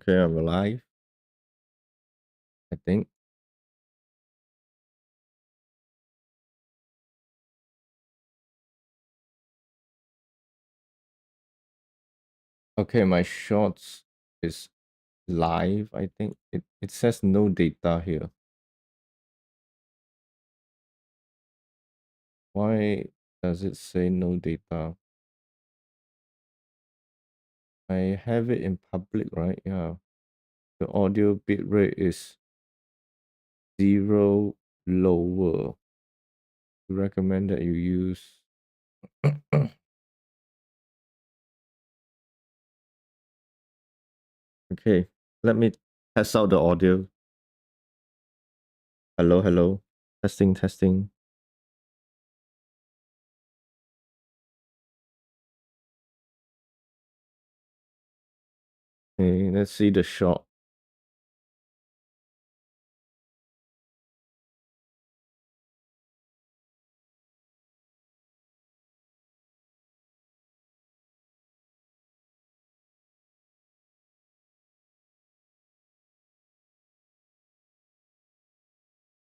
Okay, I'm alive, I think. Okay, my shorts is live, I think. It says no data here. Why does it say no data? I have it in public, right? Yeah. The audio bitrate is 0 lower. We recommend that you use okay, let me test out the audio. Hello, hello. Testing, testing. Okay, let's see the shot.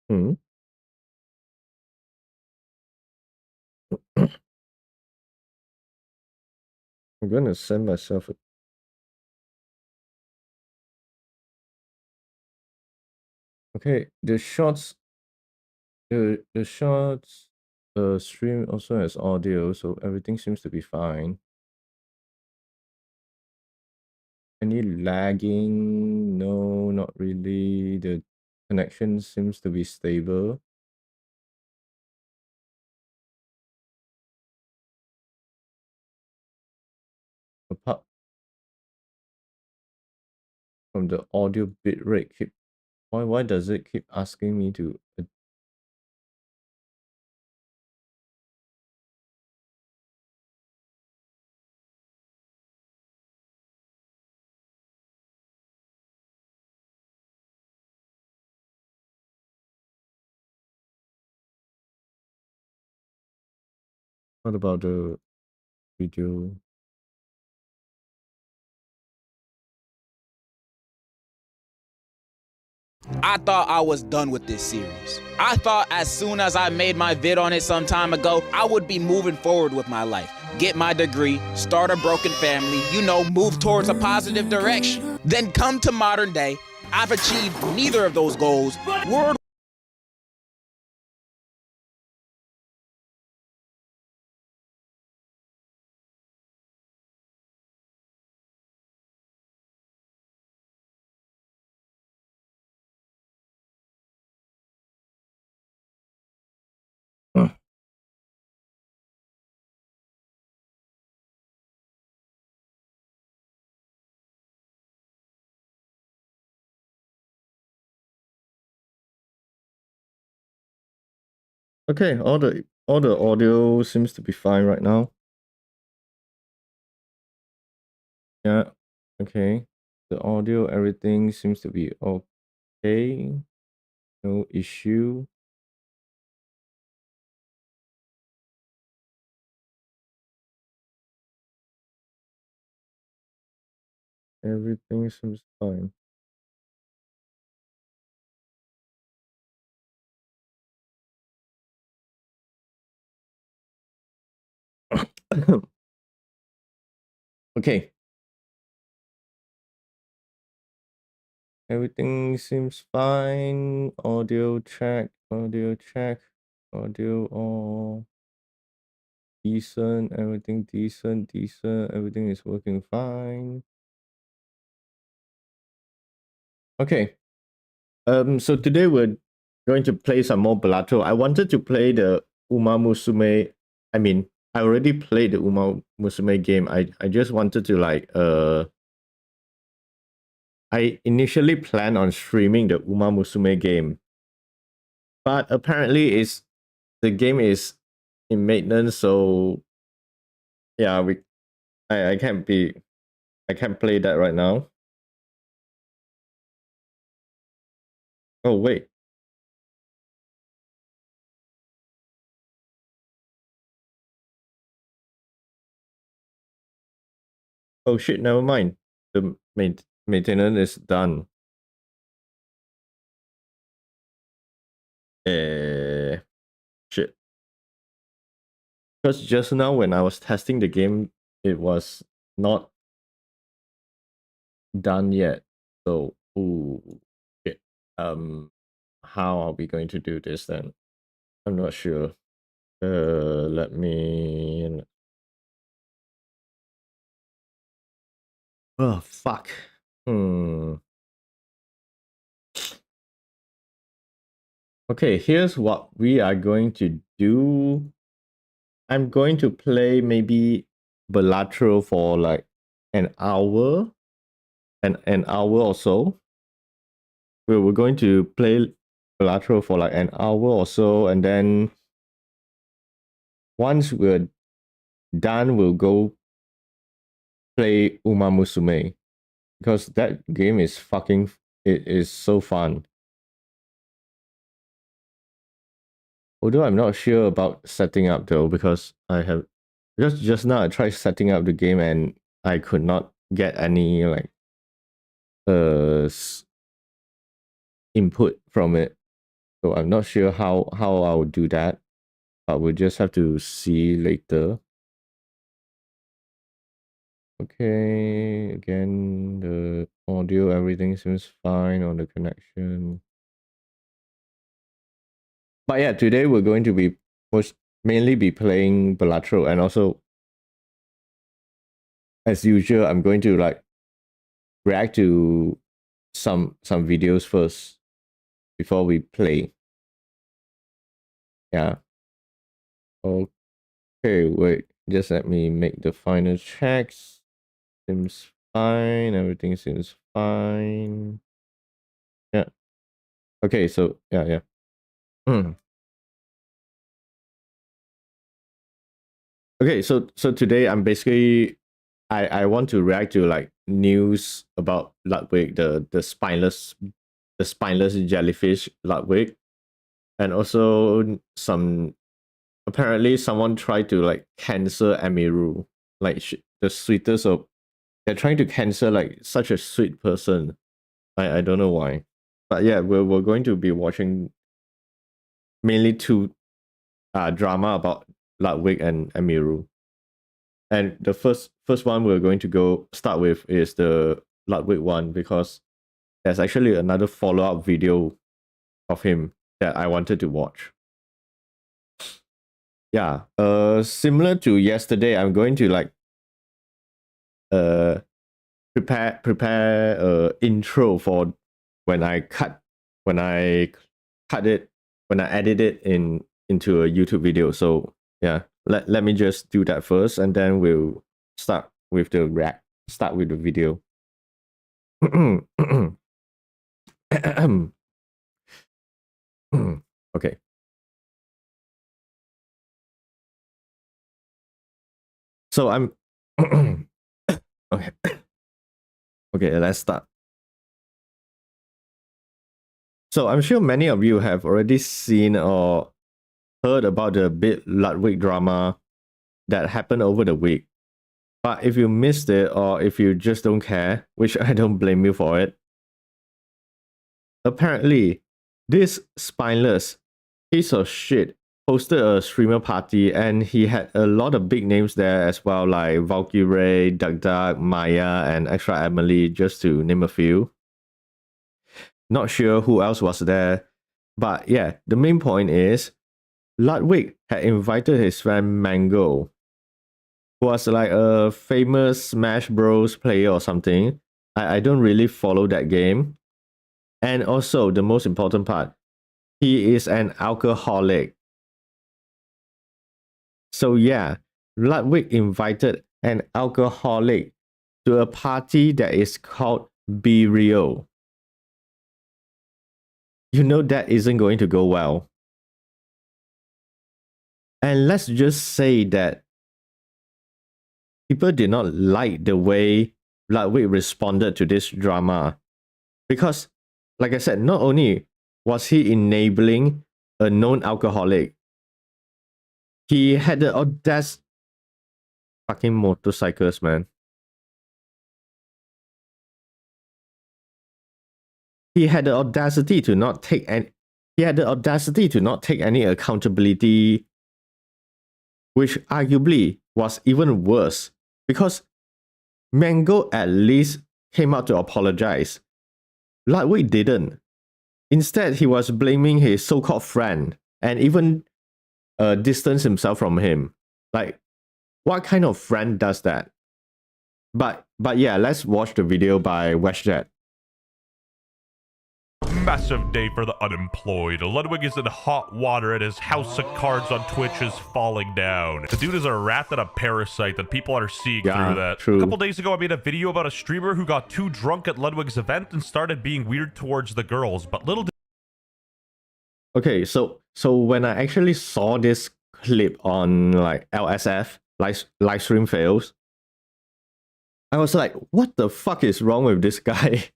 Hmm. I'm gonna send myself a okay, the shorts shorts stream also has audio, so everything seems to be fine. Any lagging? No, not really. The connection seems to be stable. Apart from the audio bitrate keep why does it keep asking me to what about the video? I thought I was done with this series. I thought as soon as I made my vid on it some time ago, I would be moving forward with my life. Get my degree, start a broken family, move towards a positive direction. Then come to modern day, I've achieved neither of those goals. Okay, all the audio seems to be fine right now. Yeah. Okay. The audio, everything seems to be okay. No issue. Everything seems fine. Okay. Everything seems fine. Audio check, audio check, audio all decent, everything decent, everything is working fine. Okay. So today we're going to play some more Balatro. I wanted to play the Uma Musume. I mean, I already played the Uma Musume game. I just wanted to like I initially planned on streaming the Uma Musume game, but apparently the game is in maintenance, so yeah, I can't play that right now. Oh wait. Oh shit, never mind. The maintenance is done. Shit. Because just now when I was testing the game, it was not done yet. So, ooh, shit. How are we going to do this then? I'm not sure. Let me. Oh fuck. Okay, here's what we are going to do. I'm going to play maybe Balatro for like an hour, an hour or so. We're going to play Balatro for like an hour or so, and then once we're done, we'll go play Uma Musume, because that game is fucking. It is so fun. Although I'm not sure about setting up though, because I have just now I tried setting up the game and I could not get any like input from it. So I'm not sure how I would do that, but we'll just have to see later. Okay, again, the audio, everything seems fine on the connection. But yeah, today we're going to be mainly be playing Balatro, and also as usual, I'm going to like react to some videos first before we play. Yeah. Okay, wait. Just let me make the final checks. Seems fine. Everything seems fine. Yeah. Okay, so yeah. Okay, so today I'm basically I want to react to like news about Ludwig, the spineless jellyfish Ludwig, and also some apparently someone tried to like cancel Emiru, like the sweetest of. They're trying to cancel like such a sweet person. I don't know why, but yeah, we're going to be watching mainly two drama about Ludwig and Emiru. And the first one we're going to go start with is the Ludwig one, because there's actually another follow-up video of him that I wanted to watch. Yeah, similar to yesterday, I'm going to like prepare intro for when I edit it into a YouTube video. So yeah, let me just do that first, and then we'll start with the video. Okay. So I'm okay. Okay, let's start. So I'm sure many of you have already seen or heard about the big Ludwig drama that happened over the week. But if you missed it, or if you just don't care, which I don't blame you for it, apparently this spineless piece of shit hosted a streamer party, and he had a lot of big names there as well, like Valkyrie, Duck, Maya, and Extra Emily, just to name a few. Not sure who else was there, but yeah, the main point is Ludwig had invited his friend Mango, who was like a famous Smash Bros player or something. I don't really follow that game. And also, the most important part, he is an alcoholic. So yeah, Ludwig invited an alcoholic to a party that is called Be Real. You know that isn't going to go well. And let's just say that people did not like the way Ludwig responded to this drama. Because, like I said, not only was he enabling a known alcoholic, he had the audacity. Fucking motorcycles, man. he had the audacity to not take any accountability, which arguably was even worse because Mango at least came out to apologize. Ludwig didn't. Instead, he was blaming his so-called friend and even distanced himself from him. Like, what kind of friend does that? But yeah, let's watch the video by WestJet. Massive day for the unemployed. Ludwig is in hot water and his house of cards on Twitch is falling down. The dude is a rat and a parasite that people are seeing through that. True. A couple days ago, I made a video about a streamer who got too drunk at Ludwig's event and started being weird towards the girls, but little did... Okay, so when I actually saw this clip on like LSF, live stream fails, I was like, what the fuck is wrong with this guy?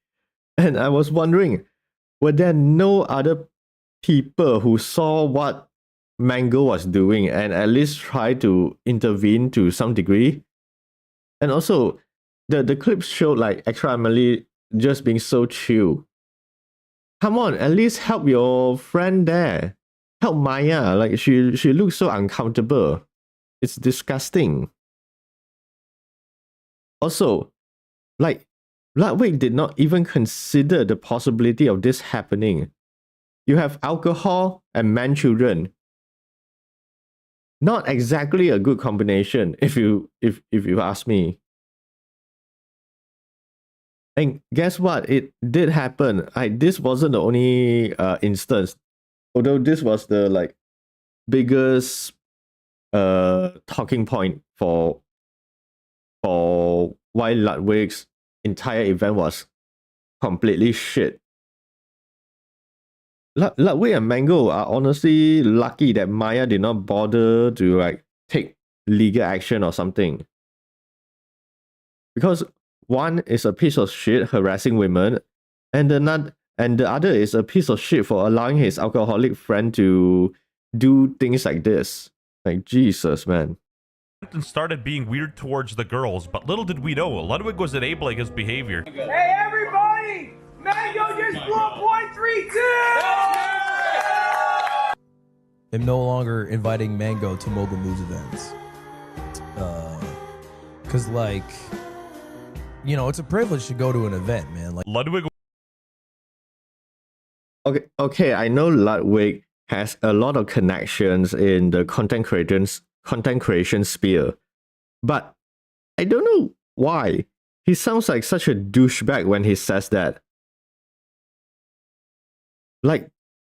And I was wondering, were there no other people who saw what Mango was doing and at least try to intervene to some degree? And also, the clips showed like Extra Emily just being so chill. Come on, at least help your friend there. Help Maya. Like she looks so uncomfortable. It's disgusting. Also, like, Ludwig did not even consider the possibility of this happening. You have alcohol and man children. Not exactly a good combination, if you ask me. And guess what? It did happen. This wasn't the only instance. Although this was the like biggest talking point for why Ludwig's entire event was completely shit. Ludwig and Mango are honestly lucky that Maya did not bother to like take legal action or something. Because one is a piece of shit harassing women, and the other is a piece of shit for allowing his alcoholic friend to do things like this. Like, Jesus, man. And started being weird towards the girls, but little did we know, Ludwig was enabling his behavior. Hey everybody! Mango just blew a .32! I'm no longer inviting Mango to Mobile Moves events. Cause like, you know, it's a privilege to go to an event, man. Like Ludwig... Okay, I know Ludwig has a lot of connections in the content creation sphere, but I don't know why. He sounds like such a douchebag when he says that.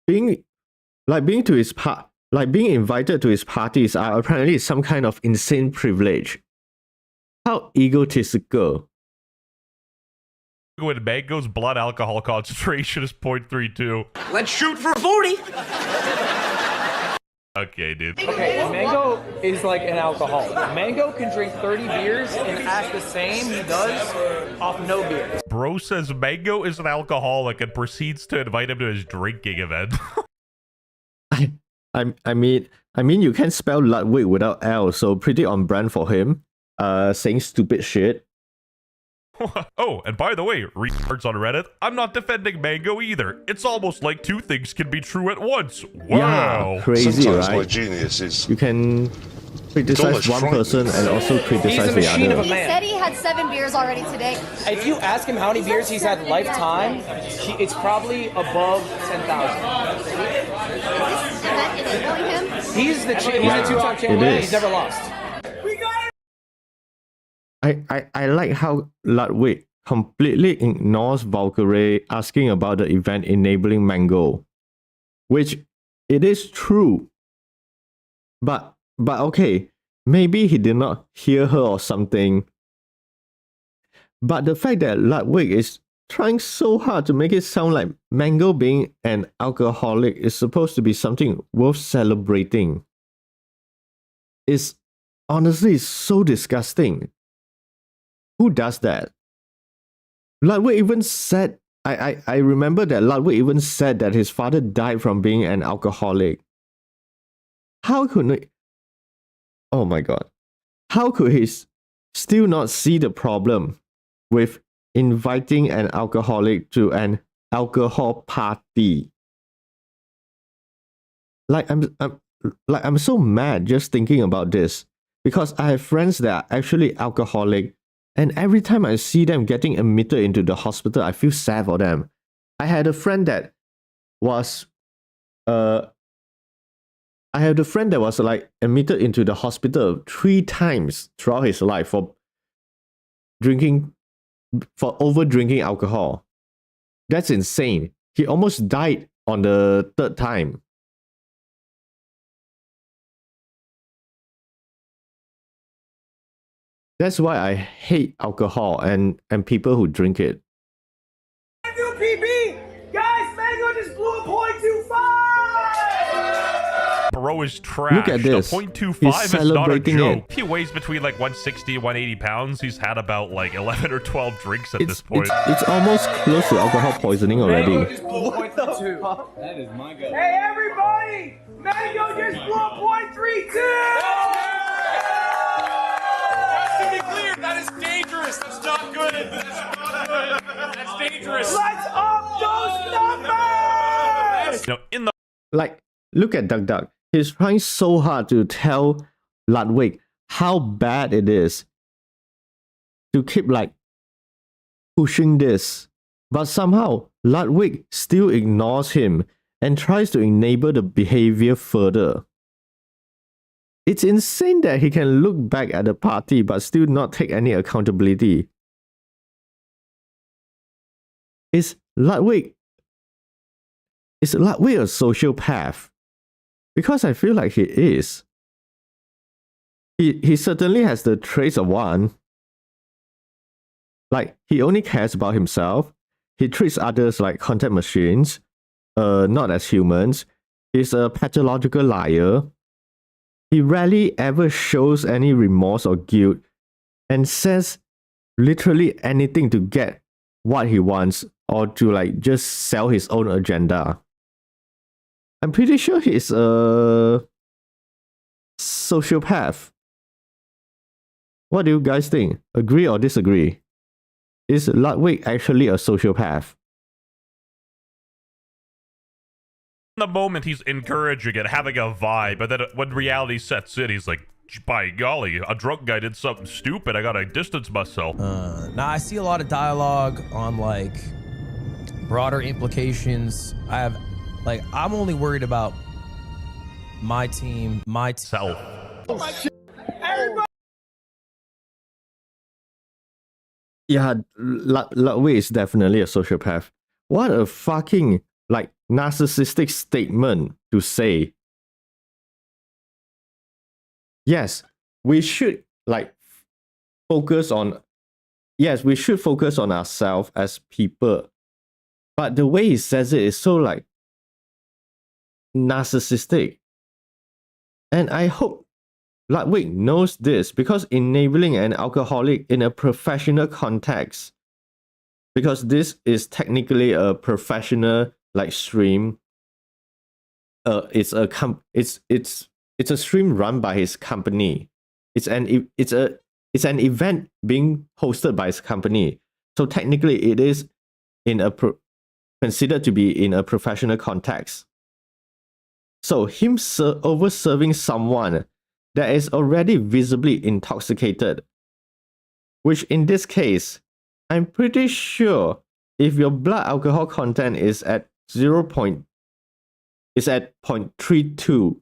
Being invited to his parties are apparently some kind of insane privilege. How egotistical. When Mango's blood alcohol concentration is 0.32. Let's shoot for 40! Okay, dude. Okay, Mango is like an alcoholic. Mango can drink 30 beers and act the same he does off no beer. Bro says Mango is an alcoholic and proceeds to invite him to his drinking event. I mean you can spell Ludwig without L, so pretty on brand for him. Saying stupid shit. Oh, and by the way, retards on Reddit, I'm not defending Mango either. It's almost like two things can be true at once. Wow. Yeah, crazy, Sometimes right? my genius is... You can criticize one person and also criticize the other. He said he had 7 beers already today. If you ask him how many beers he's had lifetime, it's probably above 10,000. He's the two-time champion. He's never lost. I like how Ludwig completely ignores Valkyrie asking about the event enabling Mango, which it is true. But okay, maybe he did not hear her or something. But the fact that Ludwig is trying so hard to make it sound like Mango being an alcoholic is supposed to be something worth celebrating is honestly so disgusting. Who does that? Ludwig even said, I remember that Ludwig even said that his father died from being an alcoholic. How could he, oh my god. How could he still not see the problem with inviting an alcoholic to an alcohol party. I'm so mad just thinking about this because I have friends that are actually alcoholic, and every time I see them getting admitted into the hospital, I feel sad for them. I had a friend that was like admitted into the hospital 3 times throughout his life for over drinking alcohol. That's insane. He almost died on the 3rd time. That's why I hate alcohol and people who drink it. PB! Guys, Mango just blew a .25! Bro is trash. Look at this. The .25 He's is not a celebrating joke. it. He weighs between like 160 and 180 pounds. He's had about like 11 or 12 drinks at this point. It's almost close to alcohol poisoning already. That is my guy. Hey, everybody! Mango just blew a .32! To be clear, that is dangerous. That's not good. That's not good. That's dangerous. Let's up those numbers! In the Look at Duck Duck. He's trying so hard to tell Ludwig how bad it is to keep pushing this. But somehow Ludwig still ignores him and tries to enable the behavior further. It's insane that he can look back at the party but still not take any accountability. Is Ludwig a sociopath? Because I feel like he is. He certainly has the traits of one. He only cares about himself. He treats others like content machines, not as humans. He's a pathological liar. He rarely ever shows any remorse or guilt and says literally anything to get what he wants or to just sell his own agenda. I'm pretty sure he's a sociopath. What do you guys think? Agree or disagree? Is Ludwig actually a sociopath? In the moment, he's encouraging it, having a vibe, but then when reality sets in, he's like, by golly, a drunk guy did something stupid. I gotta distance myself. Now, I see a lot of dialogue on broader implications. I'm only worried about my team, Self. Yeah, Ludwig is definitely a sociopath. What a fucking narcissistic statement to say. Yes, we should focus on ourselves as people. But the way he says it is so narcissistic. And I hope Ludwig knows this, because enabling an alcoholic in a professional context, because this is technically a professional stream. It's a stream run by his company. It's an event being hosted by his company. So technically, it is considered to be in a professional context. So him over serving someone that is already visibly intoxicated, which in this case, I'm pretty sure if your blood alcohol content is at 0.32,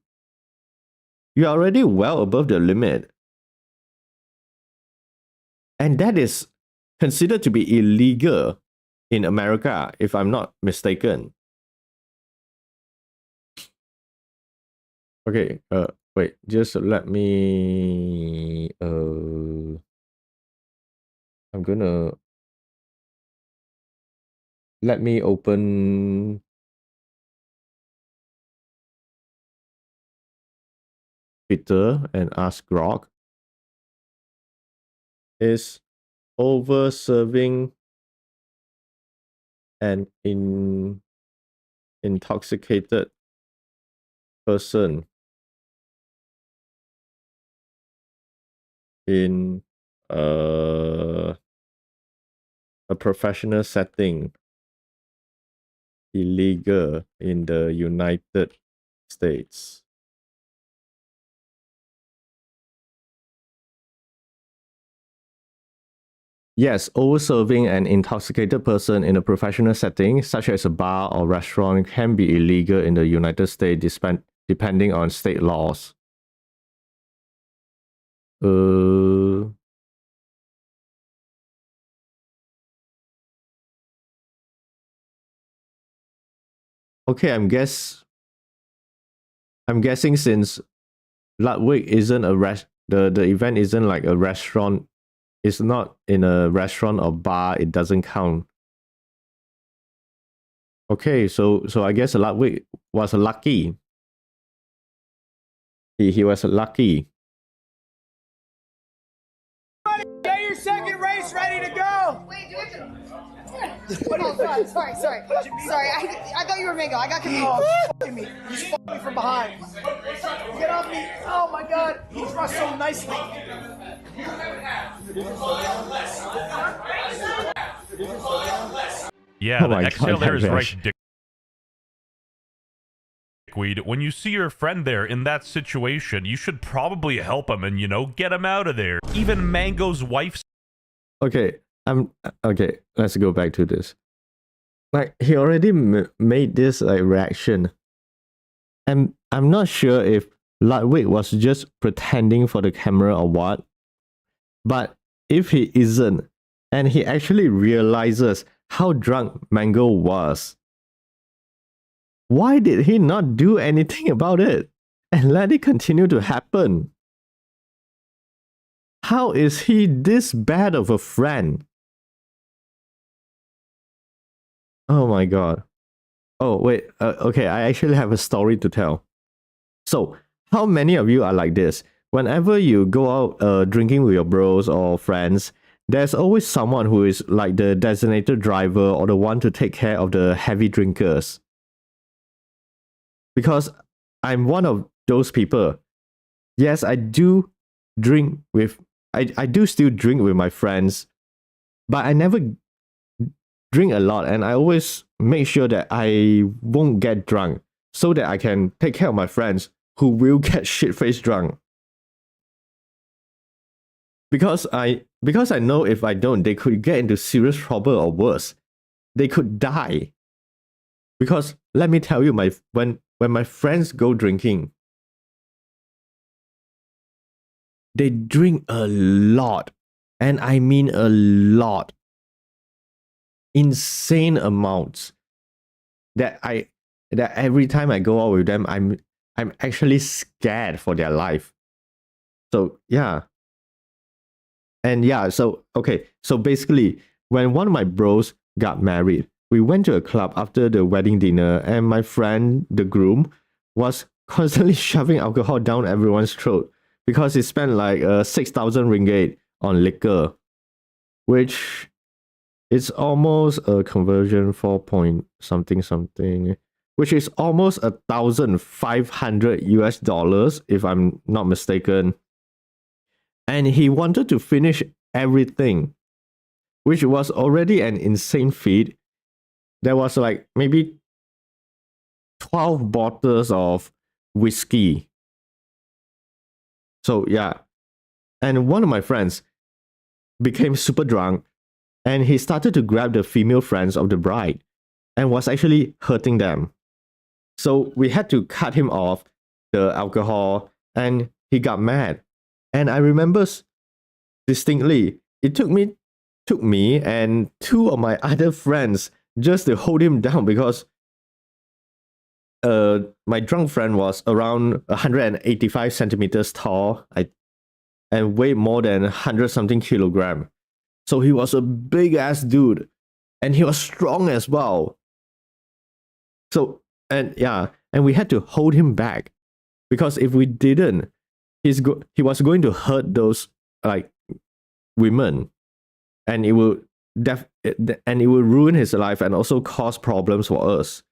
you're already well above the limit. And that is considered to be illegal in America, if I'm not mistaken. Okay, wait, just let me let me open Twitter and ask Grok. Is over serving an intoxicated person in a professional setting illegal in the United States? Yes, over-serving an intoxicated person in a professional setting, such as a bar or restaurant, can be illegal in the United States depending on state laws. Okay, I'm guessing since Ludwig isn't a the event isn't like a restaurant, it's not in a restaurant or bar, it doesn't count. Okay, so I guess Ludwig was lucky. He was lucky. Get your second race ready to go. Wait, do it. Oh, sorry. Sorry, I thought you were Mango. I got confused. Oh, me. He's me from behind. Get off me. Oh my god. He's rushed so nicely. Yeah, Oh the my exhale God, there is that right, rash. Dickweed. When you see your friend there in that situation, you should probably help him and, you know, get him out of there. Even Mango's wife. Okay, okay. Let's go back to this. Like, he already made this like reaction, and I'm not sure if Ludwig was just pretending for the camera or what. But if he isn't, and he actually realizes how drunk Mango was, why did he not do anything about it and let it continue to happen? How is he this bad of a friend? Oh my god. Oh, wait. Okay, I actually have a story to tell. So, how many of you are like this? Whenever you go out drinking with your bros or friends, there's always someone who is like the designated driver or the one to take care of the heavy drinkers. Because I'm one of those people. Yes, I do drink with... I do still drink with my friends, but I never drink a lot, and I always make sure that I won't get drunk so that I can take care of my friends who will get shit-faced drunk. Because I know if I don't, they could get into serious trouble or worse. They could die. Because let me tell you, when my friends go drinking, they drink a lot. And I mean a lot. Insane amounts. That every time I go out with them, I'm actually scared for their life. So yeah. And yeah, so okay, so basically, when one of my bros got married, we went to a club after the wedding dinner, and my friend, the groom, was constantly shoving alcohol down everyone's throat because he spent like 6,000 ringgit on liquor, which is almost a conversion 4 point something, which is almost $1,500 if I'm not mistaken. And he wanted to finish everything, which was already an insane feat. There was like maybe 12 bottles of whiskey. So yeah. And one of my friends became super drunk, and he started to grab the female friends of the bride and was actually hurting them. So we had to cut him off the alcohol, and he got mad. And I remember distinctly, it took me and two of my other friends just to hold him down, because my drunk friend was around 185 centimeters tall and weighed more than 100 something kilogram. So he was a big ass dude, and he was strong as well. So, and yeah, and we had to hold him back, because if we didn't, he was going to hurt those like women, and it will ruin his life and also cause problems for us.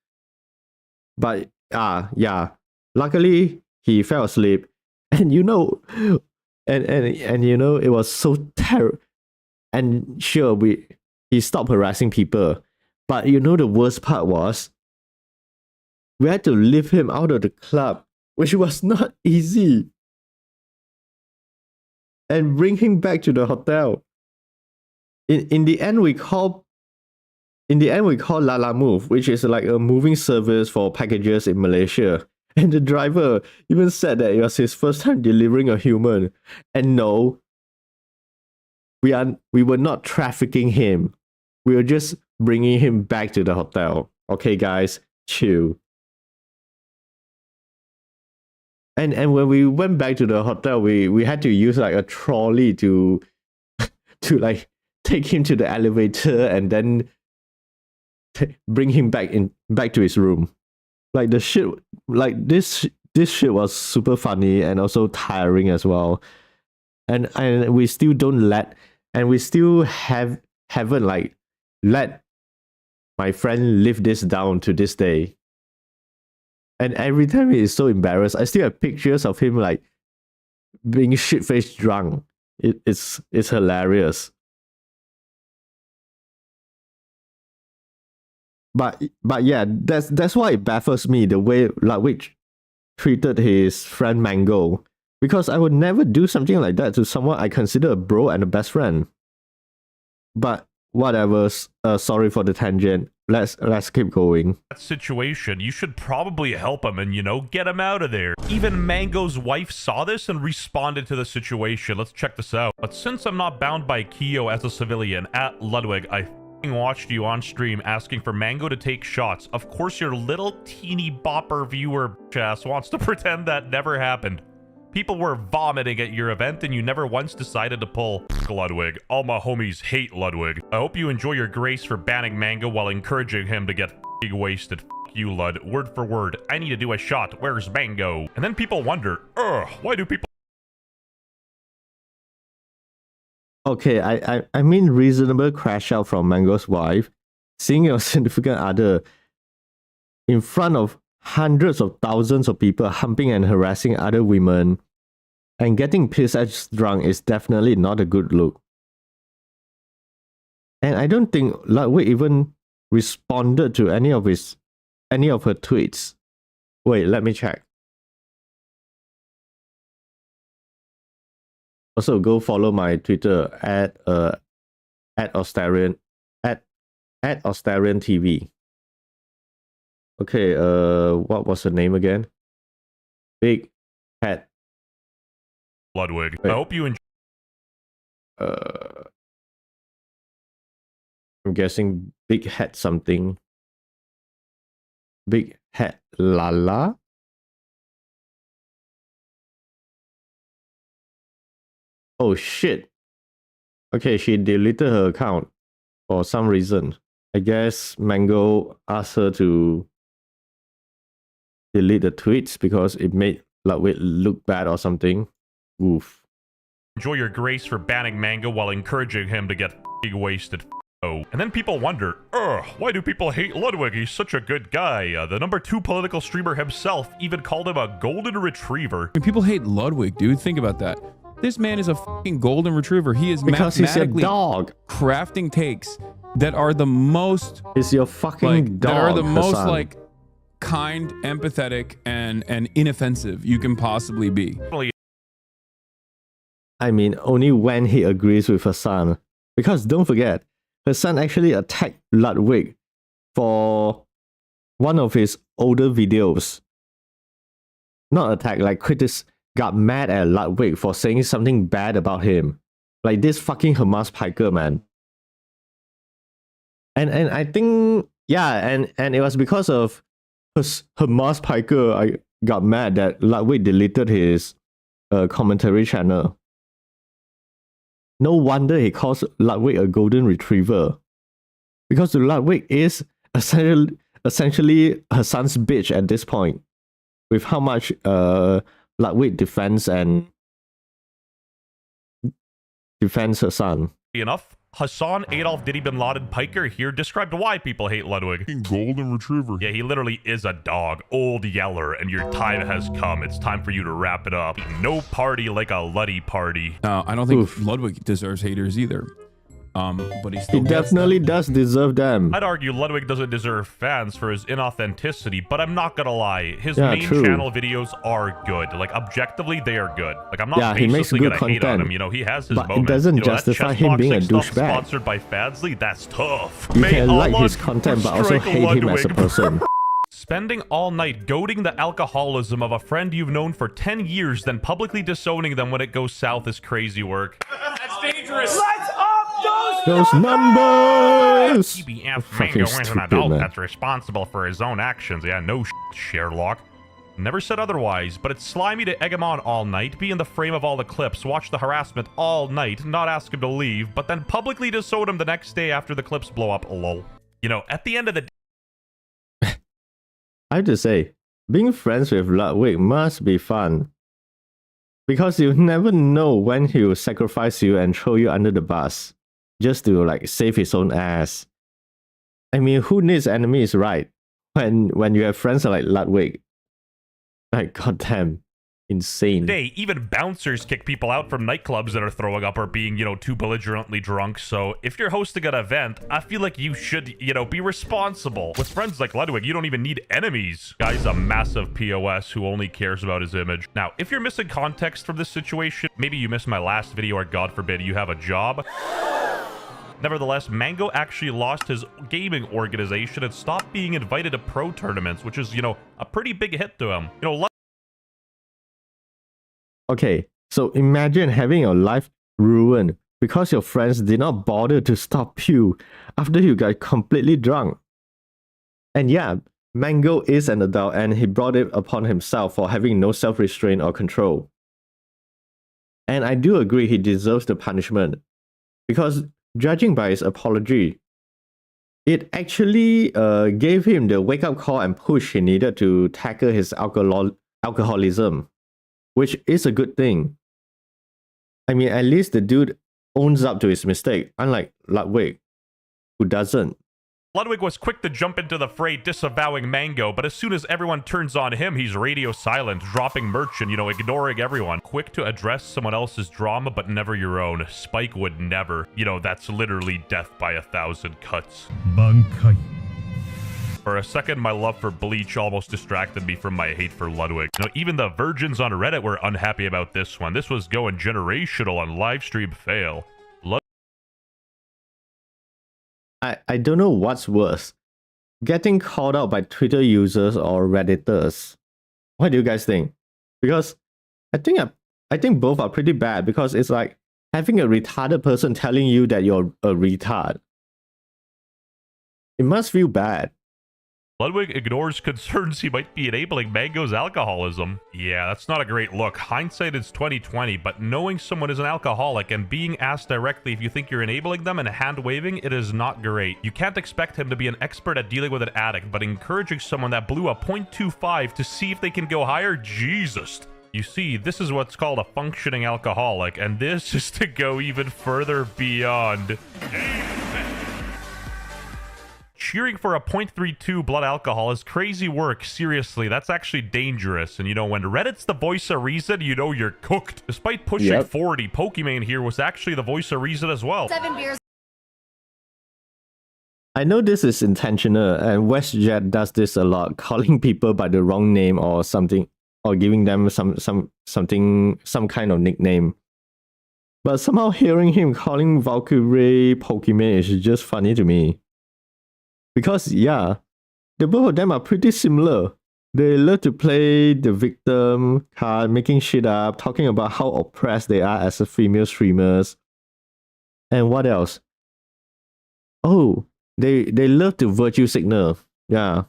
But yeah, luckily he fell asleep, and you know, and you know, it was so terrible. And sure, he stopped harassing people, but you know, the worst part was we had to lift him out of the club, which was not easy, and bring him back to the hotel. In the end, we call Lala Move, which is like a moving service for packages in Malaysia. And the driver even said that it was his first time delivering a human. And no, we were not trafficking him. We were just bringing him back to the hotel. Okay, guys, chill. And when we went back to the hotel, we had to use like a trolley to like take him to the elevator and then bring him back to his room. Like the shit, like this shit was super funny and also tiring as well. And we still haven't like let my friend live this down to this day. And every time he is so embarrassed, I still have pictures of him like being shit-faced drunk. It's hilarious. But yeah, that's why it baffles me the way Ludwig treated his friend Mango, because I would never do something like that to someone I consider a bro and a best friend. But whatever. Sorry for the tangent. Let's keep going. That situation, you should probably help him and, you know, get him out of there. Even Mango's wife saw this and responded to the situation. Let's check this out. But since I'm not bound by Kyo as a civilian, at Ludwig, I watched you on stream asking for Mango to take shots. Of course, your little teeny bopper viewer ass wants to pretend that never happened. People were vomiting at your event and you never once decided to pull. Ludwig. All my homies hate Ludwig. I hope you enjoy your grace for banning Mango while encouraging him to get wasted. You, Lud. Word for word. I need to do a shot. Where's Mango? And then people wonder, why do people... Okay, I mean reasonable crash out from Mango's wife, seeing your significant other in front of hundreds of thousands of people humping and harassing other women and getting piss-ass drunk is definitely not a good look. And I don't think Ludwig even responded to any of her tweets. Wait, let me check. Also, go follow my Twitter at OstarionTV. Okay, what was her name again? Big Hat. Ludwig. Wait. I hope you enjoy. I'm guessing Big Hat something. Big Hat Lala. Oh shit. Okay, she deleted her account for some reason. I guess Mango asked her to delete the tweets because it made Ludwig look bad or something. Oof. Enjoy your grace for banning Mango while encouraging him to get wasted. And then people wonder, why do people hate Ludwig? He's such a good guy. The #2 political streamer himself even called him a golden retriever. When people hate Ludwig, dude, think about that. This man is a fucking golden retriever. He is because he's your mathematically dog. crafting takes that are the most... He's your fucking like, dog, that are the most, Hassan. like, kind, empathetic, and inoffensive you can possibly be. I mean, only when he agrees with her son. Because don't forget, her son actually attacked Ludwig for one of his older videos. Not attack, like got mad at Ludwig for saying something bad about him. Like this fucking Hamas piker, man. And I think, yeah, and it was because of Hamas piker I got mad that Ludwig deleted his commentary channel. No wonder he calls Ludwig a golden retriever. Because Ludwig is essentially her son's bitch at this point. With how much Ludwig defends her son. Enough. Hassan Adolf Diddy Bin Laden Piker here described why people hate Ludwig. Golden retriever. Yeah, he literally is a dog. Old Yeller, and your time has come. It's time for you to wrap it up. No party like a Luddy party. I don't think Ludwig deserves haters either. but he He still gets definitely them. does deserve them. I'd argue Ludwig doesn't deserve fans for his inauthenticity, but I'm not gonna lie, his Yeah, main true. channel videos are good. Like, objectively, they are good. Like, I'm not Yeah, he makes basically good gonna hate on content. him. You know, he has his But it moments. doesn't You know, that justify chest him being a boxing stuff douchebag. Sponsored by Fadsley, that's tough. You May can like Allah his content, but also strike hate him as a Ludwig. person. Spending all night goading the alcoholism of a friend you've known for 10 years, then publicly disowning them when it goes south is crazy work. That's dangerous. Let's up Those numbers! TBF Fucking Mango is an stupid, adult man. that's responsible for his own actions. Yeah, no Sherlock. Never said otherwise, but it's slimy to egg him on all night, be in the frame of all the clips, watch the harassment all night, not ask him to leave, but then publicly disown him the next day after the clips blow up, lol. You know, at the end of the I have to say, being friends with Ludwig must be fun. Because you never know when he will sacrifice you and throw you under the bus. Just to like save his own ass. I mean, who needs enemies, right? When you have friends like Ludwig. Like, goddamn. Insane. day, even bouncers kick people out from nightclubs that are throwing up or being, you know, too belligerently drunk. So if you're hosting an event, I feel like you should, you know, be responsible. With friends like Ludwig, you don't even need enemies. Guy's a massive POS who only cares about his image. Now, if you're missing context from this situation, maybe you missed my last video or God forbid you have a job. Nevertheless, Mango actually lost his gaming organization and stopped being invited to pro tournaments, which is, you know, a pretty big hit to him. You know, Okay, so imagine having your life ruined because your friends did not bother to stop you after you got completely drunk. And yeah, Mango is an adult and he brought it upon himself for having no self-restraint or control. And I do agree he deserves the punishment because judging by his apology, it actually gave him the wake-up call and push he needed to tackle his alcoholism. Which is a good thing. I mean, at least the dude owns up to his mistake, unlike Ludwig, who doesn't. Ludwig was quick to jump into the fray disavowing Mango, but as soon as everyone turns on him, he's radio silent, dropping merch and, you know, ignoring everyone. Quick to address someone else's drama, but never your own. Spike would never. You know, that's literally death by 1,000 cuts. Bankai. For a second, my love for Bleach almost distracted me from my hate for Ludwig. You know, even the virgins on Reddit were unhappy about this one. This was going generational on livestream fail. I don't know what's worse. Getting called out by Twitter users or Redditors. What do you guys think? Because I think both are pretty bad because it's like having a retarded person telling you that you're a retard. It must feel bad. Ludwig ignores concerns he might be enabling Mango's alcoholism. Yeah, that's not a great look. Hindsight is 20/20, but knowing someone is an alcoholic and being asked directly if you think you're enabling them and hand-waving, it is not great. You can't expect him to be an expert at dealing with an addict, but encouraging someone that blew a 0.25 to see if they can go higher? Jesus. You see, this is what's called a functioning alcoholic, and this is to go even further beyond. Cheering for a 0.32 blood alcohol is crazy work. Seriously, that's actually dangerous. And you know, when Reddit's the voice of reason, you know you're cooked. Despite pushing 40, Pokimane here was actually the voice of reason as well. 7 beers. I know this is intentional, and WestJet does this a lot, calling people by the wrong name or something, or giving them some kind of nickname. But somehow hearing him calling Valkyrie Pokimane is just funny to me. Because, yeah, the both of them are pretty similar. They love to play the victim card, making shit up, talking about how oppressed they are as a female streamers. And what else? Oh, they love to virtue signal. Yeah.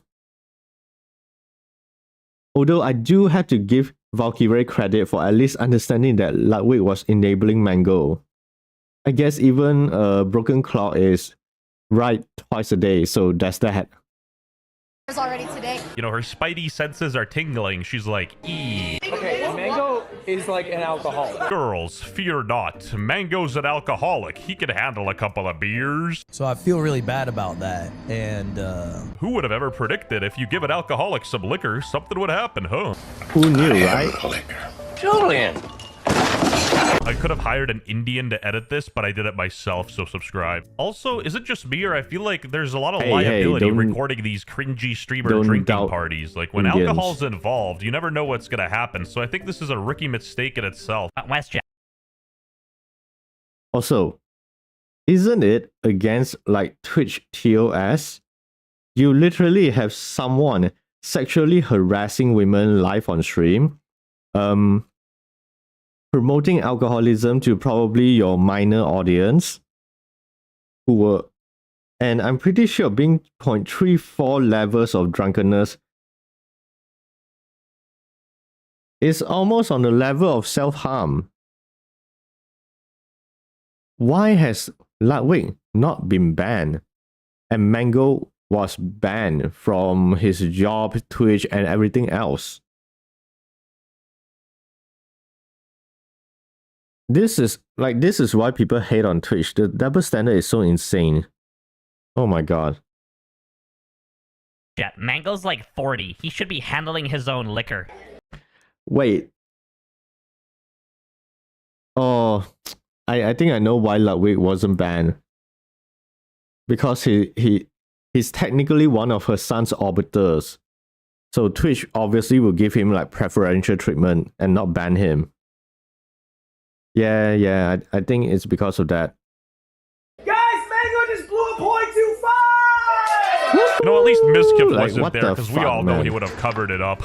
Although I do have to give Valkyrie credit for at least understanding that Ludwig was enabling Mango. I guess even Broken Claw is right twice a day, so that's that. Already today. You know, her spidey senses are tingling. She's like, eee. Okay, Mango is like an alcoholic. Girls, fear not. Mango's an alcoholic. He can handle a couple of beers. So I feel really bad about that. And who would have ever predicted if you give an alcoholic some liquor, something would happen, huh? Who knew, right? Julian! I could have hired an Indian to edit this, but I did it myself, so subscribe. Also, is it just me, or I feel like there's a lot of liability recording these cringy streamer drinking parties? Like, when alcohol's involved, you never know what's gonna happen, so I think this is a rookie mistake in itself. Also, isn't it against like Twitch TOS? You literally have someone sexually harassing women live on stream, promoting alcoholism to probably your minor audience, who were, and I'm pretty sure being 0.34 levels of drunkenness is almost on the level of self-harm. Why has Ludwig not been banned? And Mango was banned from his job, Twitch, and everything else. This is why people hate on Twitch. The double standard is so insane. Oh my god. Yeah, Mango's like 40. He should be handling his own liquor. Wait. Oh, I think I know why Ludwig wasn't banned. Because he's technically one of her son's orbiters. So Twitch obviously will give him like preferential treatment and not ban him. Yeah, I think it's because of that. Guys, Mango just blew a .25! You know, at least Miskiff Like, wasn't what there, the because we fuck, all know man? he would have covered it up.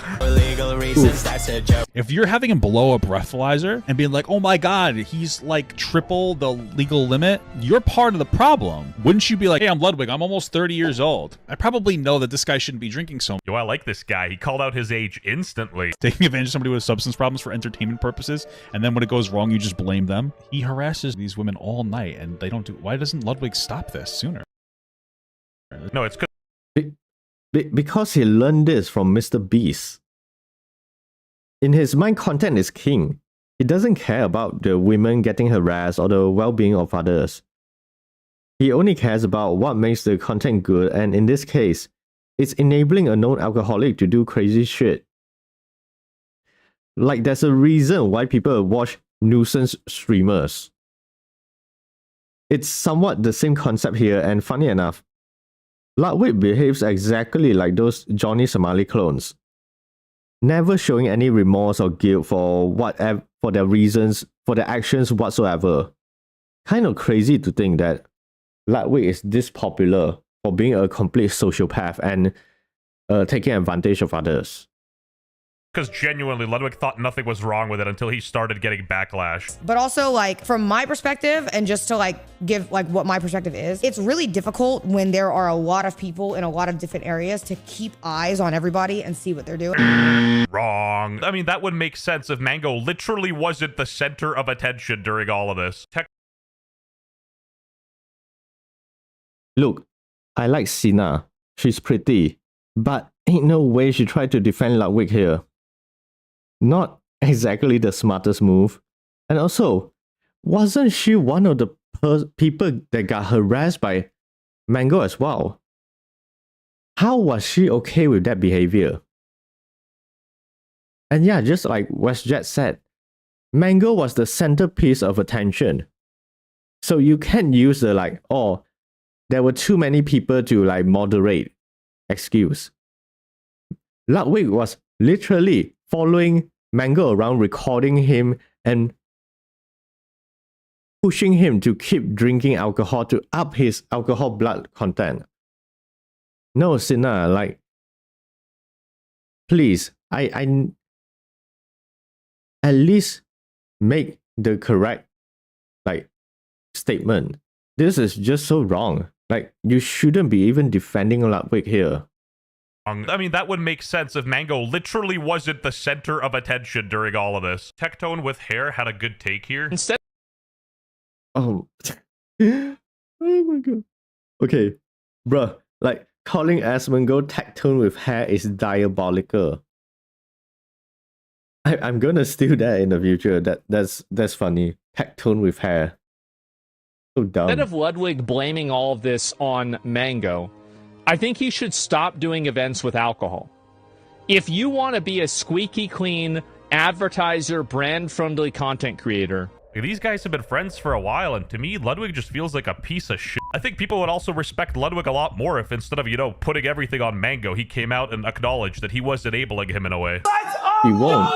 If you're having him blow a breathalyzer and being like, oh my god, he's like triple the legal limit, you're part of the problem. Wouldn't you be like, hey, I'm Ludwig, I'm almost 30 years old. I probably know that this guy shouldn't be drinking so much. Yo, I like this guy. He called out his age instantly. Taking advantage of somebody with substance problems for entertainment purposes, and then when it goes wrong, you just blame them. He harasses these women all night, and they don't do. Why doesn't Ludwig stop this sooner? No, it's good. Because he learned this from Mr. Beast. In his mind, content is king. He doesn't care about the women getting harassed or the well-being of others. He only cares about what makes the content good, and in this case, it's enabling a known alcoholic to do crazy shit. Like, there's a reason why people watch nuisance streamers. It's somewhat the same concept here, and funny enough, Ludwig behaves exactly like those Johnny Somali clones, never showing any remorse or guilt for whatever, for their reasons, for their actions whatsoever. Kind of crazy to think that Ludwig is this popular for being a complete sociopath and taking advantage of others. Because genuinely, Ludwig thought nothing was wrong with it until he started getting backlash. But also, like, from my perspective, and just to like give like what my perspective is, it's really difficult when there are a lot of people in a lot of different areas to keep eyes on everybody and see what they're doing. Wrong. I mean, that would make sense if Mango literally wasn't the center of attention during all of this. Look, I like Sina. She's pretty. But ain't no way she tried to defend Ludwig here. Not exactly the smartest move. And also, wasn't she one of the people that got harassed by Mango as well? How was she okay with that behavior? And yeah, just like WestJet said, Mango was the centerpiece of attention. So you can't use the like, oh, there were too many people to like moderate excuse. Ludwig was literally following Mango around, recording him and pushing him to keep drinking alcohol to up his alcohol blood content. No, Sina, like, please, I at least make the correct like statement. This is just so wrong. Like, you shouldn't be even defending Ludwig here. I mean, that would make sense if Mango literally wasn't the center of attention during all of this. Tectone with hair had a good take here. Instead. Oh. Oh my god. Okay, bruh, like, calling Asmongo Tectone with hair is diabolical. I'm gonna steal that in the future. That's funny. Tectone with hair. So dumb. Instead of Ludwig blaming all of this on Mango, I think he should stop doing events with alcohol. If you want to be a squeaky clean advertiser, brand-friendly content creator. These guys have been friends for a while, and to me, Ludwig just feels like a piece of shit. I think people would also respect Ludwig a lot more if instead of, you know, putting everything on Mango, he came out and acknowledged that he was enabling him in a way. He won't.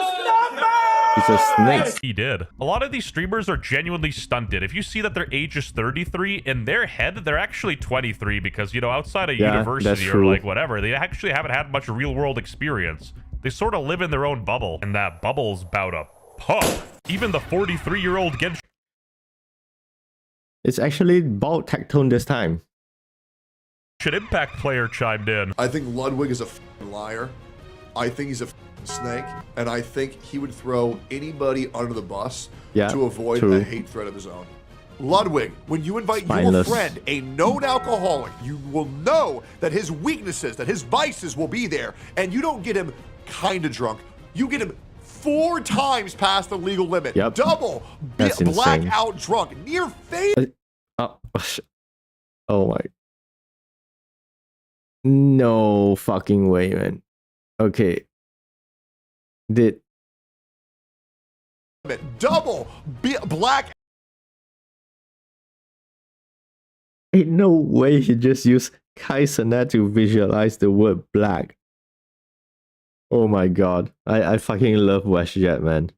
He's a snake. He did. A lot of these streamers are genuinely stunted. If you see that their age is 33, in their head, they're actually 23 because, you know, outside of university or like whatever, they actually haven't had much real-world experience. They sort of live in their own bubble, and that bubble's about to pop. Even the 43-year-old Genshin. It's actually bald tectone this time. Impact player chimed in. I think Ludwig is a liar. I think he's a snake, and I think he would throw anybody under the bus to avoid a hate threat of his own. Ludwig, when you invite your friend, a known alcoholic, you will know that his weaknesses, that his vices will be there, and you don't get him kind of drunk. You get him 4 times past the legal limit. Double, blackout drunk, near fatal. Oh my. No fucking way, man. Okay. Double, black. Ain't no way he just used Kaisana to visualize the word black. Oh my god. I fucking love WestJet, man.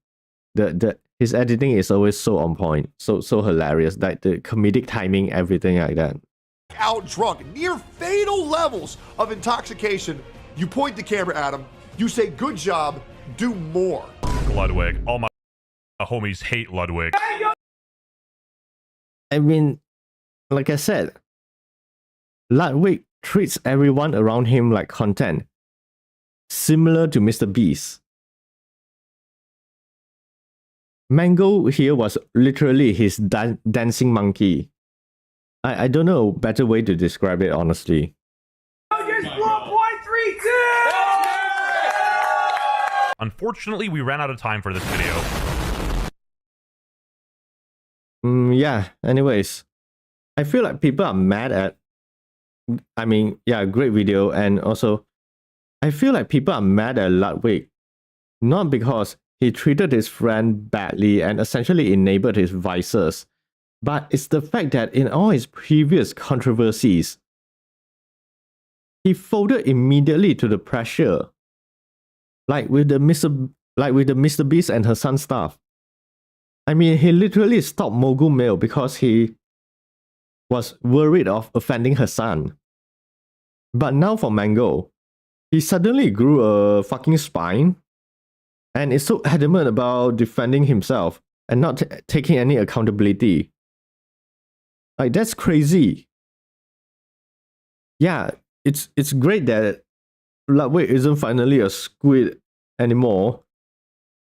His editing is always so on point. So hilarious. Like the comedic timing, everything like that. Out drunk, near fatal levels of intoxication. You point the camera at him. You say, good job, do more. Ludwig. All my homies hate Ludwig. I mean, like I said, Ludwig treats everyone around him like content. Similar to Mr. Beast. Mango here was literally his dancing monkey. I don't know a better way to describe it, honestly. Unfortunately, we ran out of time for this video. Yeah, anyways. I feel like people are mad at... I mean, yeah, great video. And also, I feel like people are mad at Ludwig. Not because he treated his friend badly and essentially enabled his vices. But it's the fact that in all his previous controversies, he folded immediately to the pressure. Like with the Mr. Beast and her son stuff. I mean, he literally stopped Mogul Mail because he was worried of offending her son. But now for Mango, he suddenly grew a fucking spine and is so adamant about defending himself and not taking any accountability. Like, that's crazy. Yeah, it's great that Ludwig isn't finally a squid anymore.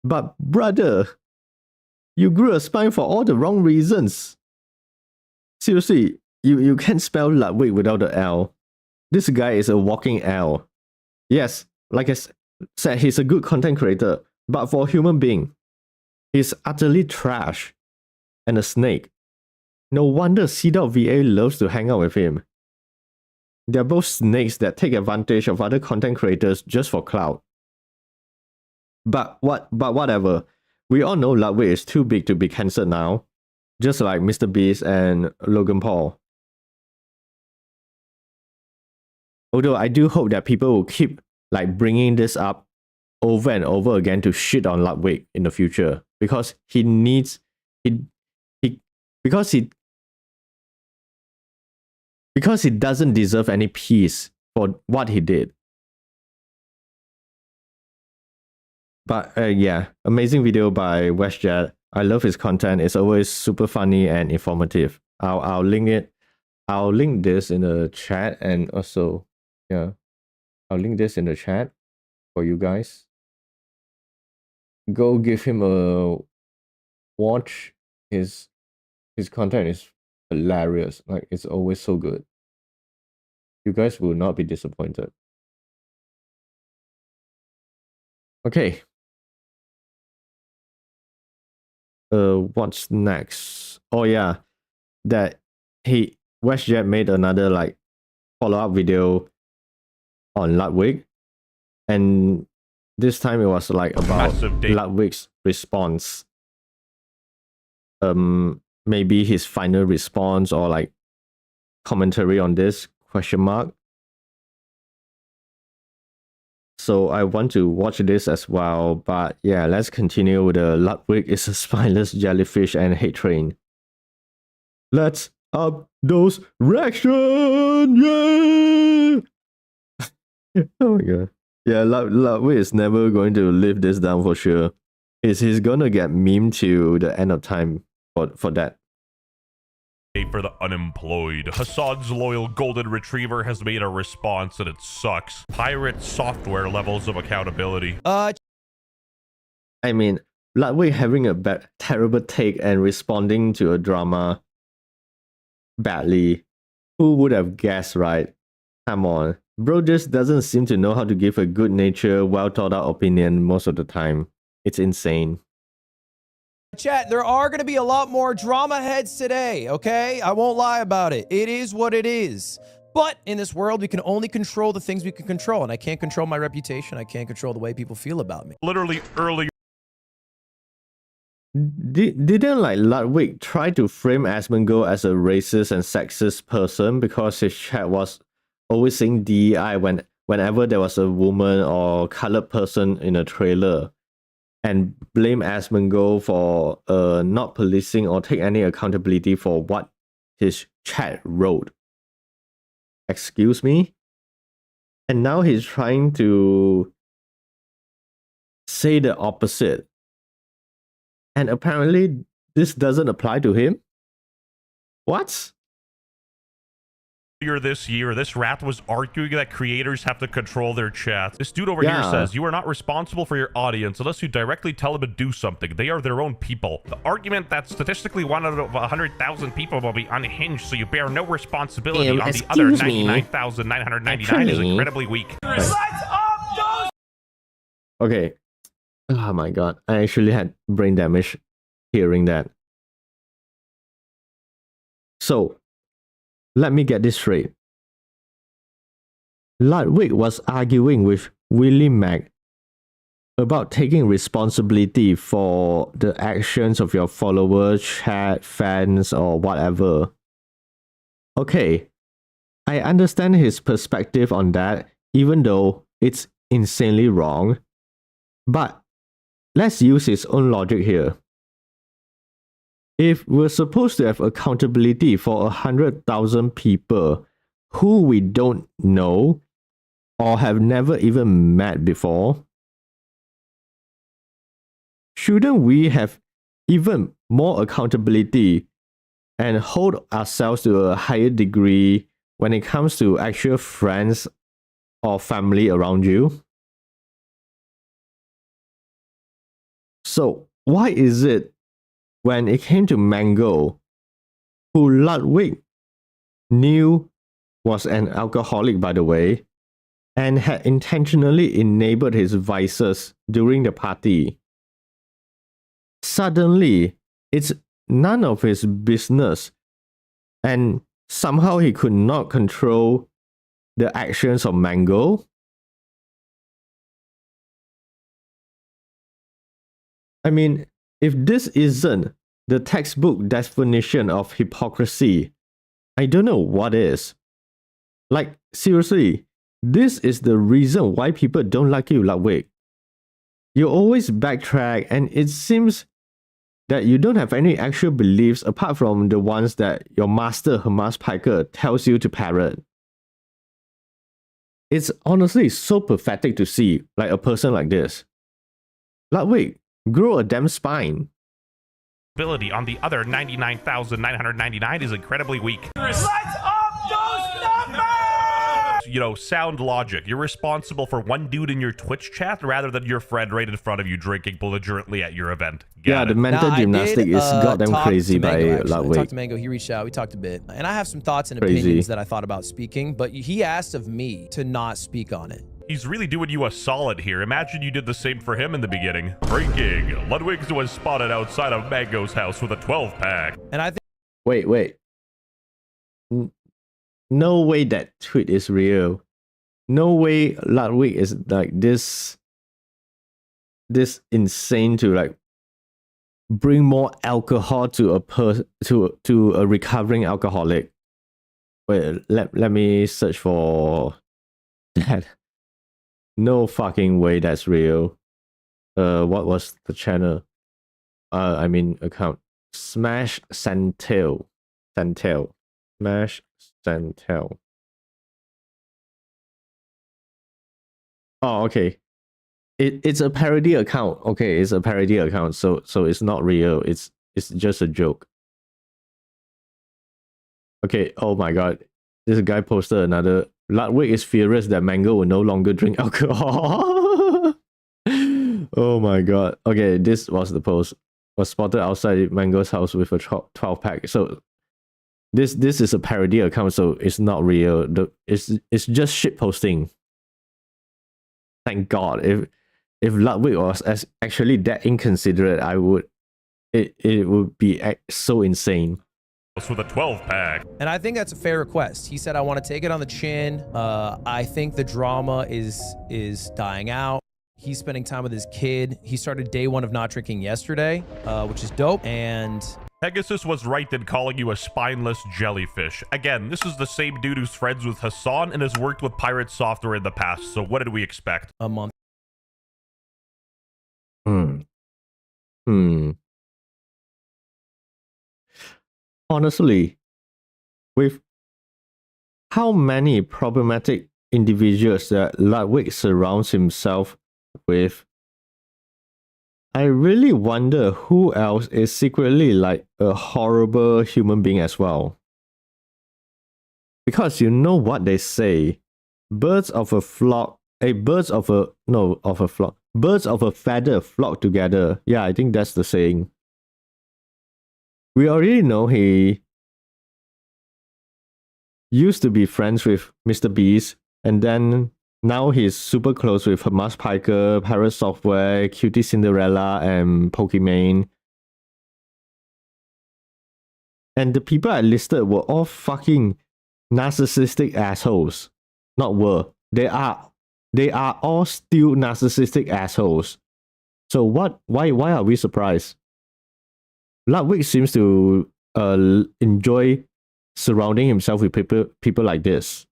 But brother, you grew a spine for all the wrong reasons. Seriously, you can't spell Ludwig without the L. This guy is a walking L. Yes, like I said, he's a good content creator, but for a human being, he's utterly trash and a snake. No wonder C.VA loves to hang out with him. They're both snakes that take advantage of other content creators just for clout. But whatever. We all know Ludwig is too big to be cancelled now, just like Mr. Beast and Logan Paul. Although I do hope that people will keep like bringing this up over and over again to shit on Ludwig in the future, because he needs because he doesn't deserve any peace for what he did. But yeah, amazing video by WestJet. I love his content. It's always super funny and informative. I'll link it. I'll link this in the chat, and also yeah, I'll link this in the chat for you guys. Go give him a watch. His content is hilarious. Like, it's always so good. You guys will not be disappointed. Okay. What's next? Oh yeah, that WestJet made another like follow-up video on Ludwig, and this time it was like about Massive date. Ludwig's response. Maybe his final response or like commentary on this question mark. So I want to watch this as well, but yeah, let's continue with the Ludwig is a spineless jellyfish and hate train. Let's up those reaction, yeah! Oh my god. Yeah, Ludwig is never going to live this down for sure. He's gonna get memed to the end of time for that. For the unemployed. Hassan's loyal golden retriever has made a response and it sucks. Pirate software levels of accountability. I mean, Ludwig having a terrible take and responding to a drama badly. Who would have guessed, right? Come on. Bro just doesn't seem to know how to give a good natured, well thought out opinion most of the time. It's insane. Chat, there are going to be a lot more drama heads today, okay? I won't lie about it. It is what it is. But in this world, we can only control the things we can control. And I can't control my reputation. I can't control the way people feel about me. Literally earlier. Didn't like Ludwig try to frame Asmongold as a racist and sexist person because his chat was always saying DEI whenever there was a woman or colored person in a trailer? And blame Asmongold for not policing or take any accountability for what his chat wrote. Excuse me? And now he's trying to say the opposite. And apparently this doesn't apply to him? What? This year, this rat was arguing that creators have to control their chat. This dude over here says, you are not responsible for your audience unless you directly tell them to do something. They are their own people. The argument that statistically 1 out of 100,000 people will be unhinged, so you bear no responsibility on the other 99,999 is incredibly weak. Okay. Oh my god. I actually had brain damage hearing that. So, let me get this straight. Ludwig was arguing with Willie Mac about taking responsibility for the actions of your followers, chat, fans, or whatever. Okay, I understand his perspective on that, even though it's insanely wrong. But let's use his own logic here. If we're supposed to have accountability for 100,000 people who we don't know or have never even met before, shouldn't we have even more accountability and hold ourselves to a higher degree when it comes to actual friends or family around you? So, why is it when it came to Mango, who Ludwig knew was an alcoholic, by the way, and had intentionally enabled his vices during the party, suddenly it's none of his business, and somehow he could not control the actions of Mango? I mean, if this isn't the textbook definition of hypocrisy, I don't know what is. Like, seriously, this is the reason why people don't like you, Ludwig. You always backtrack, and it seems that you don't have any actual beliefs apart from the ones that your master, Hamas Piker, tells you to parrot. It's honestly so pathetic to see like a person like this. Ludwig, grow a damn spine. Ability on the other 99,999 is incredibly weak. Let's up those numbers! You know, sound logic. You're responsible for one dude in your Twitch chat rather than your friend right in front of you drinking belligerently at your event. The mental gymnastic is goddamn crazy by Ludwig. I talked to Mango, he reached out, we talked a bit. And I have some thoughts and opinions that I thought about speaking, but he asked of me to not speak on it. He's really doing you a solid here. Imagine you did the same for him in the beginning. Breaking. Ludwig was spotted outside of Mango's house with a 12-pack. And I think... Wait. No way that tweet is real. No way Ludwig is like this this insane to like bring more alcohol to to a recovering alcoholic. Wait, let me search for that. No fucking way that's real. What was the channel? I mean account. Smash Santel. Smash Santel. Oh, okay. It's a parody account. Okay, it's a parody account. So it's not real. It's just a joke. Okay, oh my god. This guy posted another. Ludwig is furious that Mango will no longer drink alcohol. Oh my god. Okay, this was the post. Was spotted outside Mango's house with a 12 pack. So this is a parody account, so it's not real. It's just shit posting. Thank God. If Ludwig was actually that inconsiderate, it would be so insane. With a 12 pack. And I think that's a fair request. He said, I want to take it on the chin. I think the drama is dying out. He's spending time with his kid. He started day one of not drinking yesterday, which is dope. And Pegasus was right in calling you a spineless jellyfish. Again, this is the same dude who's friends with Hassan and has worked with Pirate Software in the past. So what did we expect? A month. Honestly, with how many problematic individuals that Ludwig surrounds himself with, I really wonder who else is secretly like a horrible human being as well. Because you know what they say, birds of a feather flock together. Yeah, I think that's the saying. We already know he used to be friends with Mr. Beast, and then now he's super close with Hamas Piker, Pirate Software, Cutie Cinderella, and Pokimane. And the people I listed were all fucking narcissistic assholes. Not were. They are all still narcissistic assholes. So why are we surprised? Ludwig seems to enjoy surrounding himself with people like this.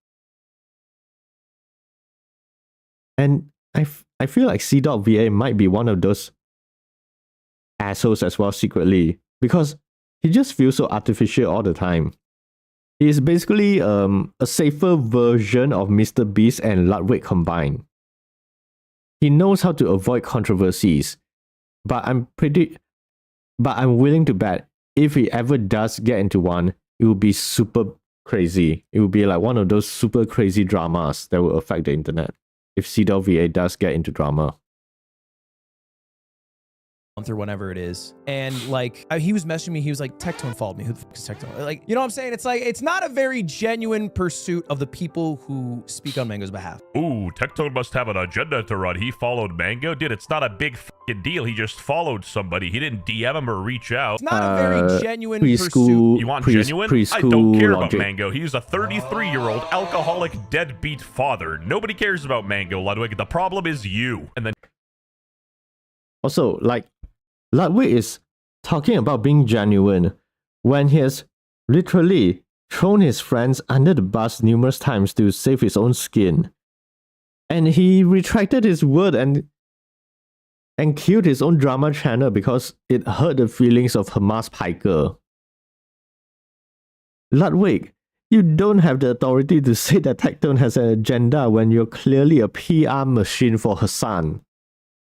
And I feel like C.VA might be one of those assholes as well secretly, because he just feels so artificial all the time. He is basically a safer version of Mr. Beast and Ludwig combined. He knows how to avoid controversies, but I'm willing to bet if he ever does get into one, it will be super crazy. It will be like one of those super crazy dramas that will affect the internet. If C.VA does get into drama. Or whenever it is. And like he was messaging me, he was like, Tectone followed me. Who the fuck is Tectone? Like, you know what I'm saying? It's like, it's not a very genuine pursuit of the people who speak on Mango's behalf. Ooh, Tectone must have an agenda to run. He followed Mango. Dude, it's not a big fucking deal. He just followed somebody. He didn't DM him or reach out. It's not a very genuine pursuit. You want genuine? I don't care about Mango. He's a 33-year-old alcoholic deadbeat father. Nobody cares about Mango, Ludwig. The problem is you. And then also, like, Ludwig is talking about being genuine when he has literally thrown his friends under the bus numerous times to save his own skin. And he retracted his word and killed his own drama channel because it hurt the feelings of Hamas Piker. Ludwig, you don't have the authority to say that Tectone has an agenda when you're clearly a PR machine for Hassan.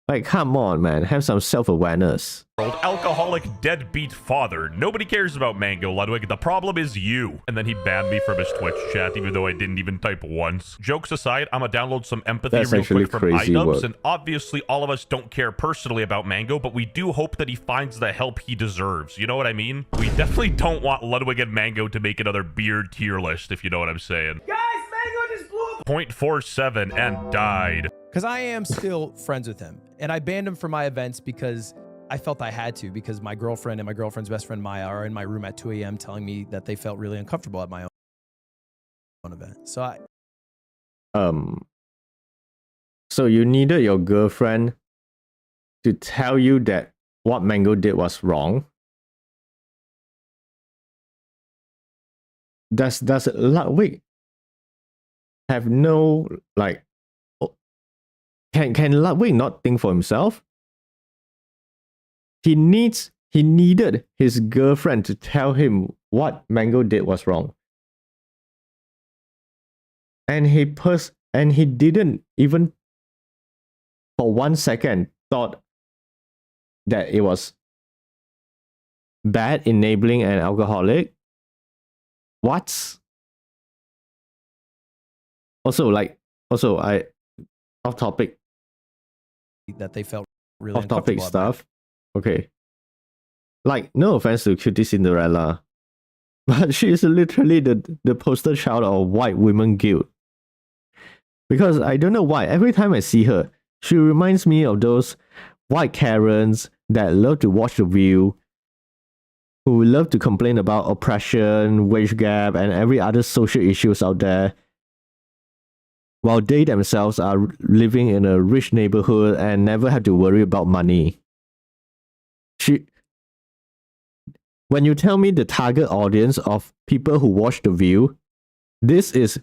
Like, come on, man. Have some self-awareness. Alcoholic deadbeat father. Nobody cares about Mango, Ludwig. The problem is you. And then he banned me from his Twitch chat, even though I didn't even type once. Jokes aside, I'm gonna download some empathy real quick from items. And obviously, all of us don't care personally about Mango, but we do hope that he finds the help he deserves. You know what I mean? We definitely don't want Ludwig and Mango to make another beard tier list, if you know what I'm saying. Guys, Mango just blew up. 0.47 and died. Because I am still friends with him. And I banned him from my events because I felt I had to, because my girlfriend and my girlfriend's best friend Maya are in my room at 2 a.m. telling me that they felt really uncomfortable at my own event. So So you needed your girlfriend to tell you that what Mango did was wrong, does Ludwig have no, like, can Ludwig not think for himself? He needed his girlfriend to tell him what Mango did was wrong. And he didn't even for 1 second thought that it was bad enabling an alcoholic. What? Also, I off topic. That they felt really off topic stuff. Okay. Like, no offense to Cutie Cinderella, but she is literally the poster child of white women guilt. Because I don't know why, every time I see her, she reminds me of those white Karens that love to watch The View, who love to complain about oppression, wage gap, and every other social issues out there, while they themselves are living in a rich neighborhood and never have to worry about money. When you tell me the target audience of people who watch The View, this is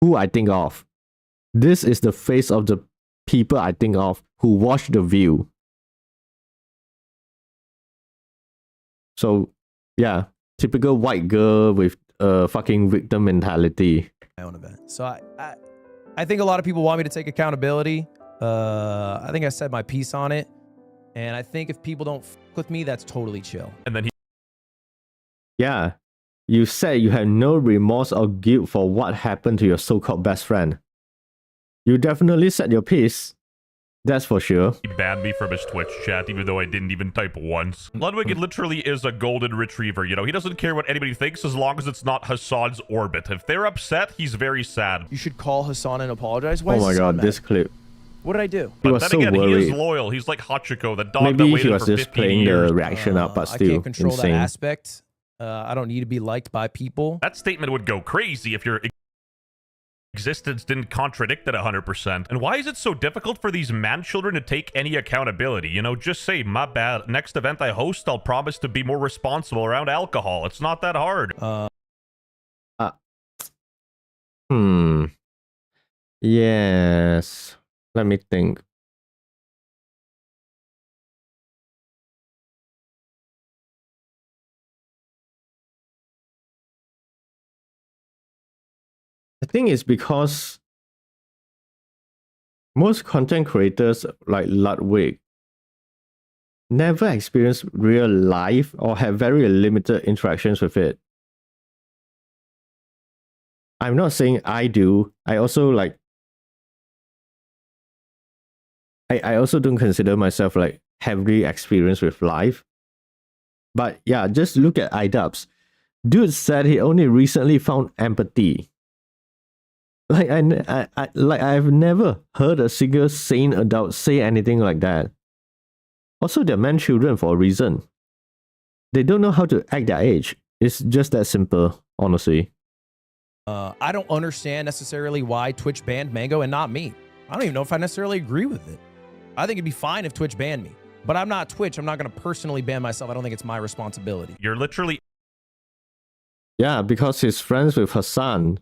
who I think of. This is the face of the people I think of who watch The View. So, yeah, typical white girl with a fucking victim mentality. My own event. So I think a lot of people want me to take accountability. I think I said my piece on it. And I think if people don't f with me, that's totally chill. And then yeah, you said you had no remorse or guilt for what happened to your so-called best friend. You definitely said your piece. That's for sure. He banned me from his Twitch chat, even though I didn't even type once. Ludwig literally is a golden retriever, you know? He doesn't care what anybody thinks as long as it's not Hassan's orbit. If they're upset, he's very sad. You should call Hassan and apologize. Why oh my god, this clip. What did I do? But then again, he is loyal. He's like Hachiko, the dog that waited he was for just 15 playing years. the reaction up, but still I can't control insane. that aspect. I don't need to be liked by people. That statement would go crazy if your existence didn't contradict it 100%. And why is it so difficult for these man-children to take any accountability? You know, just say, my bad. Next event I host, I'll promise to be more responsible around alcohol. It's not that hard. Yes. Let me think. I think it's because most content creators like Ludwig never experience real life or have very limited interactions with it. I'm not saying I do. I also like I also don't consider myself like heavily experienced with life. But yeah, just look at iDubbbz. Dude said he only recently found empathy. Like I've never heard a single sane adult say anything like that. Also, they're men children for a reason. They don't know how to act their age. It's just that simple, honestly. I don't understand necessarily why Twitch banned Mango and not me. I don't even know if I necessarily agree with it. I think it'd be fine if Twitch banned me. But I'm not Twitch. I'm not going to personally ban myself. I don't think it's my responsibility. You're literally... Yeah, because he's friends with Hassan.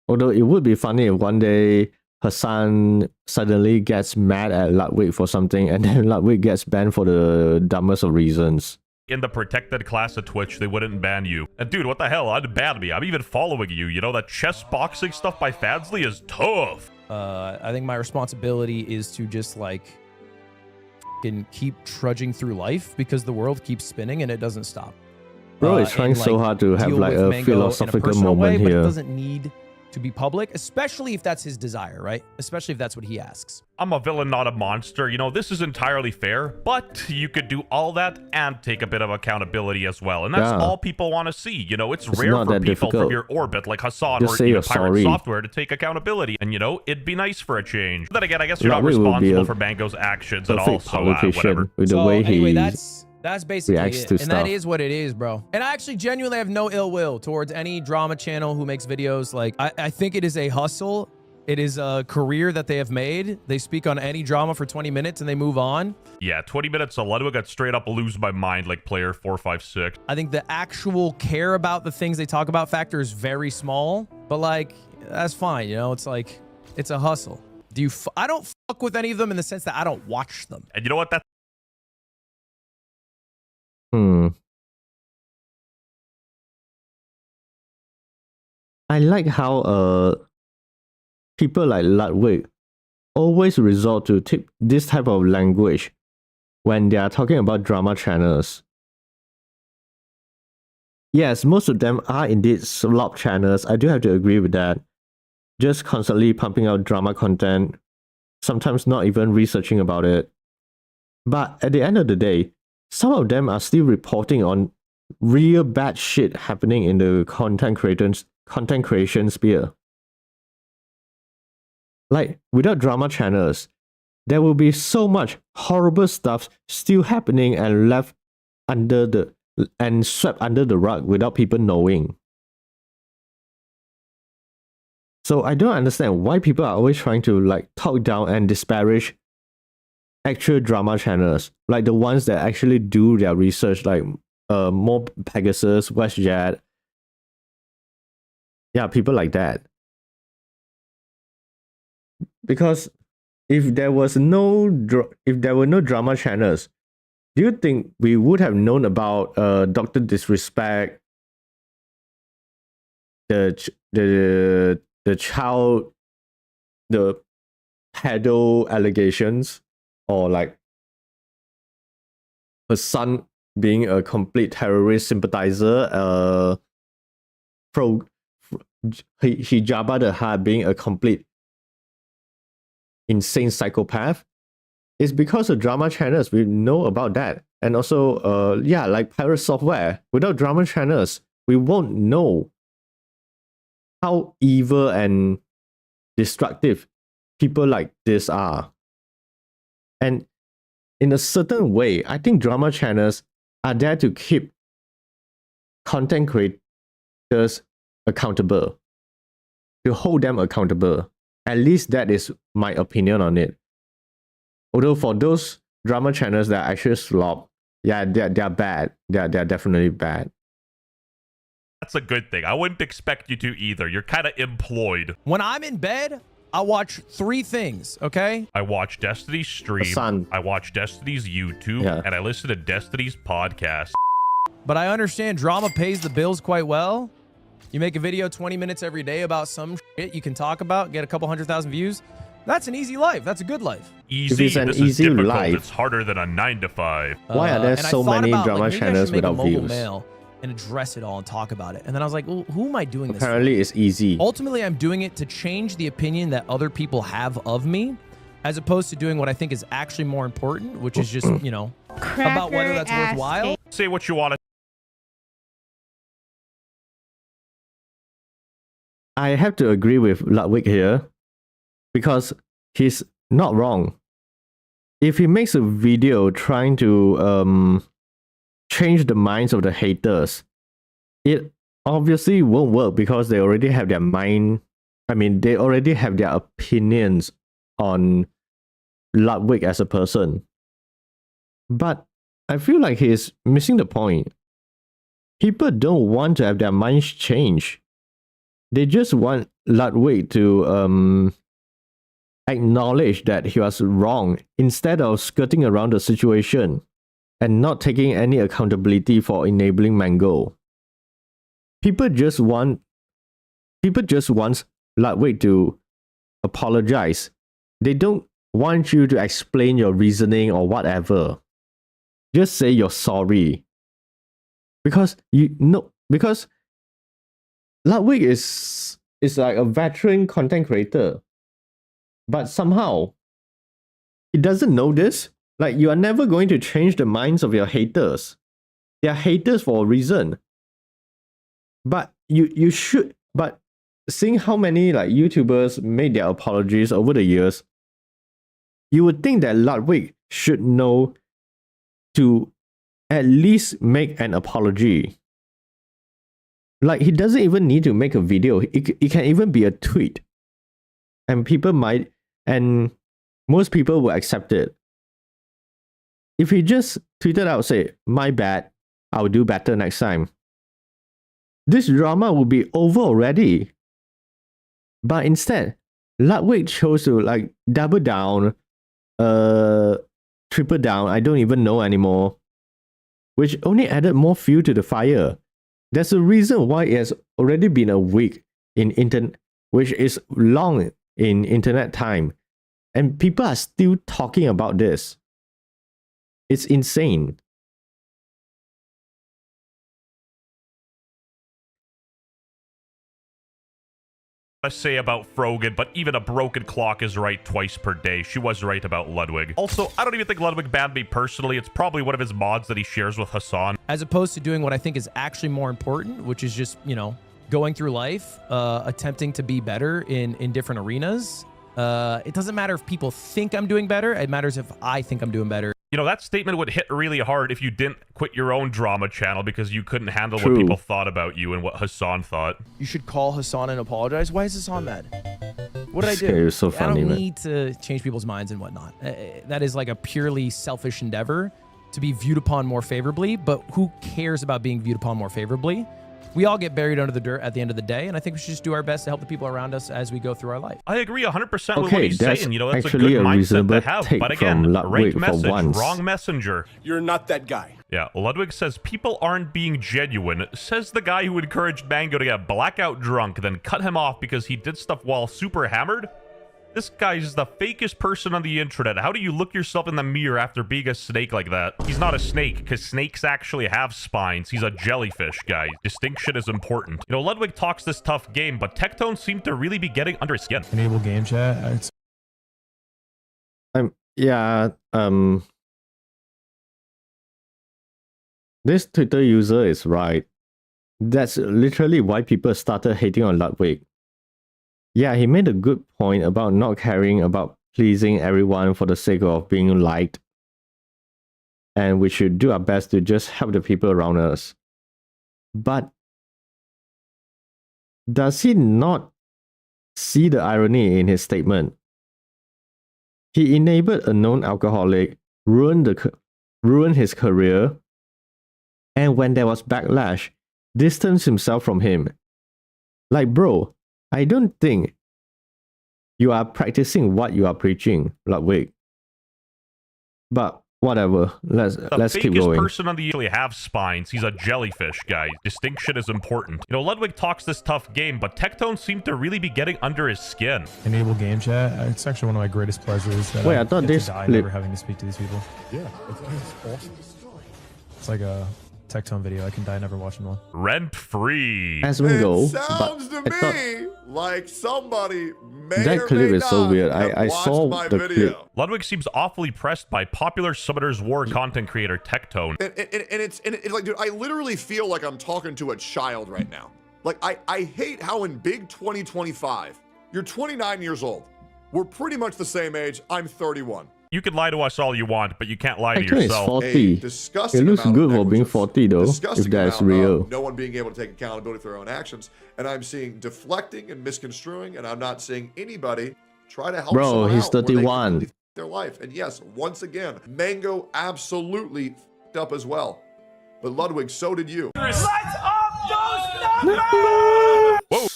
Although it would be funny if one day Hassan suddenly gets mad at Ludwig for something and then Ludwig gets banned for the dumbest of reasons. In the protected class of Twitch, they wouldn't ban you. And dude, what the hell? I'd ban me. I'm even following you. You know, that chess boxing stuff by Fadsley is tough. I think my responsibility is to just like keep trudging through life because the world keeps spinning and it doesn't stop. Bro, it's trying so hard to have like a philosophical moment but here. It doesn't need to be public, especially if that's his desire, right? Especially if that's what he asks. I'm a villain, not a monster. You know, this is entirely fair, but you could do all that and take a bit of accountability as well. And that's all people want to see. You know, it's rare for people from your orbit like Hassan or even Pirate Software to take accountability. And, you know, it'd be nice for a change. Then again, I guess you're not responsible for Mango's actions at all, so whatever. With the way anyway, he that's basically reacts it. to And stuff. that is what it is, bro. And I actually genuinely have no ill will towards any drama channel who makes videos. Like, I think it is a hustle. It is a career that they have made. They speak on any drama for 20 minutes and they move on. Yeah, 20 minutes, a Ludwig got straight up lose my mind like player 456. I think the actual care about the things they talk about factor is very small, but like, that's fine. You know, it's like, it's a hustle. I don't fuck with any of them in the sense that I don't watch them. And you know what? That's I like how people like Ludwig always resort to this type of language when they are talking about drama channels. Yes, most of them are indeed slop channels. I do have to agree with that. Just constantly pumping out drama content, sometimes not even researching about it. But at the end of the day, some of them are still reporting on real bad shit happening in the content creation sphere. Like, without drama channels, there will be so much horrible stuff still happening and left and swept under the rug without people knowing. So I don't understand why people are always trying to like talk down and disparage actual drama channels, like the ones that actually do their research, like more Pegasus, WestJet. Yeah, people like that. Because if there were no drama channels, do you think we would have known about Dr. Disrespect, the pedo allegations, or like her son being a complete terrorist sympathizer, Hijaba the Hutt being a complete insane psychopath? It's because of drama channels we know about that. And also, yeah, like pirate software. Without drama channels, we won't know how evil and destructive people like this are. And in a certain way, I think drama channels are there to keep content creators accountable, to hold them accountable. At least that is my opinion on it. Although for those drama channels that actually slop, yeah, they're bad. They're definitely bad. That's a good thing. I wouldn't expect you to either. You're kind of employed. When I'm in bed, I watch 3 things, okay? I watch Destiny's stream, I watch Destiny's YouTube, and I listen to Destiny's podcast. But I understand drama pays the bills quite well. You make a video 20 minutes every day about some shit you can talk about, get a couple 100,000 views. That's an easy life. That's a good life. Easy. If it's an this easy is difficult. life, It's harder than a 9 to 5. Why are there so many drama channels without views? And address it all and talk about it. And then I was like, well, who am I doing this Apparently for? It's easy. Ultimately, I'm doing it to change the opinion that other people have of me, as opposed to doing what I think is actually more important, which is just, you know, about whether that's worthwhile. Say what you want to. I have to agree with Ludwig here, because he's not wrong. If he makes a video trying to change the minds of the haters, it obviously won't work because they already have their mind. I mean, they already have their opinions on Ludwig as a person. But I feel like he's missing the point. People don't want to have their minds changed. They just want Ludwig to acknowledge that he was wrong instead of skirting around the situation and not taking any accountability for enabling Mango. People just want Ludwig to apologize. They don't want you to explain your reasoning or whatever. Just say you're sorry. Because Ludwig is like a veteran content creator. But somehow he doesn't know this. Like, you are never going to change the minds of your haters. They are haters for a reason. But you should. But seeing how many like YouTubers made their apologies over the years, you would think that Ludwig should know to at least make an apology. Like, he doesn't even need to make a video. It can even be a tweet. And most people will accept it. If he just tweeted out, say, my bad, I'll do better next time, this drama will be over already. But instead, Ludwig chose to like double down, triple down, I don't even know anymore, which only added more fuel to the fire. There's a reason why it has already been a week in internet, which is long in internet time, and people are still talking about this. It's insane. Say about Frogan, but even a broken clock is right twice per day. She was right about Ludwig. Also, I don't even think Ludwig banned me personally. It's probably one of his mods that he shares with Hassan. As opposed to doing what I think is actually more important, which is just, you know, going through life, attempting to be better in different arenas. It doesn't matter if people think I'm doing better. It matters if I think I'm doing better. You know, that statement would hit really hard if you didn't quit your own drama channel because you couldn't handle what people thought about you and what Hassan thought. You should call Hassan and apologize. Why is Hassan mad? What did I do? It was so funny, I don't man. need to change people's minds and whatnot. That is like a purely selfish endeavor to be viewed upon more favorably, but who cares about being viewed upon more favorably? We all get buried under the dirt at the end of the day, and I think we should just do our best to help the people around us as we go through our life. I agree 100% with what he's saying. You know, that's actually a good mindset to have. take But again, from right Ludwig for message, once. wrong messenger. You're not that guy. Yeah, Ludwig says people aren't being genuine. Says the guy who encouraged Mango to get blackout drunk, then cut him off because he did stuff while super hammered. This guy's the fakest person on the internet. How do you look yourself in the mirror after being a snake like that? He's not a snake, because snakes actually have spines. He's a jellyfish, guys. Distinction is important. You know, Ludwig talks this tough game, but Tectone seemed to really be getting under his skin. Enable game chat. This Twitter user is right. That's literally why people started hating on Ludwig. Yeah, he made a good point about not caring about pleasing everyone for the sake of being liked. And we should do our best to just help the people around us. But does he not see the irony in his statement? He enabled a known alcoholic, ruined his career, and when there was backlash, distanced himself from him. Like, bro, I don't think you are practicing what you are preaching, Ludwig. But whatever, let's keep going. The fakest person on the usually have spines. He's a jellyfish, guys. Distinction is important. You know, Ludwig talks this tough game, but Tectone seemed to really be getting under his skin. Enable game chat. It's actually one of my greatest pleasures. That Wait, I thought this die clip... never having to speak to these people. Yeah, it's awesome. It's like a Tectone video. I can die never watching one. Rent free. It sounds to me like somebody may that or clip may is so not weird. have I saw watched the my video. clip. Ludwig seems awfully pressed by popular Summoners War content creator Tectone. And it's like, dude, I literally feel like I'm talking to a child right now. Like, I hate how in big 2025, you're 29 years old. We're pretty much the same age. I'm 31. You can lie to us all you want, but you can't lie to Tectone is yourself. 40. It looks good for being 40 though, if that's real. No one being able to take accountability for their own actions. And I'm seeing deflecting and misconstruing, and I'm not seeing anybody try to help someone he's out where they 31. can live their life. And yes, once again, Mango absolutely f***ed up as well. But Ludwig, so did you. Let's up those numbers! Whoa.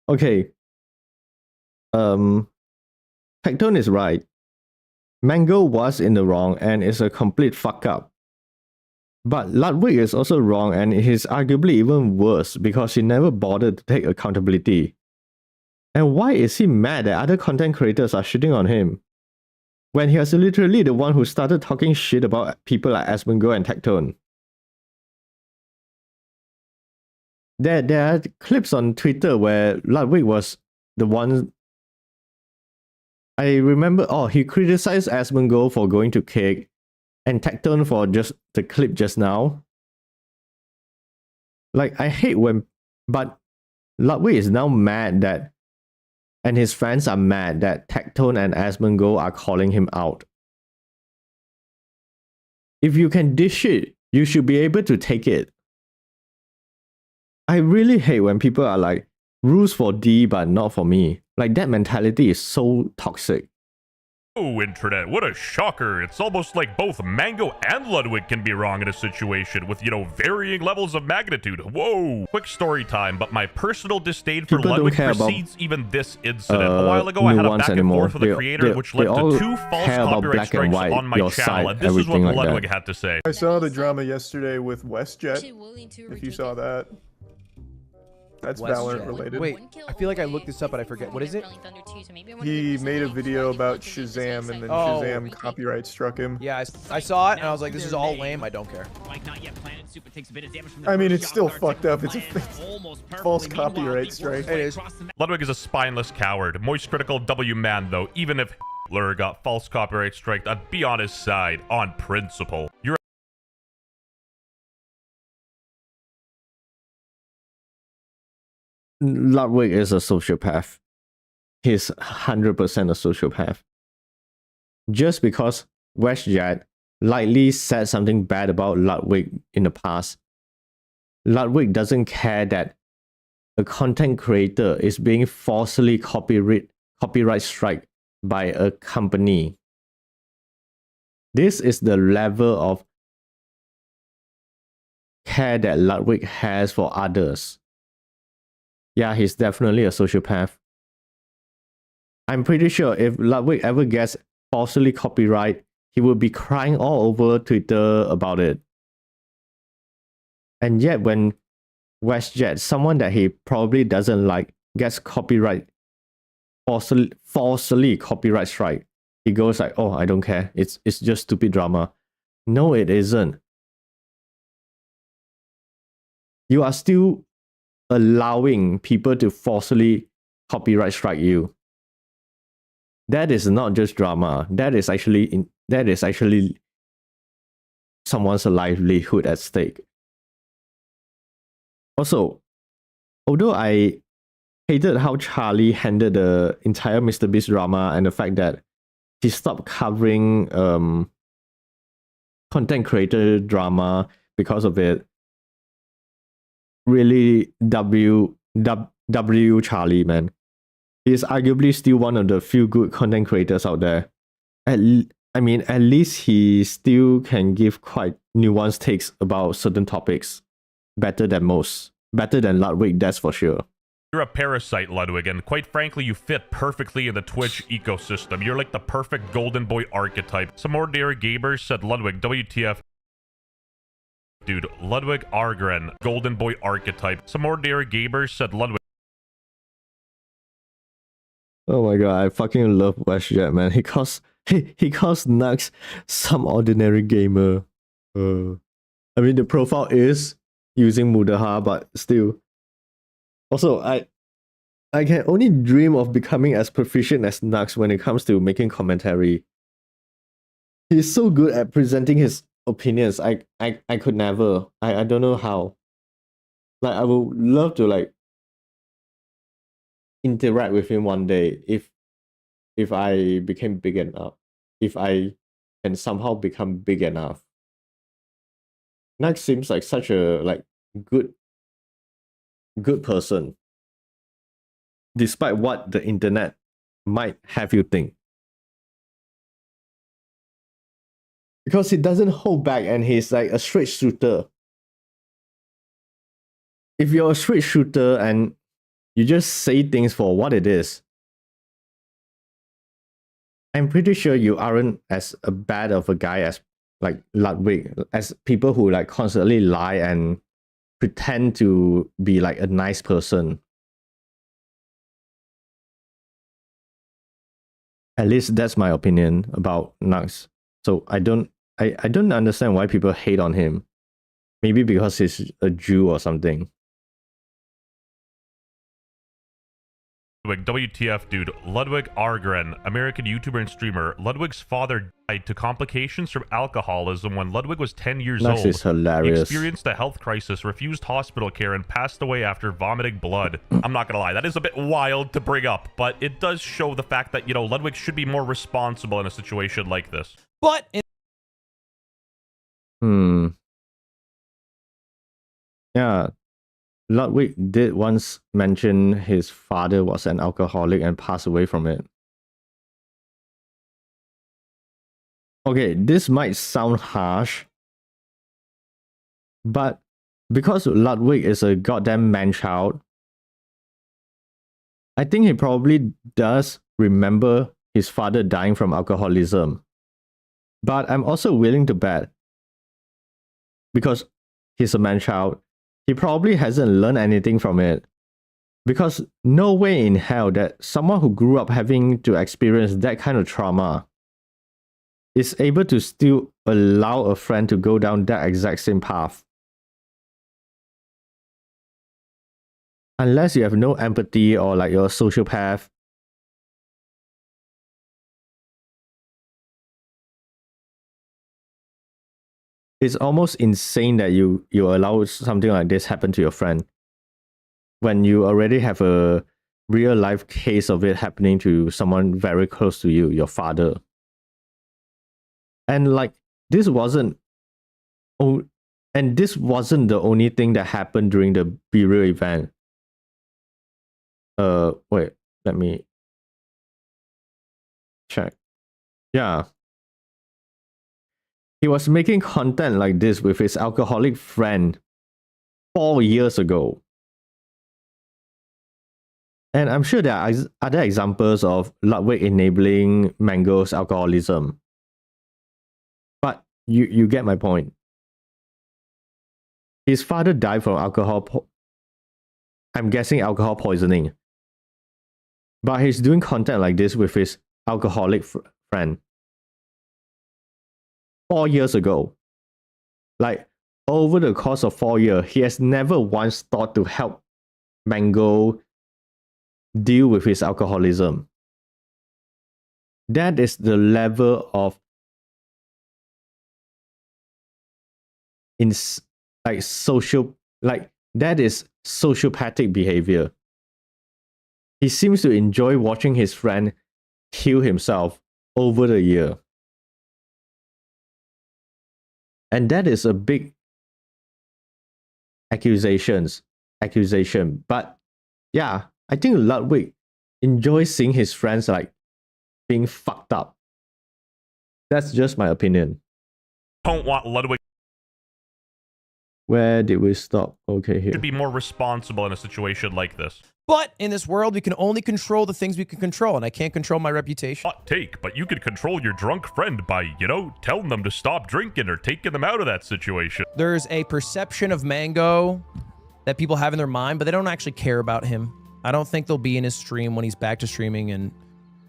Okay. Tectone is right. Mango was in the wrong and is a complete fuck up. But Ludwig is also wrong and he's arguably even worse because he never bothered to take accountability. And why is he mad that other content creators are shitting on him? When he was literally the one who started talking shit about people like Asmongo and Tectone. There are clips on Twitter where Ludwig was the one. I remember, he criticized Asmongo for going to Cake and Tectone for just the clip just now. Like, I hate when, but Ludwig is now mad that, and his fans are mad that Tectone and Asmongo are calling him out. If you can dish it, you should be able to take it. I really hate when people are like, rules for D but not for me. Like, that mentality is so toxic. Oh, internet, what a shocker. It's almost like both Mango and Ludwig can be wrong in a situation with, you know, varying levels of magnitude. Whoa. Quick story time, but my personal disdain for People Ludwig don't care precedes even this incident. A while ago, I had a back and forth with the creator, which led to 2 false copyright strikes on my channel, and this is what Ludwig had to say. I saw the drama yesterday with WestJet, if you saw that. That's Valorant related. Wait, I feel like I looked this up, but I forget. What is it? He made a video about Shazam, and then Shazam copyright struck him. Yeah, I saw it, and I was like, this is all lame. I don't care. I mean, it's still fucked up. It's a false copyright strike. It is. Ludwig is a spineless coward. Moist critical W man, though. Even if Hitler got false copyright striked, I'd be on his side, on principle. You're Ludwig is a sociopath. He's 100% a sociopath. Just because WestJet likely said something bad about Ludwig in the past, Ludwig doesn't care that a content creator is being falsely copyright strike by a company. This is the level of care that Ludwig has for others. Yeah, he's definitely a sociopath. I'm pretty sure if Ludwig ever gets falsely copyright, he will be crying all over Twitter about it. And yet when WestJet, someone that he probably doesn't like, gets falsely copyright strike, he goes like, oh, I don't care. It's just stupid drama. No, it isn't. You are still allowing people to falsely copyright strike you. That is not just drama. That is actually someone's livelihood at stake. Also, although I hated how Charlie handled the entire MrBeast drama and the fact that he stopped covering content creator drama because of it, really W Charlie, man. He's arguably still one of the few good content creators out there. At least he still can give quite nuanced takes about certain topics. Better than most. Better than Ludwig, that's for sure. You're a parasite, Ludwig, and quite frankly, you fit perfectly in the Twitch ecosystem. You're like the perfect golden boy archetype. Some ordinary gamers said Ludwig, WTF. Dude, Ludwig Argren, golden boy archetype. Some ordinary gamers said Ludwig. Oh my god, I fucking love WestJet, man. He calls Nux some ordinary gamer. I mean, the profile is using Mudaha, but still. Also, I can only dream of becoming as proficient as Nux when it comes to making commentary. He's so good at presenting his opinions. I could never. I don't know how. Like, I would love to like interact with him one day if I became big enough. If I can somehow become big enough. Nux seems like such a like good person, despite what the internet might have you think. Because he doesn't hold back and he's like a straight shooter. If you're a straight shooter and you just say things for what it is, I'm pretty sure you aren't as bad of a guy as like Ludwig, as people who like constantly lie and pretend to be like a nice person. At least that's my opinion about Nux. So I don't understand why people hate on him. Maybe because he's a Jew or something. Ludwig, WTF, dude. Ludwig Argren, American YouTuber and streamer. Ludwig's father died to complications from alcoholism when Ludwig was 10 years old. This is hilarious. He experienced a health crisis, refused hospital care, and passed away after vomiting blood. I'm not gonna lie, that is a bit wild to bring up, but it does show the fact that, you know, Ludwig should be more responsible in a situation like this. But yeah. Ludwig did once mention his father was an alcoholic and passed away from it. Okay, this might sound harsh, but because Ludwig is a goddamn man-child, I think he probably does remember his father dying from alcoholism. But I'm also willing to bet, because he's a man-child, he probably hasn't learned anything from it. Because no way in hell that someone who grew up having to experience that kind of trauma is able to still allow a friend to go down that exact same path. Unless you have no empathy or like you're a sociopath. It's almost insane that you allow something like this happen to your friend when you already have a real life case of it happening to someone very close to you, your father. And like this wasn't the only thing that happened during the burial event. Wait, let me check. Yeah. He was making content like this with his alcoholic friend 4 years ago. And I'm sure there are other examples of Ludwig enabling Mango's alcoholism. But you get my point. His father died from I'm guessing alcohol poisoning. But he's doing content like this with his alcoholic friend 4 years ago. Like, over the course of 4 years, he has never once thought to help Mango deal with his alcoholism. That is the level of that is sociopathic behavior. He seems to enjoy watching his friend kill himself over the year. And that is a big accusation. But yeah, I think Ludwig enjoys seeing his friends like being fucked up. That's just my opinion. Don't want Ludwig. Where did we stop? Okay, here. Should be more responsible in a situation like this. But in this world, we can only control the things we can control, and I can't control my reputation. Hot take, but you could control your drunk friend by, telling them to stop drinking or taking them out of that situation. There's a perception of Mango that people have in their mind, but they don't actually care about him. I don't think they'll be in his stream when he's back to streaming in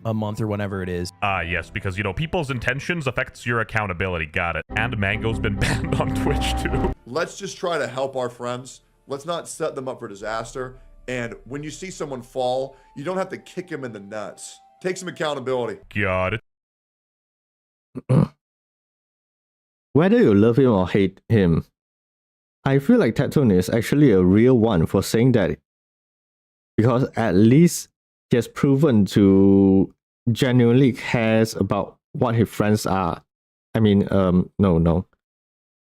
a month or whenever it is. Yes, because, people's intentions affects your accountability. Got it. And Mango's been banned on Twitch, too. Let's just try to help our friends. Let's not set them up for disaster. And when you see someone fall, you don't have to kick him in the nuts. Take some accountability. Got it. Whether you love him or hate him, I feel like Tectone is actually a real one for saying that, because at least he has proven to genuinely cares about what his friends are. I mean, no.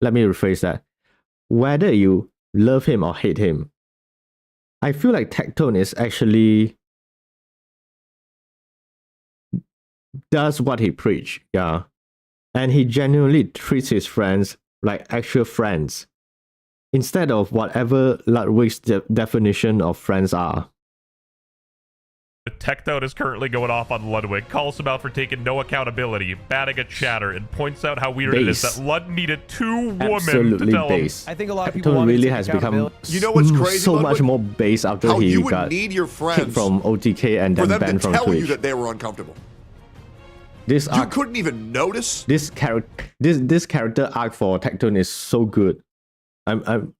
Let me rephrase that. Whether you love him or hate him, I feel like Tectone is actually does what he preach, yeah. And he genuinely treats his friends like actual friends, instead of whatever Ludwig's definition of friends are. Tectone is currently going off on Ludwig, calls him out for taking no accountability, batting a chatter, and points out how weird it is that Lud needed 2 women to tell him. I think a lot of people really has become what's crazy, so much more base after how he you would got need your friends kicked from OTK and then banned from Twitch. For them to tell you that they were uncomfortable. You couldn't even notice. This character arc for Tectone is so good. I'm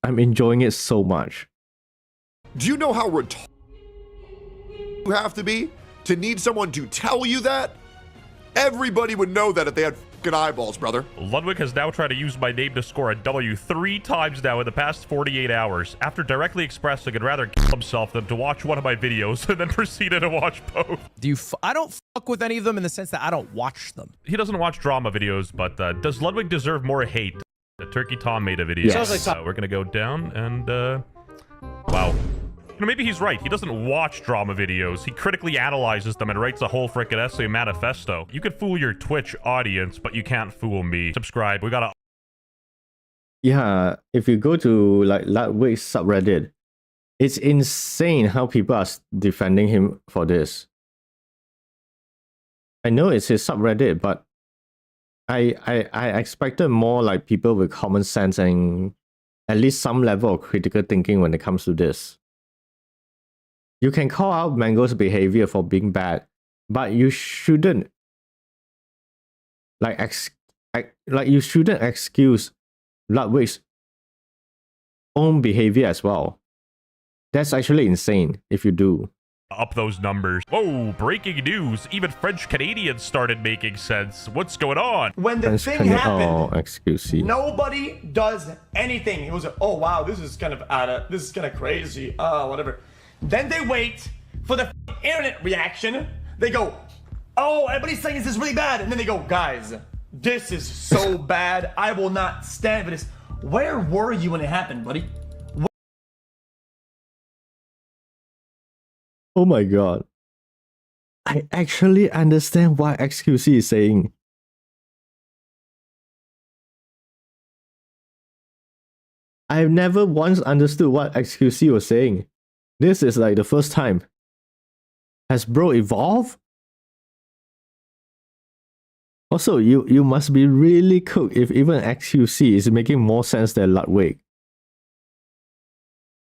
enjoying it so much. Do you know how retarded you have to be to need someone to tell you that? Everybody would know that if they had fucking eyeballs, brother. Ludwig has now tried to use my name to score a W 3 times now in the past 48 hours, after directly expressing he'd rather kill himself than to watch one of my videos, and then proceeded to watch both. I don't fuck with any of them in the sense that I don't watch them. He doesn't watch drama videos, but does Ludwig deserve more hate? Turkey Tom made a video. Yes. We're gonna go down and Wow. Maybe he's right. He doesn't watch drama videos. He critically analyzes them and writes a whole frickin' essay manifesto. You could fool your Twitch audience, but you can't fool me. Subscribe. We gotta... Yeah, if you go to like Ludwig's subreddit, it's insane how people are defending him for this. I know it's his subreddit, but I expected more like people with common sense and at least some level of critical thinking when it comes to this. You can call out Mango's behavior for being bad, but you shouldn't you shouldn't excuse Ludwig's own behavior as well. That's actually insane if you do. Up those numbers. Whoa, breaking news. Even French Canadians started making sense. What's going on? When the thing happened, oh, excuse me. nobody does anything. It was like, oh wow, this is kind of crazy. Whatever. Then they wait for the internet reaction. They go, oh, everybody's saying this is really bad. And then they go, guys, this is so bad. I will not stand for this. Where were you when it happened, buddy? Oh my god. I actually understand what XQC is saying. I've never once understood what XQC was saying. This is like the first time. Has bro evolved? Also, you must be really cooked if even XQC is making more sense than Ludwig.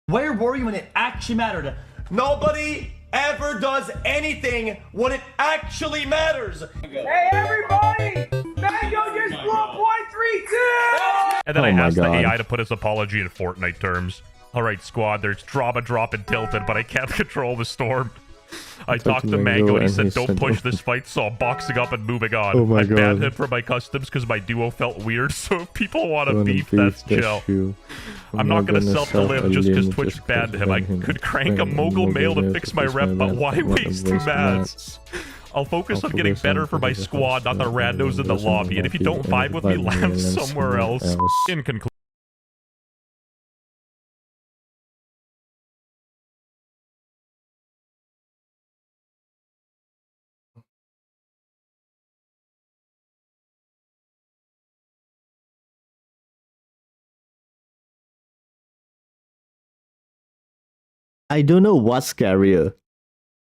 Where were you when it actually mattered? Nobody ever does anything when it actually matters. Hey everybody! Mango just blew up 132! And then I asked the AI to put his apology in Fortnite terms. Alright, squad, there's drama dropping tilted, but I can't control the storm. I talked to Mango and he said, don't push this fight, so I'm boxing up and moving on. Oh my I banned God. him from my customs because my duo felt weird, so if people want to beef, that's chill. I'm not going to self-to-live just because Twitch banned him. I could crank a mogul mail to fix my rep, but why waste mats? I'll focus on getting better for my squad, not the randos in the lobby, and if you don't vibe with me, land somewhere else. In conclusion. I don't know what's scarier.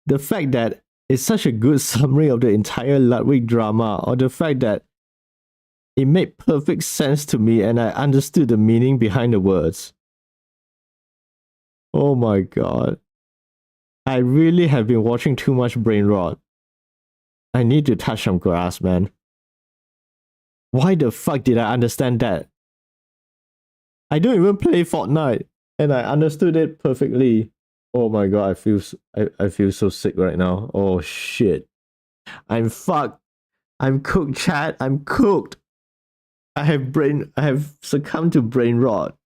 The fact that it's such a good summary of the entire Ludwig drama, or the fact that it made perfect sense to me and I understood the meaning behind the words. Oh my god. I really have been watching too much brain rot. I need to touch some grass, man. Why the fuck did I understand that? I don't even play Fortnite and I understood it perfectly. Oh my god, I feel so sick right now. Oh shit. I'm fucked. I'm cooked, chat. I'm cooked. I have succumbed to brain rot.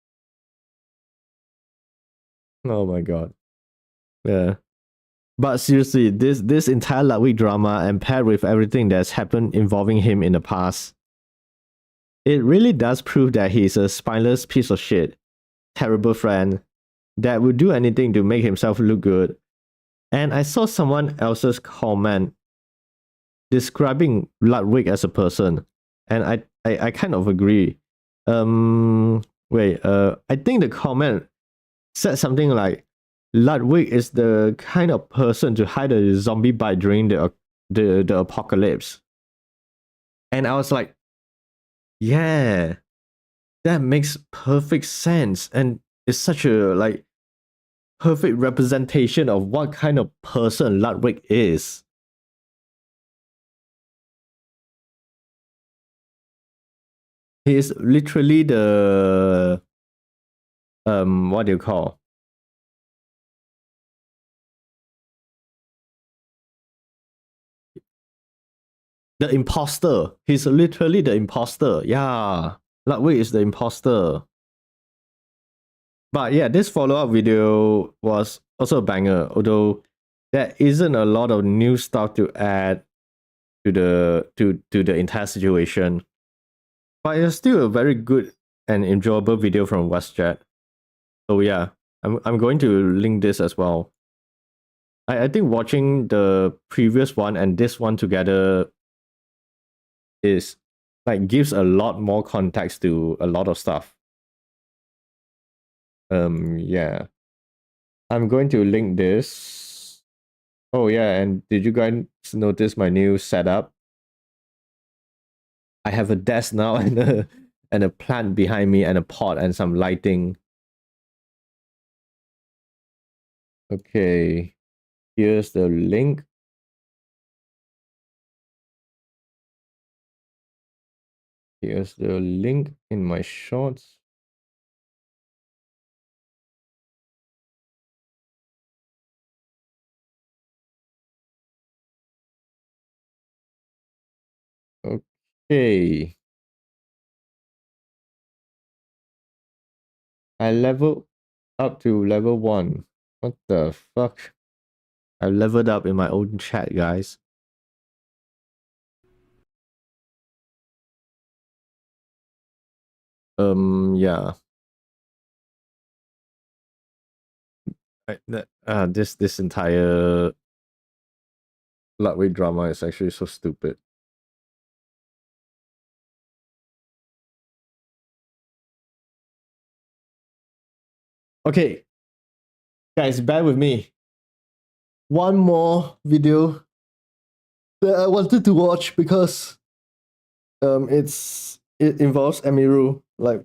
Oh my god. Yeah. But seriously, this entire Ludwig drama and paired with everything that's happened involving him in the past, it really does prove that he's a spineless piece of shit. Terrible friend that would do anything to make himself look good. And I saw someone else's comment describing Ludwig as a person, and I kind of agree. I think the comment said something like, Ludwig is the kind of person to hide a zombie bite during the apocalypse. And I was like, yeah, that makes perfect sense, and it's such a like perfect representation of what kind of person Ludwig is. He is literally the what do you call? The imposter. He's literally the imposter. Yeah. Ludwig is the imposter. But yeah, this follow-up video was also a banger, although there isn't a lot of new stuff to add to the entire situation. But it's still a very good and enjoyable video from WestJet. So yeah, I'm going to link this as well. I think watching the previous one and this one together is like gives a lot more context to a lot of stuff. Yeah. I'm going to link this. Oh yeah, and did you guys notice my new setup? I have a desk now and a plant behind me and a pot and some lighting. Okay, here's the link. Here's the link in my shorts. Okay. I leveled up to level 1. What the fuck? I leveled up in my own chat, guys. Yeah. This entire Ludwig drama is actually so stupid. Okay, guys, bear with me. One more video that I wanted to watch because it involves Emiru, like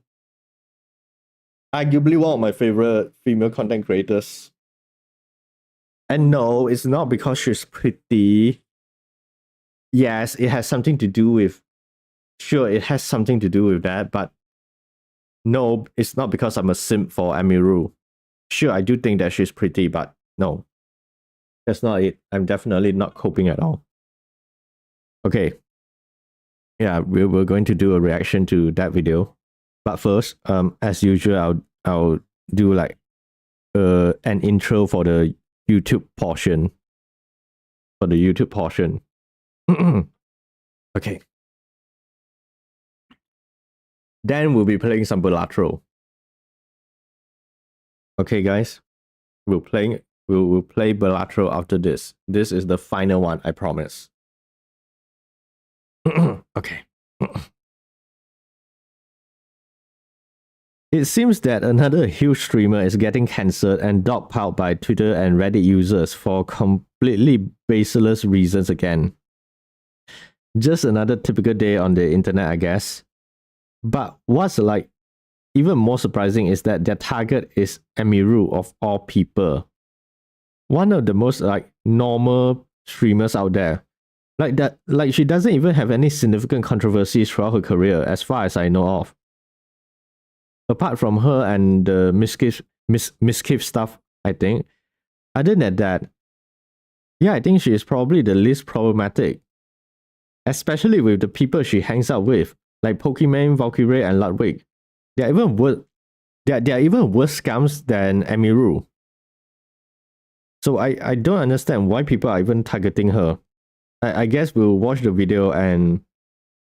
arguably one of my favorite female content creators. And no, it's not because she's pretty. Yes, it has something to do with. Sure, it has something to do with that, but no, it's not because I'm a simp for Emiru. Sure, I do think that she's pretty, but no, that's not it. I'm definitely not coping at all. Okay. Yeah, we're going to do a reaction to that video. But first, as usual, I'll do like an intro for the YouTube portion. Okay. Then we'll be playing some Balatro. Okay, guys. We'll play Balatro after this. This is the final one, I promise. Okay. It seems that another huge streamer is getting cancelled and dogpiled by Twitter and Reddit users for completely baseless reasons again. Just another typical day on the internet, I guess. But what's like even more surprising is that their target is Emiru of all people. One of the most like normal streamers out there. Like she doesn't even have any significant controversies throughout her career, as far as I know of. Apart from her and the Miskiff stuff, I think. Other than that, yeah, I think she is probably the least problematic. Especially with the people she hangs out with, like Pokimane, Valkyrie, and Ludwig. They're even worse scams than Emiru. So I don't understand why people are even targeting her. I guess we'll watch the video and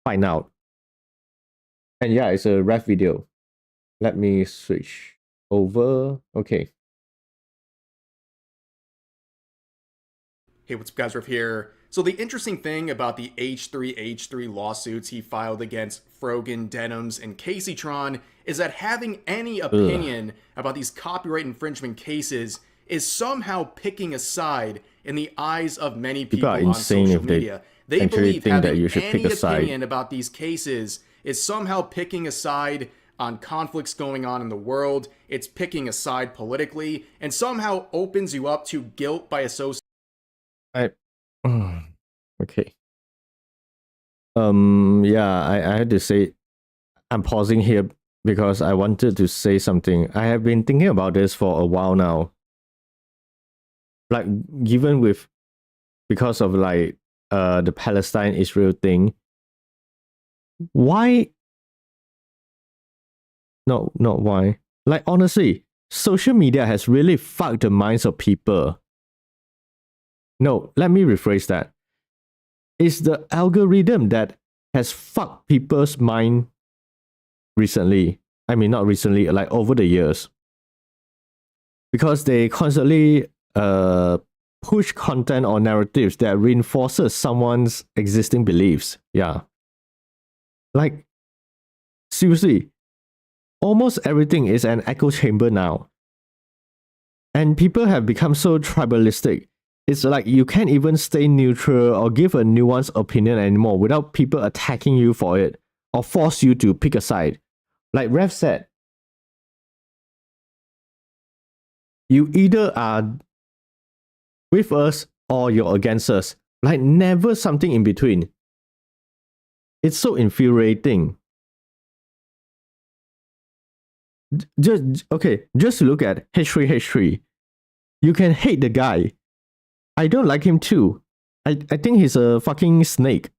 find out. And yeah, it's a ref video. Let me switch over. Okay. Hey, what's up, guys? Riff here. So the interesting thing about the H3H3 lawsuits he filed against Frogan, Denims, and Caseytron is that having any opinion about these copyright infringement cases is somehow picking a side in the eyes of many people on social media. They believe having any opinion about these cases is somehow picking a side on conflicts going on in the world. It's picking a side politically and somehow opens you up to guilt by association. Okay. Yeah, I had to say, I'm pausing here because I wanted to say something. I have been thinking about this for a while now. Like, given with, because of like the Palestine-Israel thing, why? No, not why. Like, honestly, social media has really fucked the minds of people. No, let me rephrase that. It's the algorithm that has fucked people's mind recently. I mean, not recently, like over the years. because they constantly push content or narratives that reinforces someone's existing beliefs. Yeah. Like, seriously, almost everything is an echo chamber now. And people have become so tribalistic. It's like you can't even stay neutral or give a nuanced opinion anymore without people attacking you for it or force you to pick a side. Like Rev said, you either are with us or you're against us. Like never something in between. It's so infuriating. Just look at H3H3. You can hate the guy. I don't like him too. I think he's a fucking snake.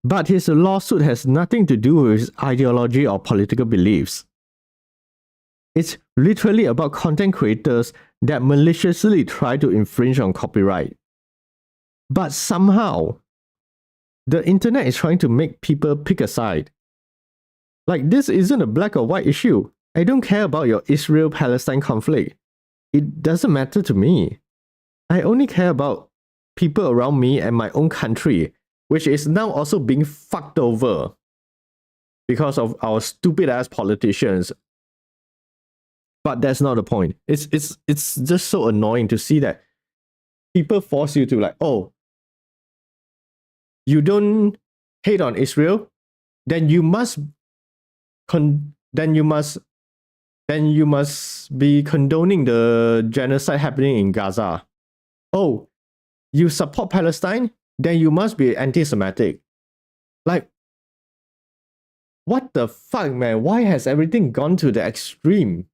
But his lawsuit has nothing to do with his ideology or political beliefs. It's literally about content creators that maliciously try to infringe on copyright. But somehow, the internet is trying to make people pick a side. Like, this isn't a black or white issue. I don't care about your Israel-Palestine conflict. It doesn't matter to me. I only care about people around me and my own country, which is now also being fucked over because of our stupid-ass politicians. But that's not the point. It's just so annoying to see that people force you to like, oh, you don't hate on Israel, then you must be condoning the genocide happening in Gaza. Oh, you support Palestine, then you must be anti-Semitic. Like, what the fuck, man? Why has everything gone to the extreme?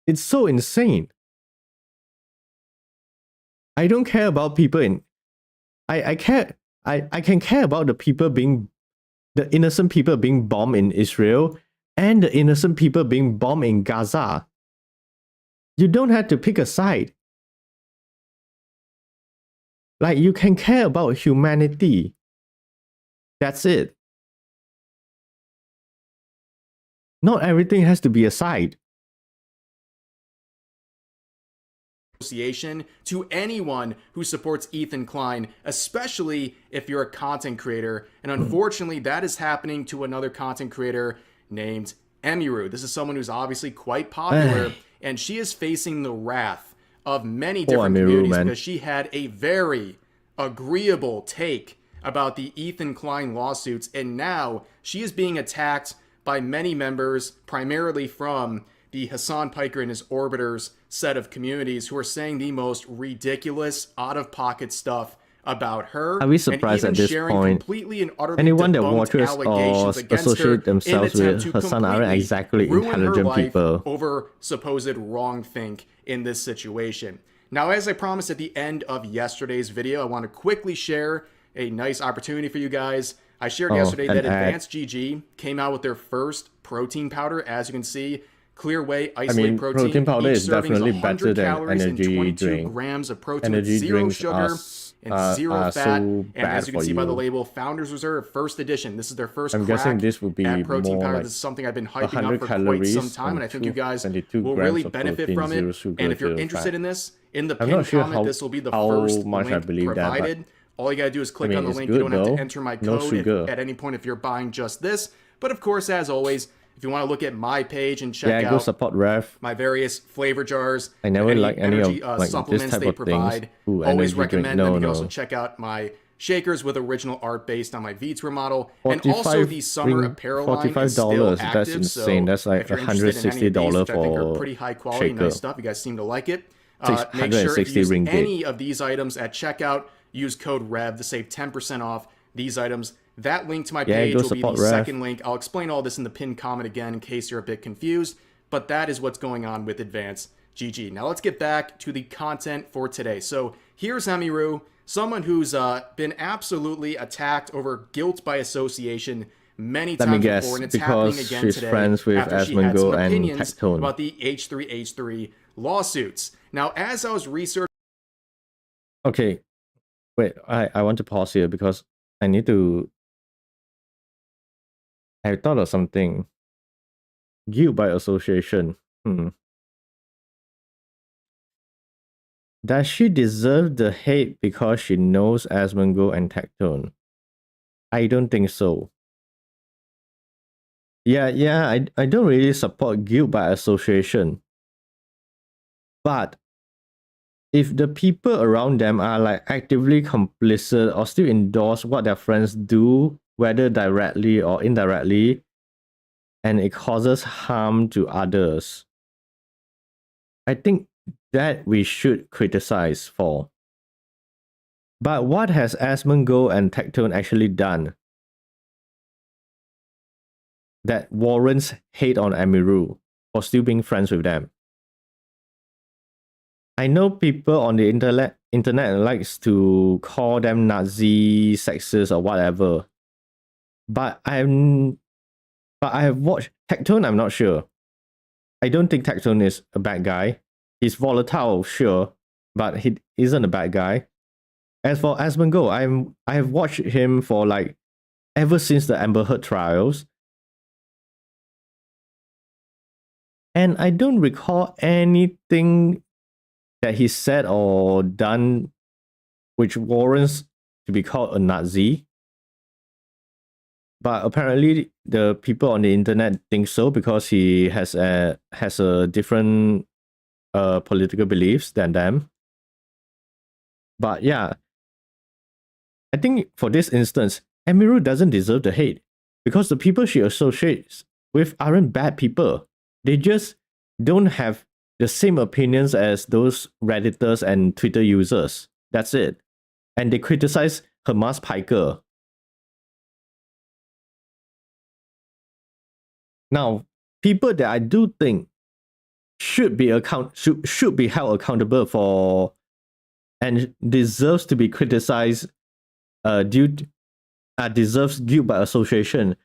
It's so insane. I don't care about people in... I can care about the innocent people being bombed in Israel and the innocent people being bombed in Gaza. You don't have to pick a side. Like, you can care about humanity. That's it. Not everything has to be a side. Association to anyone who supports Ethan Klein, especially if you're a content creator. And unfortunately, that is happening to another content creator named Emiru. This is someone who's obviously quite popular, and she is facing the wrath of many different communities because she had a very agreeable take about the Ethan Klein lawsuits, and now she is being attacked by many members, primarily from the Hassan Piker and his Orbiters set of communities, who are saying the most ridiculous, out-of-pocket stuff about her. Are we surprised at this point? Anyone that watches or associate themselves with Hassan aren't exactly intelligent people. Over supposed wrongthink in this situation. Now, as I promised at the end of yesterday's video, I want to quickly share a nice opportunity for you guys. I shared yesterday that Advanced GG came out with their first protein powder. As you can see, Clear Whey Isolate Protein powder is definitely better than calories energy and 22 drink. grams of protein with Energy zero drinks sugar and zero fat. so and as you can bad see for by the you. label, Founders Reserve First Edition. This is their first I'm crack guessing this would be at protein more powder. like This is something I've been hyping 100 up for quite calories some time, and I think you guys 22 will grams really of benefit protein, from zero it. sugar, And if you're zero interested fat. in this, in the I'm pinned not sure comment, this will be the first much I link believe that, but provided. All you gotta do is click on the it's link. You good don't have though. to enter my No code sugar. at any point if you're buying just this. But of course, as always, if you want to look at my page and check go out support Rev. my various flavor jars, I never any like any of energy, like this supplements type they of provide, things. Ooh, always energy drink. recommend them. You can No. also check out my shakers with original art based on my V-Tour model, and also the summer apparel line is still $45. active. That's insane. That's like if you're interested in any of these, $160 which I think are for pretty high quality, shaker. nice stuff. You guys seem to like it. Make sure if you use any of these items at checkout, use code REV to save 10% off these items. That link to my page will be the second link. I'll explain all this in the pinned comment again in case you're a bit confused, but that is what's going on with Advanced GG. Now let's get back to the content for today. So here's Emiru, someone who's been absolutely attacked over guilt by association many times before, and it's happening again today friends with after she had some Asmongold and opinions Tectone. about the H3H3 lawsuits. Now, as I was researching... Okay, wait, I want to pause here because I need to... I thought of something. Guilt by association. Does she deserve the hate because she knows Asmongold and Tectone? I don't think so. Yeah, I don't really support guilt by association. But if the people around them are like actively complicit or still endorse what their friends do, whether directly or indirectly, and it causes harm to others, I think that we should criticize for. But what has Asmongold and Tectone actually done that warrants hate on Emiru for still being friends with them? I know people on the internet likes to call them Nazi, sexist, or whatever. But I have watched Tectone, I'm not sure. I don't think Tectone is a bad guy. He's volatile, sure, but he isn't a bad guy. As for Asmongold, I have watched him for like ever since the Amber Heard trials. And I don't recall anything that he said or done which warrants to be called a Nazi. But apparently the people on the internet think so because he has a different political beliefs than them. But yeah, I think for this instance, Emiru doesn't deserve the hate because the people she associates with aren't bad people. They just don't have the same opinions as those Redditors and Twitter users. That's it. And they criticize Hamas Piker. Now, people that I do think should be held accountable for and deserves to be criticized deserves guilt by association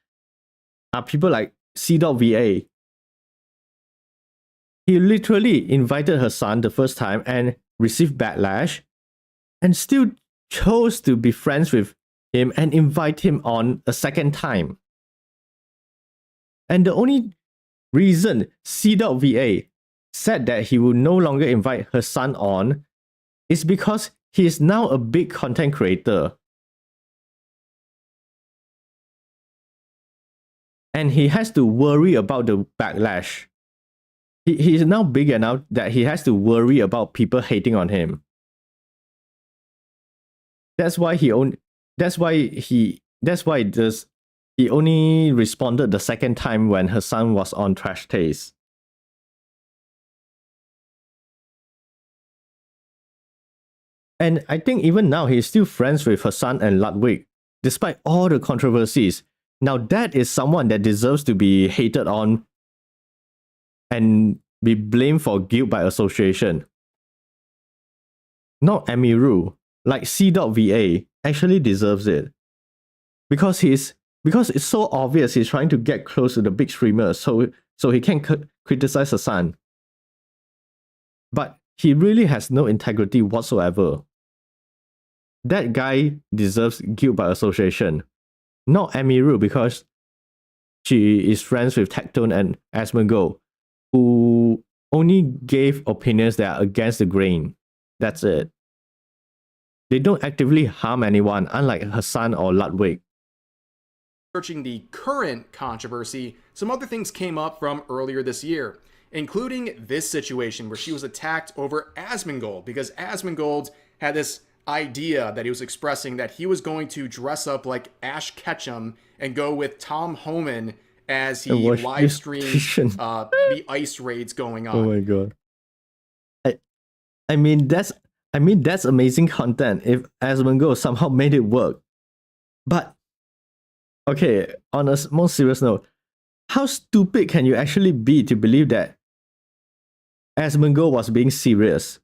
are people like C.VA. He literally invited her son the first time and received backlash and still chose to be friends with him and invite him on a second time. And the only reason C.VA said that he will no longer invite her son on is because he is now a big content creator. And he has to worry about the backlash. He is now big enough that he has to worry about people hating on him. That's why he only responded the second time when her son was on Trash Taste. And I think even now he's still friends with her son and Ludwig, despite all the controversies. Now that is someone that deserves to be hated on and be blamed for guilt by association. Not Emiru, like C.VA, actually deserves it. Because it's so obvious he's trying to get close to the big streamer so he can criticize her son. But he really has no integrity whatsoever. That guy deserves guilt by association. Not Emiru because she is friends with Tectone and Asmongold, who only gave opinions that are against the grain. That's it. They don't actively harm anyone, unlike her son or Ludwig. Searching the current controversy, some other things came up from earlier this year, including this situation where she was attacked over Asmongold because Asmongold had this idea that he was expressing that he was going to dress up like Ash Ketchum and go with Tom Homan as he live streamed the ice raids going on. Oh my god. I mean that's amazing content if Asmongold somehow made it work. But okay, on a more serious note, how stupid can you actually be to believe that Asmongold was being serious?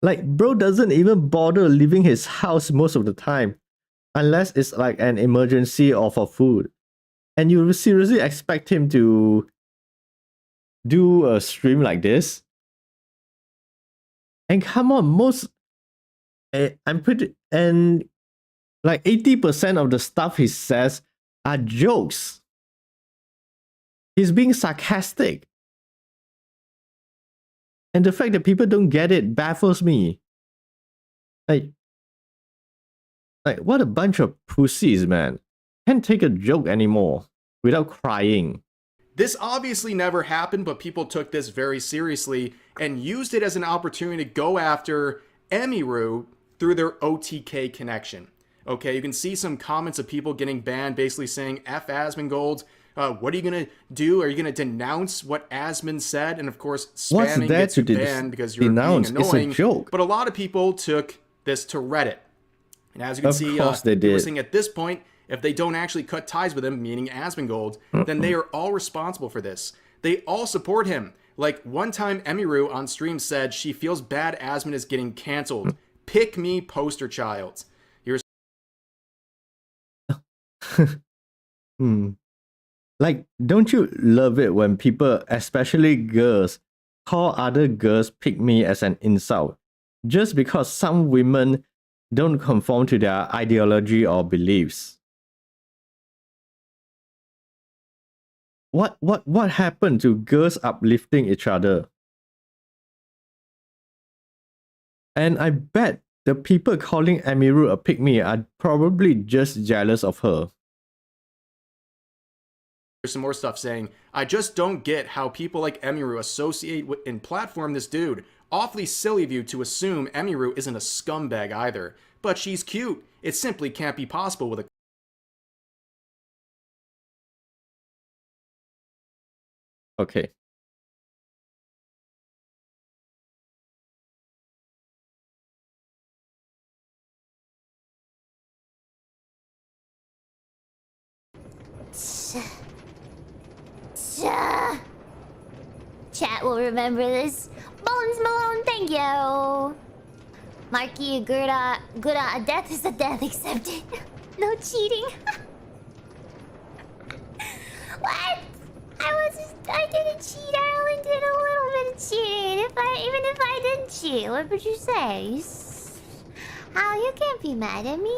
Like, bro doesn't even bother leaving his house most of the time, unless it's like an emergency or for food. And you seriously expect him to do a stream like this? And come on, and like 80% of the stuff he says are jokes. He's being sarcastic. And the fact that people don't get it baffles me. Like what a bunch of pussies, man. Can't take a joke anymore without crying. This obviously never happened, but people took this very seriously and used it as an opportunity to go after Emiru through their OTK connection. Okay, you can see some comments of people getting banned, basically saying, F Asmongold, what are you going to do? Are you going to denounce what Asmon said? And of course, spamming gets you banned because you're being annoying. It's a joke. But a lot of people took this to Reddit. And as you can see, they were saying at this point, if they don't actually cut ties with him, meaning Asmongold, then they are all responsible for this. They all support him. Like one time Emiru on stream said she feels bad Asmon is getting canceled. Pick me poster child. You're Like, don't you love it when people, especially girls, call other girls pick me as an insult just because some women don't conform to their ideology or beliefs? What happened to girls uplifting each other? And I bet the people calling Emiru a pick-me are probably just jealous of her. There's some more stuff saying, I just don't get how people like Emiru associate with and platform this dude. Awfully silly of you to assume Emiru isn't a scumbag either. But she's cute. It simply can't be possible with a... Okay. Chat will remember this. Bones Malone, thank you. Marky, good a death is a death accepted. No cheating. What? I didn't cheat. I only did a little bit of cheating. Even if I didn't cheat, what would you say? How you can't be mad at me?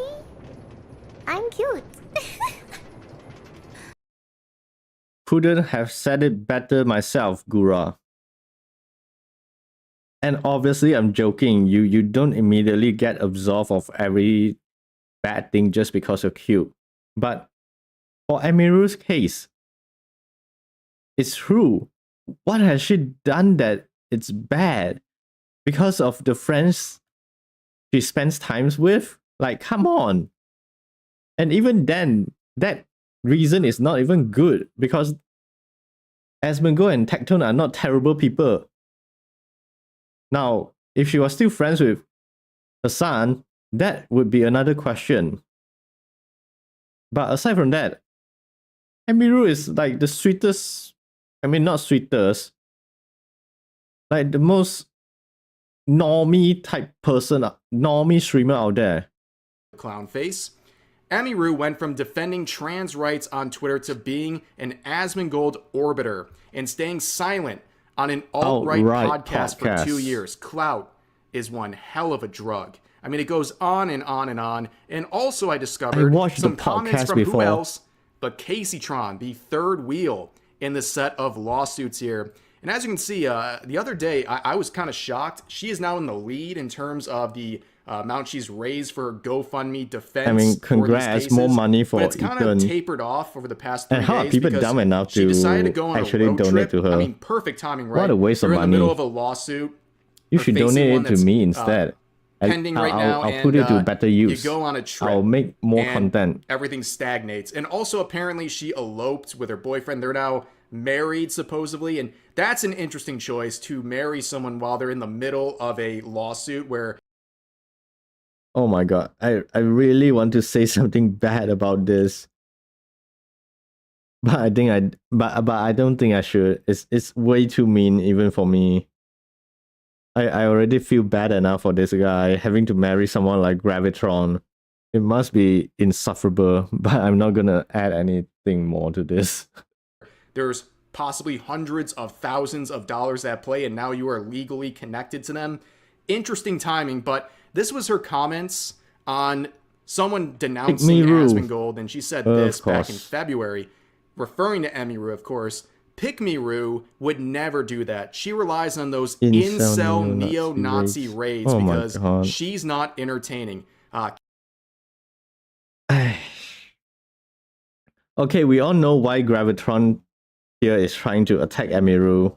I'm cute. Couldn't have said it better myself, Gura. And obviously, I'm joking. You don't immediately get absolved of every bad thing just because you're cute. But for Emiru's case, it's true. What has she done that it's bad? Because of the friends she spends times with? Like, come on. And even then, that reason is not even good because Asmongold and Tectone are not terrible people. Now, if she was still friends with Hassan, that would be another question. But aside from that, Emiru is like the sweetest, I mean not sweetest, like the most normie type person, normie streamer out there. Clown face. Emiru went from defending trans rights on Twitter to being an Asmongold orbiter and staying silent on an alt-right podcast for 2 years. Clout is one hell of a drug. I mean, it goes on and on and on. And also I discovered some comments from who else but Caseytron, the third wheel in the set of lawsuits here. And as you can see, the other day, I was kind of shocked. She is now in the lead in terms of the amount she's raised for GoFundMe defense. I mean, congrats, more money for Ethan. It's kind of tapered off over the past 3 days. And how are people dumb enough to actually donate to her? I mean, perfect timing, right? What a waste of money. In the middle of a lawsuit. You should donate it to me instead. Pending right now, I'll put it to better use. You go on a trip. I'll make more content. Everything stagnates. And also, apparently, she eloped with her boyfriend. They're now married, supposedly. And that's an interesting choice, to marry someone while they're in the middle of a lawsuit where... Oh my god, I really want to say something bad about this. But I think but I don't think I should. It's way too mean even for me. I already feel bad enough for this guy having to marry someone like Gravitron. It must be insufferable, but I'm not gonna add anything more to this. There's possibly hundreds of thousands of dollars at play, and now you are legally connected to them. Interesting timing, but this was her comments on someone denouncing Asmongold, and she said this back in February, referring to Emiru, of course. Pick-me-roo would never do that. She relies on those Incel incel neo-Nazi neo-Nazi raids Oh my because God. she's not entertaining. Okay, we all know why Gravitron here is trying to attack Emiru.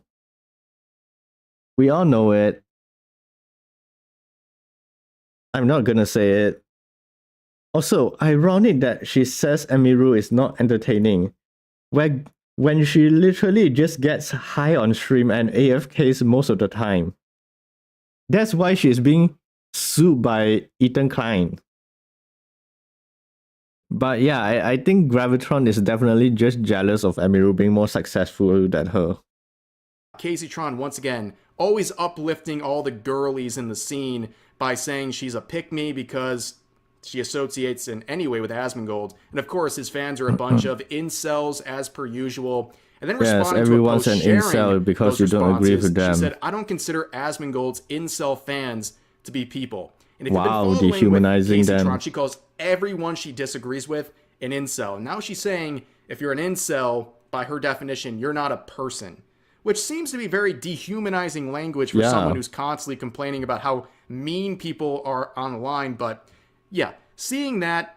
We all know it. I'm not gonna say it. Also, ironic that she says Emiru is not entertaining, when she literally just gets high on stream and AFKs most of the time. That's why she's being sued by Ethan Klein. But yeah, I think Gravitron is definitely just jealous of Emiru being more successful than her. Casey Tron, once again, always uplifting all the girlies in the scene by saying she's a pick-me because she associates in any way with Asmongold. And of course, his fans are a bunch of incels as per usual. And then responding to a everyone's post an sharing incel because those you don't agree responses, with them. She said, I don't consider Asmongold's incel fans to be people. And if Wow, you've been following with dehumanizing Casey them. Tron, she calls everyone she disagrees with an incel. Now she's saying if you're an incel, by her definition, you're not a person. Which seems to be very dehumanizing language for someone who's constantly complaining about how mean people are online. But yeah, seeing that.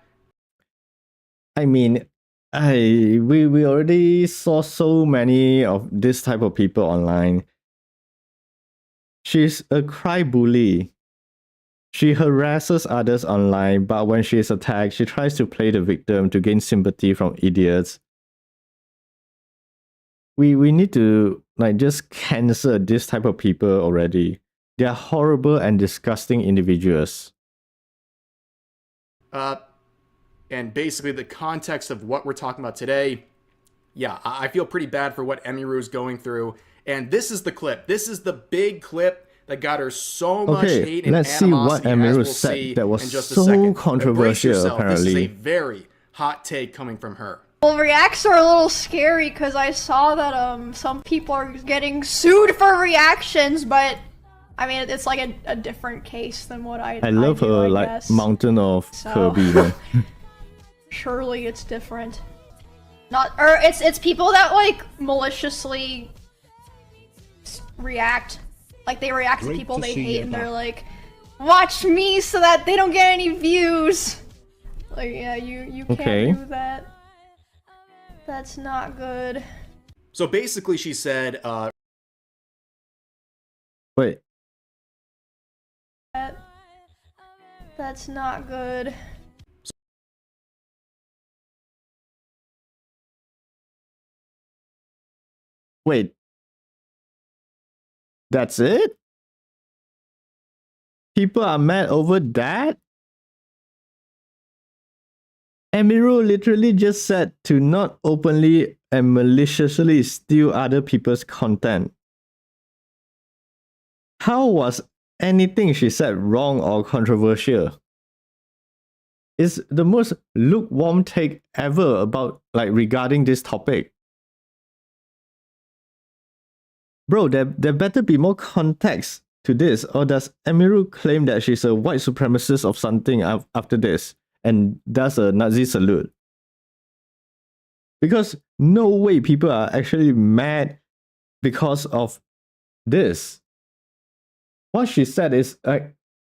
I mean, we already saw so many of this type of people online. She's a cry bully. She harasses others online, but when she is attacked, she tries to play the victim to gain sympathy from idiots. We need to just cancel this type of people already. They are horrible and disgusting individuals. And basically the context of what we're talking about today, yeah, I feel pretty bad for what Emiru is going through. And this is the clip. This is the big clip that got her so much hate and let's see what animosity, as Emiru we'll said see that was in just a so second. controversial, Brace yourself. apparently. This is a very hot take coming from her. Well, reacts are a little scary because I saw that some people are getting sued for reactions, but I mean it's like a different case than what I love do, her I guess. mountain of So, Kirby. Man. Surely it's different. It's people that like maliciously react, like they react to people they hate and they're like, watch me so that they don't get any views. Like yeah, you can't do that. That's not good. So basically she said, Wait. That's not good. Wait. That's it? People are mad over that? Emiru literally just said to not openly and maliciously steal other people's content. How was anything she said wrong or controversial? It's the most lukewarm take ever about regarding this topic. Bro, there better be more context to this, or does Emiru claim that she's a white supremacist of something after this and does a Nazi salute? Because no way people are actually mad because of this. What she said is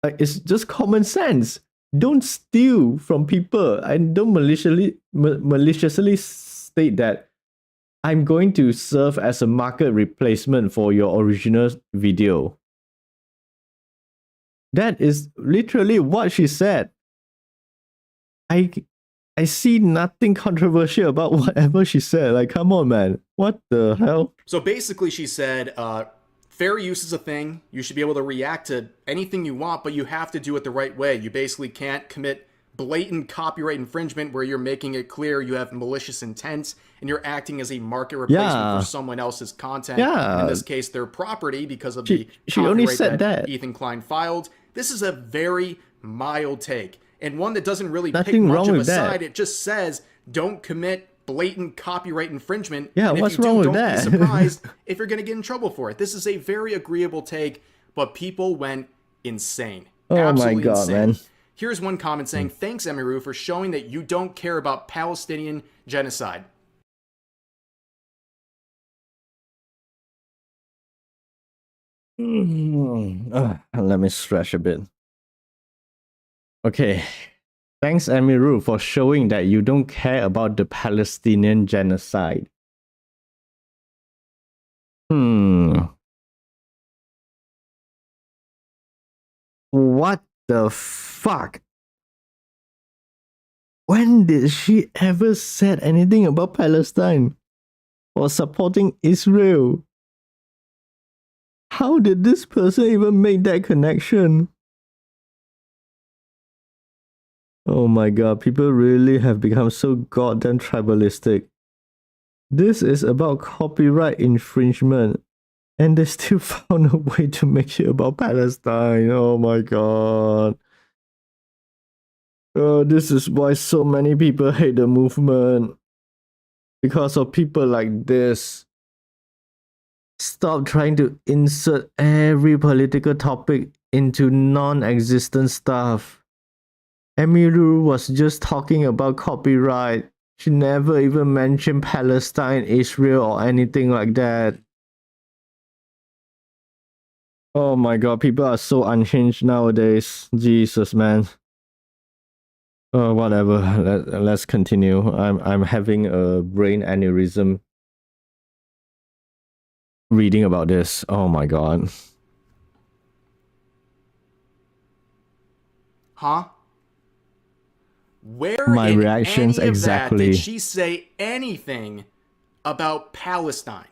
it's just common sense. Don't steal from people and don't maliciously state that I'm going to serve as a market replacement for your original video. That is literally what she said. I see nothing controversial about whatever she said. Like, come on, man. What the hell? So basically she said, fair use is a thing. You should be able to react to anything you want, but you have to do it the right way. You basically can't commit blatant copyright infringement where you're making it clear you have malicious intent and you're acting as a market replacement for someone else's content. In this case, their property because of the she only copyright said that that Ethan Klein filed. This is a very mild take and one that doesn't really pick Nothing much wrong of a with that. side. It just says don't commit blatant copyright infringement. Yeah, and what's if you wrong do, with don't that? be surprised if you're going to get in trouble for it. This is a very agreeable take, but people went insane. Oh Absolutely my god, insane. man. Here's one comment saying, thanks, Emiru, for showing that you don't care about Palestinian genocide. Let me stretch a bit. Okay. Thanks, Emiru, for showing that you don't care about the Palestinian genocide. What the fuck? When did she ever said anything about Palestine or supporting Israel? How did this person even make that connection? Oh my god, people really have become so goddamn tribalistic. This is about copyright infringement, and they still found a way to make it about Palestine. Oh my god. Oh, this is why so many people hate the movement. Because of people like this. Stop trying to insert every political topic into non-existent stuff. Emiru was just talking about copyright. She never even mentioned Palestine, Israel, or anything like that. Oh my god, people are so unhinged nowadays. Jesus, man. Oh, whatever. Let's continue. I'm having a brain aneurysm reading about this. Oh my god. Huh? Where my in reactions any of exactly that did she say anything about Palestine?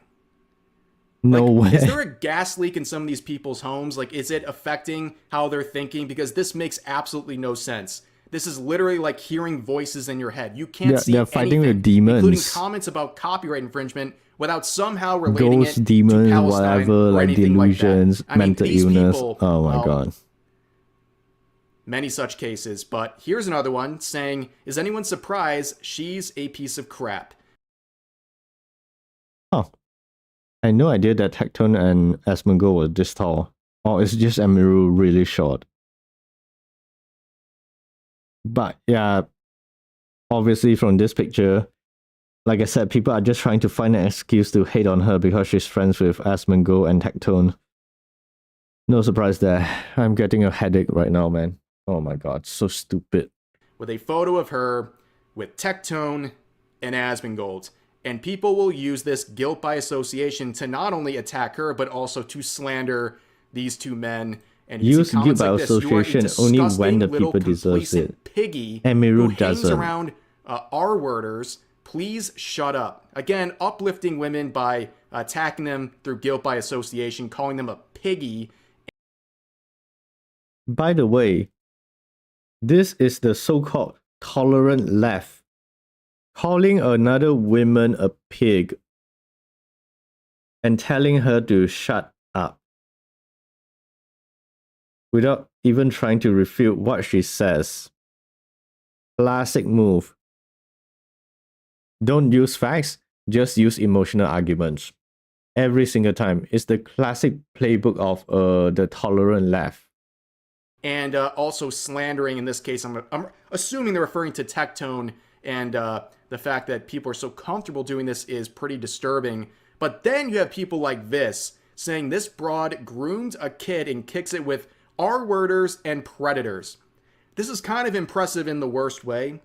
No way. Is there a gas leak in some of these people's homes? Like, is it affecting how they're thinking? Because this makes absolutely no sense. This is literally like hearing voices in your head. You can't see they're fighting anything, with demons, including comments about copyright infringement, without somehow relating ghosts, it demons, to Palestine whatever, or like anything delusions, like that. I mean, mental these illness. people, Oh my god. Many such cases, but here's another one saying, is anyone surprised she's a piece of crap? Oh. I had no idea that Tectone and Asmongold were this tall. Or it's just Emiru really short. But yeah, obviously from this picture, like I said, people are just trying to find an excuse to hate on her because she's friends with Asmongold and Tectone. No surprise there. I'm getting a headache right now, man. Oh my god, so stupid. With a photo of her with Tectone and Asmongold. And people will use this guilt by association to not only attack her, but also to slander these two men. And you use guilt by association only when the people deserve it. Piggy Emiru who doesn't. hangs around R-worders. Please shut up. Again, uplifting women by attacking them through guilt by association, calling them a piggy. By the way, this is the so-called tolerant left. Calling another woman a pig and telling her to shut up without even trying to refute what she says. Classic move. Don't use facts, just use emotional arguments. Every single time. It's the classic playbook of the tolerant left. And also slandering, in this case, I'm assuming they're referring to Tectone, and the fact that people are so comfortable doing this is pretty disturbing. But then you have people like this, saying this broad groomed a kid and kicks it with R-worders and predators. This is kind of impressive in the worst way.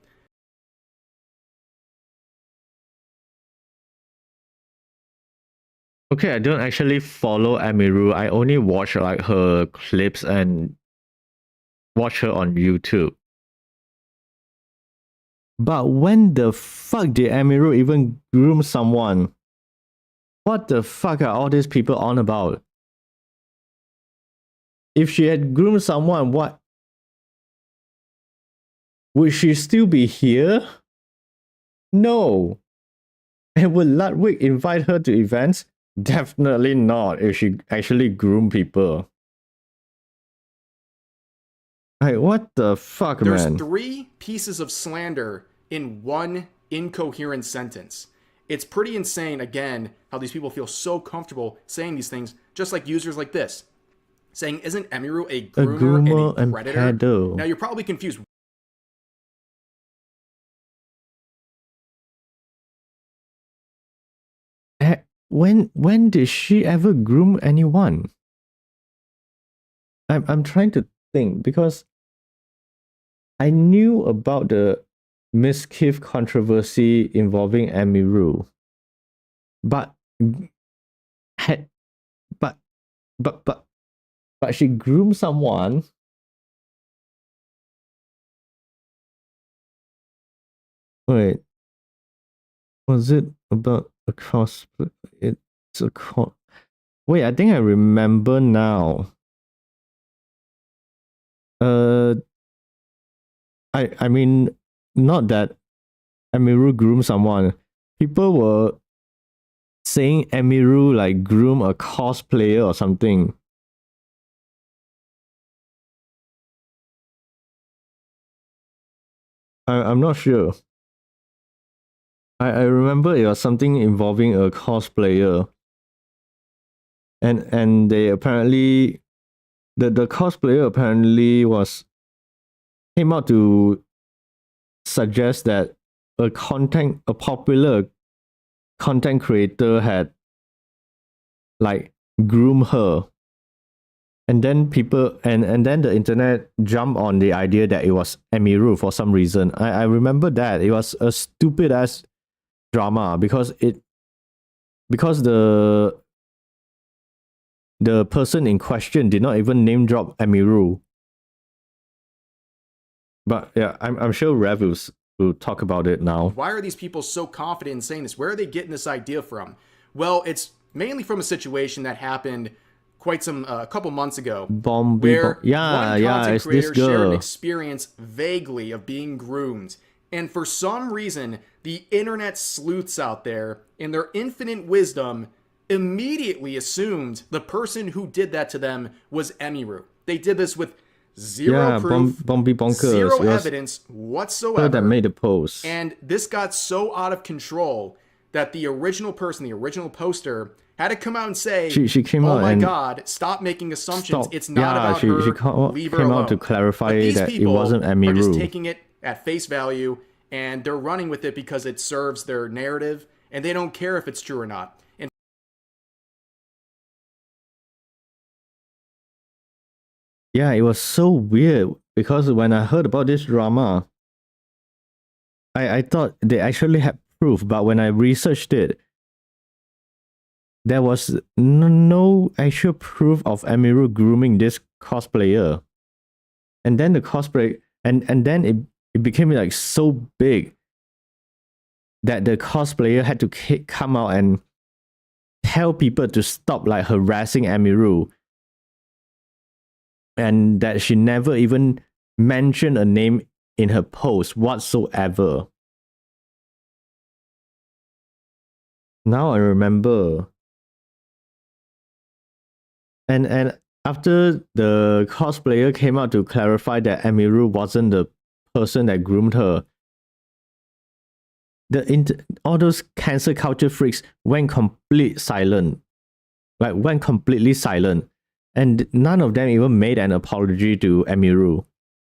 Okay, I don't actually follow Emiru. I only watch like her clips and watch her on YouTube. But when the fuck did Emiru even groom someone? What the fuck are all these people on about? If she had groomed someone, what? Would she still be here? No. And would Ludwig invite her to events? Definitely not if she actually groomed people. Like, what the fuck, man? There's 3 pieces of slander in one incoherent sentence. It's pretty insane, again, how these people feel so comfortable saying these things, just like users like this. Saying, isn't Emiru a groomer and a predator? Pedo. Now, you're probably confused. When did she ever groom anyone? I'm trying to think because I knew about the Miss Kiff controversy involving Emiru, but had but she groomed someone. Wait, was it about a cosplay? It's a wait, I think I remember now. I mean, not that Emiru groomed someone. People were saying Emiru like groom a cosplayer or something. I'm not sure. I remember it was something involving a cosplayer. And they apparently the cosplayer apparently came out to suggest that a popular content creator had like groomed her. And then people and then the internet jumped on the idea that it was Emiru for some reason. I remember that. It was a stupid ass drama because the person in question did not even name drop Emiru. But yeah, I'm sure Rev will talk about it now. Why are these people so confident in saying this? Where are they getting this idea from? Well, it's mainly from a situation that happened quite a couple months ago, where one content creator shared an experience vaguely of being groomed. And for some reason, the internet sleuths out there, in their infinite wisdom, immediately assumed the person who did that to them was Emiru. They did this with zero proof, zero evidence whatsoever. That made the post. And this got so out of control that the original person, the original poster, had to come out and say, she came out "Oh my and God, stop making assumptions. It's not about she her. came Leave her alone." out to clarify that it people wasn't Emiru. are just taking it at face value, and they're running with it because it serves their narrative, and they don't care if it's true or not. And yeah, it was so weird because when I heard about this drama, I thought they actually had proof, but when I researched it, there was no actual proof of Emiru grooming this cosplayer. And then the cosplay, and then it became like so big that the cosplayer had to come out and tell people to stop like harassing Emiru. And that she never even mentioned a name in her post whatsoever. Now I remember. And after the cosplayer came out to clarify that Emiru wasn't the person that groomed her, all those cancel culture freaks went completely silent. And none of them even made an apology to Emiru.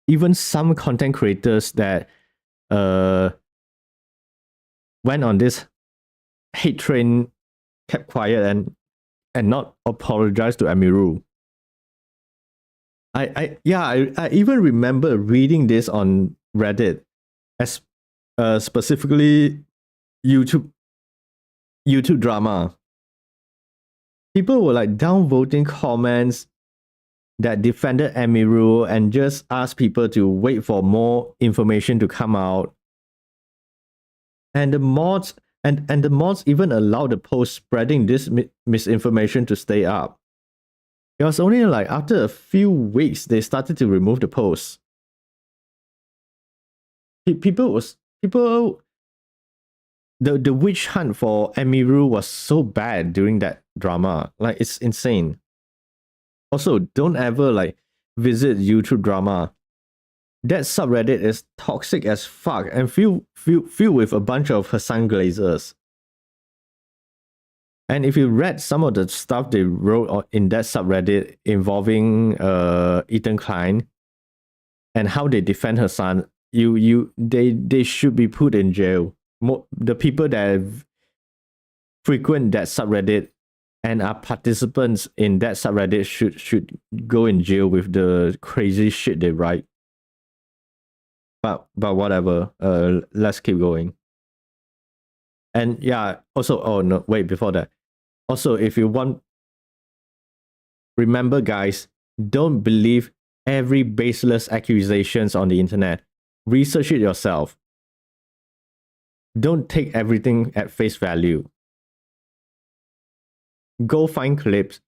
Even some content creators that went on this hate train kept quiet and not apologize to Emiru. I even remember reading this on Reddit, as specifically YouTube drama. People were like downvoting comments that defended Emiru and just asked people to wait for more information to come out. And the mods even allowed the post spreading this misinformation to stay up. It was only like after a few weeks they started to remove the post. The witch hunt for Emiru was so bad during that drama. Like, it's insane. Also, don't ever like visit YouTube drama. That subreddit is toxic as fuck and filled with a bunch of Hassan glazers. And if you read some of the stuff they wrote in that subreddit involving Ethan Klein and how they defend Hassan, they should be put in jail. The people that frequent that subreddit and are participants in that subreddit should go in jail with the crazy shit they write. But whatever. Let's keep going. And yeah, also, oh no, wait, before that. Also, if you want, remember guys, don't believe every baseless accusations on the internet. Research it yourself. Don't take everything at face value. Go find clips,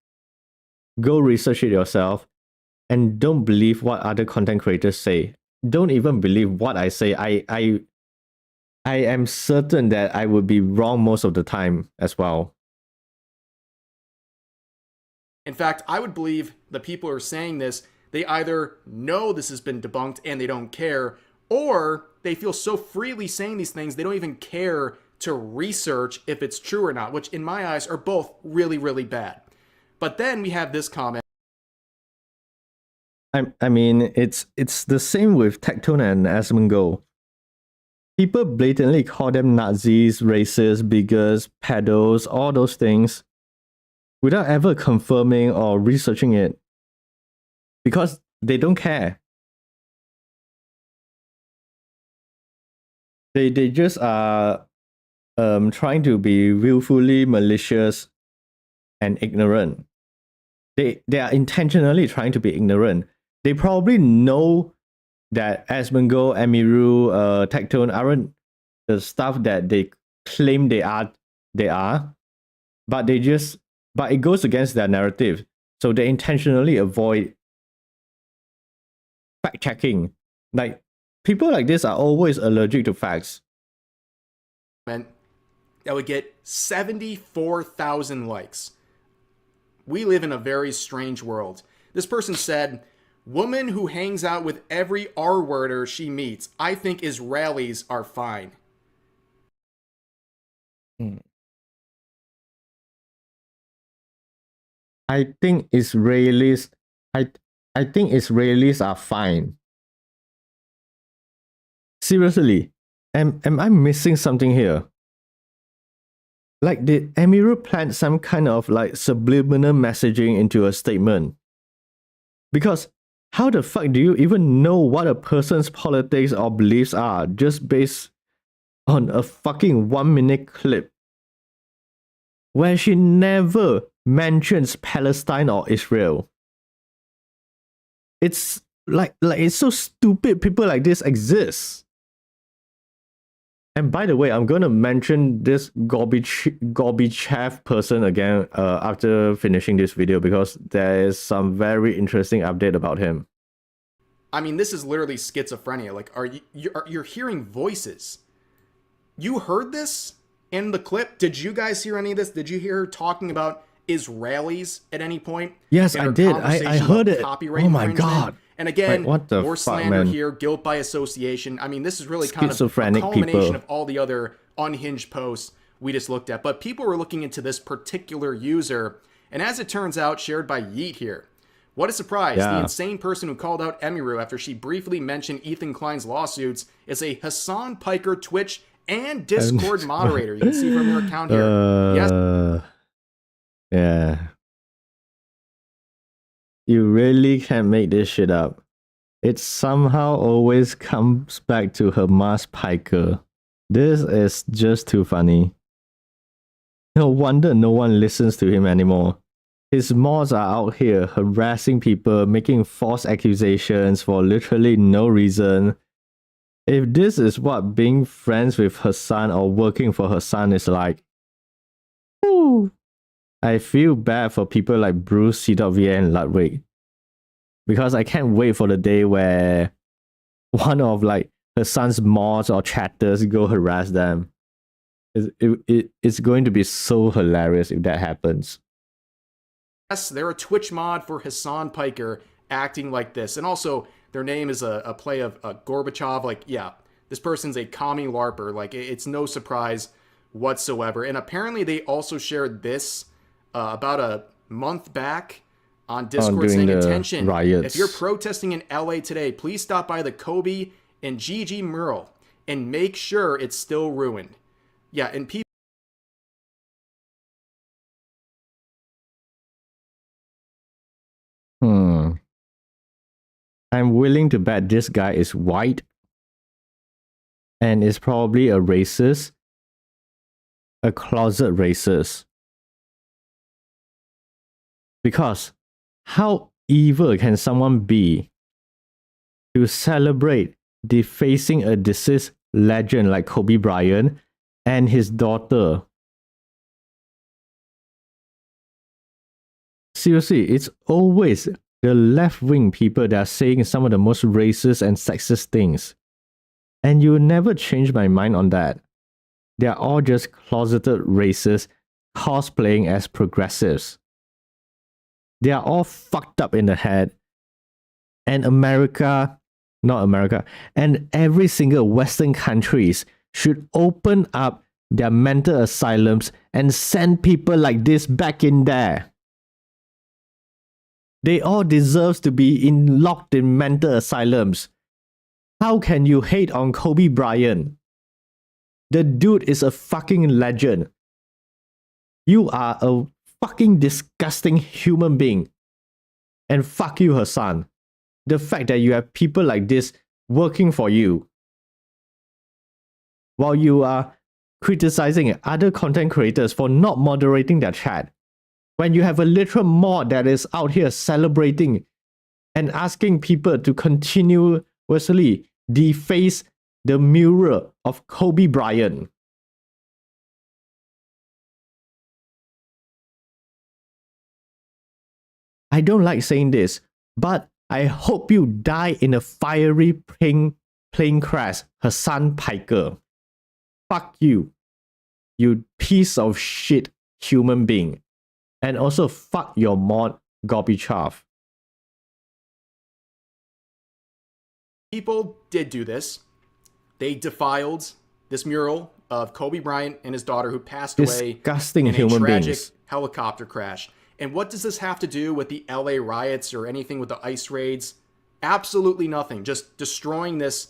go research it yourself, and don't believe what other content creators say. Don't even believe what I say. I am certain that I would be wrong most of the time as well. In fact, I would believe the people who are saying this, they either know this has been debunked and they don't care, or they feel so freely saying these things they don't even care to research if it's true or not, which in my eyes are both really, really bad. But then we have this comment. I mean, it's the same with Tectone and Asmongo. People blatantly call them Nazis, racists, bigots, pedos, all those things, without ever confirming or researching it. Because they don't care. They just are trying to be willfully malicious and ignorant. They are intentionally trying to be ignorant. They probably know that Asmongo, Emiru, Tectone aren't the stuff that they claim they are, but it goes against their narrative. So they intentionally avoid fact checking. Like, people like this are always allergic to facts. That would get 74,000 likes. We live in a very strange world. This person said, "Woman who hangs out with every R-worder she meets. I think Israelis are fine." I think Israelis are fine. Seriously, am I missing something here? Like, did Emiru plant some kind of like subliminal messaging into a statement? Because how the fuck do you even know what a person's politics or beliefs are just based on a fucking 1-minute clip where she never mentions Palestine or Israel? It's like it's so stupid people like this exist. And by the way, I'm gonna mention this Gorbachev person again after finishing this video, because there is some very interesting update about him. I mean, this is literally schizophrenia. Like, you're hearing voices. You heard this in the clip? Did you guys hear any of this? Did you hear her talking about Israelis at any point? Yes, I did. I heard it. Oh my god. And again, what the more fuck, slander man? Here, guilt by association. I mean, this is really kind of a Schizophrenic culmination people. of all the other unhinged posts we just looked at. But people were looking into this particular user, and as it turns out, shared by Yeet here. What a surprise. Yeah. The insane person who called out Emiru after she briefly mentioned Ethan Klein's lawsuits is a Hassan Piker Twitch and Discord moderator. You can see from your account here. Yes. Yeah. You really can't make this shit up. It somehow always comes back to Hamas Piker. This is just too funny. No wonder no one listens to him anymore. His mods are out here harassing people, making false accusations for literally no reason. If this is what being friends with Hassan or working for Hassan is like, whew, I feel bad for people like Bruce, CWA, and Ludwig. Because I can't wait for the day where one of like Hassan's mods or chatters go harass them. It's going to be so hilarious if that happens. Yes, they're a Twitch mod for Hassan Piker acting like this. And also, their name is a play of Gorbachev. Like, yeah, this person's a commie LARPer. Like, it's no surprise whatsoever. And apparently they also shared this about a month back on Discord saying, attention, riots. If you're protesting in LA today, please stop by the Kobe and GG mural and make sure it's still ruined. Yeah, and people willing to bet this guy is white and is probably a racist, a closet racist. Because how evil can someone be to celebrate defacing a deceased legend like Kobe Bryant and his daughter? Seriously, it's always the left-wing people that are saying some of the most racist and sexist things. And you will never change my mind on that. They are all just closeted racists cosplaying as progressives. They are all fucked up in the head. And and every single Western countries should open up their mental asylums and send people like this back in there. They all deserve to be locked in mental asylums. How can you hate on Kobe Bryant? The dude is a fucking legend. You are a fucking disgusting human being. And fuck you, Hassan. The fact that you have people like this working for you while you are criticizing other content creators for not moderating their chat. When you have a literal mod that is out here celebrating and asking people to continuously deface the mural of Kobe Bryant. I don't like saying this, but I hope you die in a fiery plane crash, Hassan Piker. Fuck you, you piece of shit human being. And also fuck your mod, Gorbachev. People did do this. They defiled this mural of Kobe Bryant and his daughter who passed away Disgusting in human a tragic beings. helicopter crash. And what does this have to do with the LA riots or anything with the ICE raids? Absolutely nothing. Just destroying this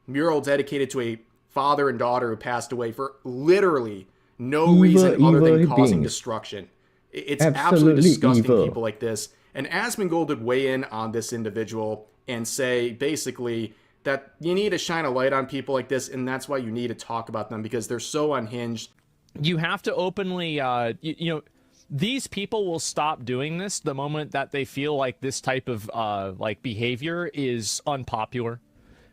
mural dedicated to a father and daughter who passed away for literally no reason other than causing destruction. It's absolutely disgusting, people like this. And Asmongold would weigh in on this individual and say basically that you need to shine a light on people like this, and that's why you need to talk about them, because they're so unhinged. You have to openly, you know, these people will stop doing this the moment that they feel like this type of like behavior is unpopular.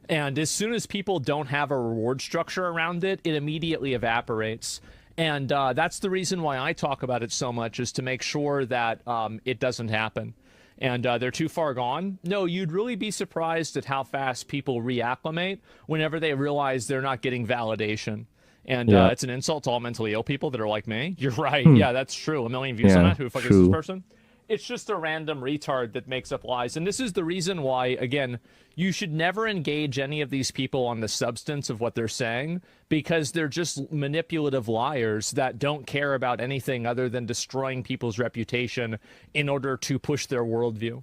And as soon as people don't have a reward structure around it, it immediately evaporates. And that's the reason why I talk about it so much, is to make sure that it doesn't happen. And they're too far gone. No, you'd really be surprised at how fast people reacclimate whenever they realize they're not getting validation. And it's an insult to all mentally ill people that are like me. You're right. Yeah, that's true. 1 million views on that. Who the fuck is this person? It's just a random retard that makes up lies. And this is the reason why, again, you should never engage any of these people on the substance of what they're saying, because they're just manipulative liars that don't care about anything other than destroying people's reputation in order to push their worldview.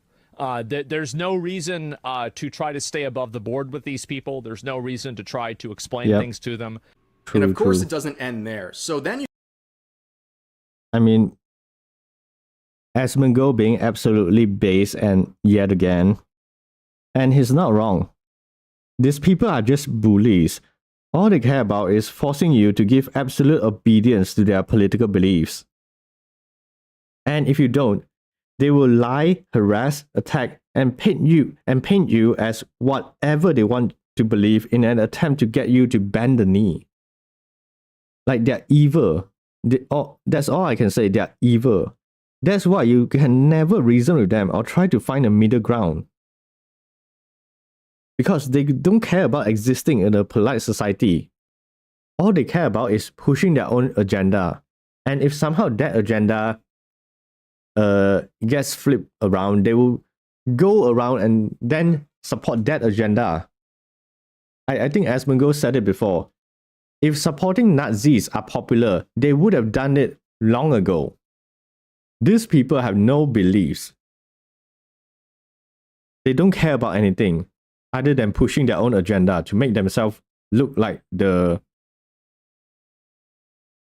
There's no reason to try to stay above the board with these people. There's no reason to try to explain things to them. And of course, it doesn't end there. So then you... I mean, Asmongold being absolutely base and yet again. And he's not wrong. These people are just bullies. All they care about is forcing you to give absolute obedience to their political beliefs. And if you don't, they will lie, harass, attack, and paint you as whatever they want to believe in an attempt to get you to bend the knee. Like, they're evil. That's all I can say. They're evil. That's why you can never reason with them or try to find a middle ground. Because they don't care about existing in a polite society. All they care about is pushing their own agenda. And if somehow that agenda gets flipped around, they will go around and then support that agenda. I think Asmongold said it before. If supporting Nazis are popular, they would have done it long ago. These people have no beliefs. They don't care about anything other than pushing their own agenda to make themselves look like the...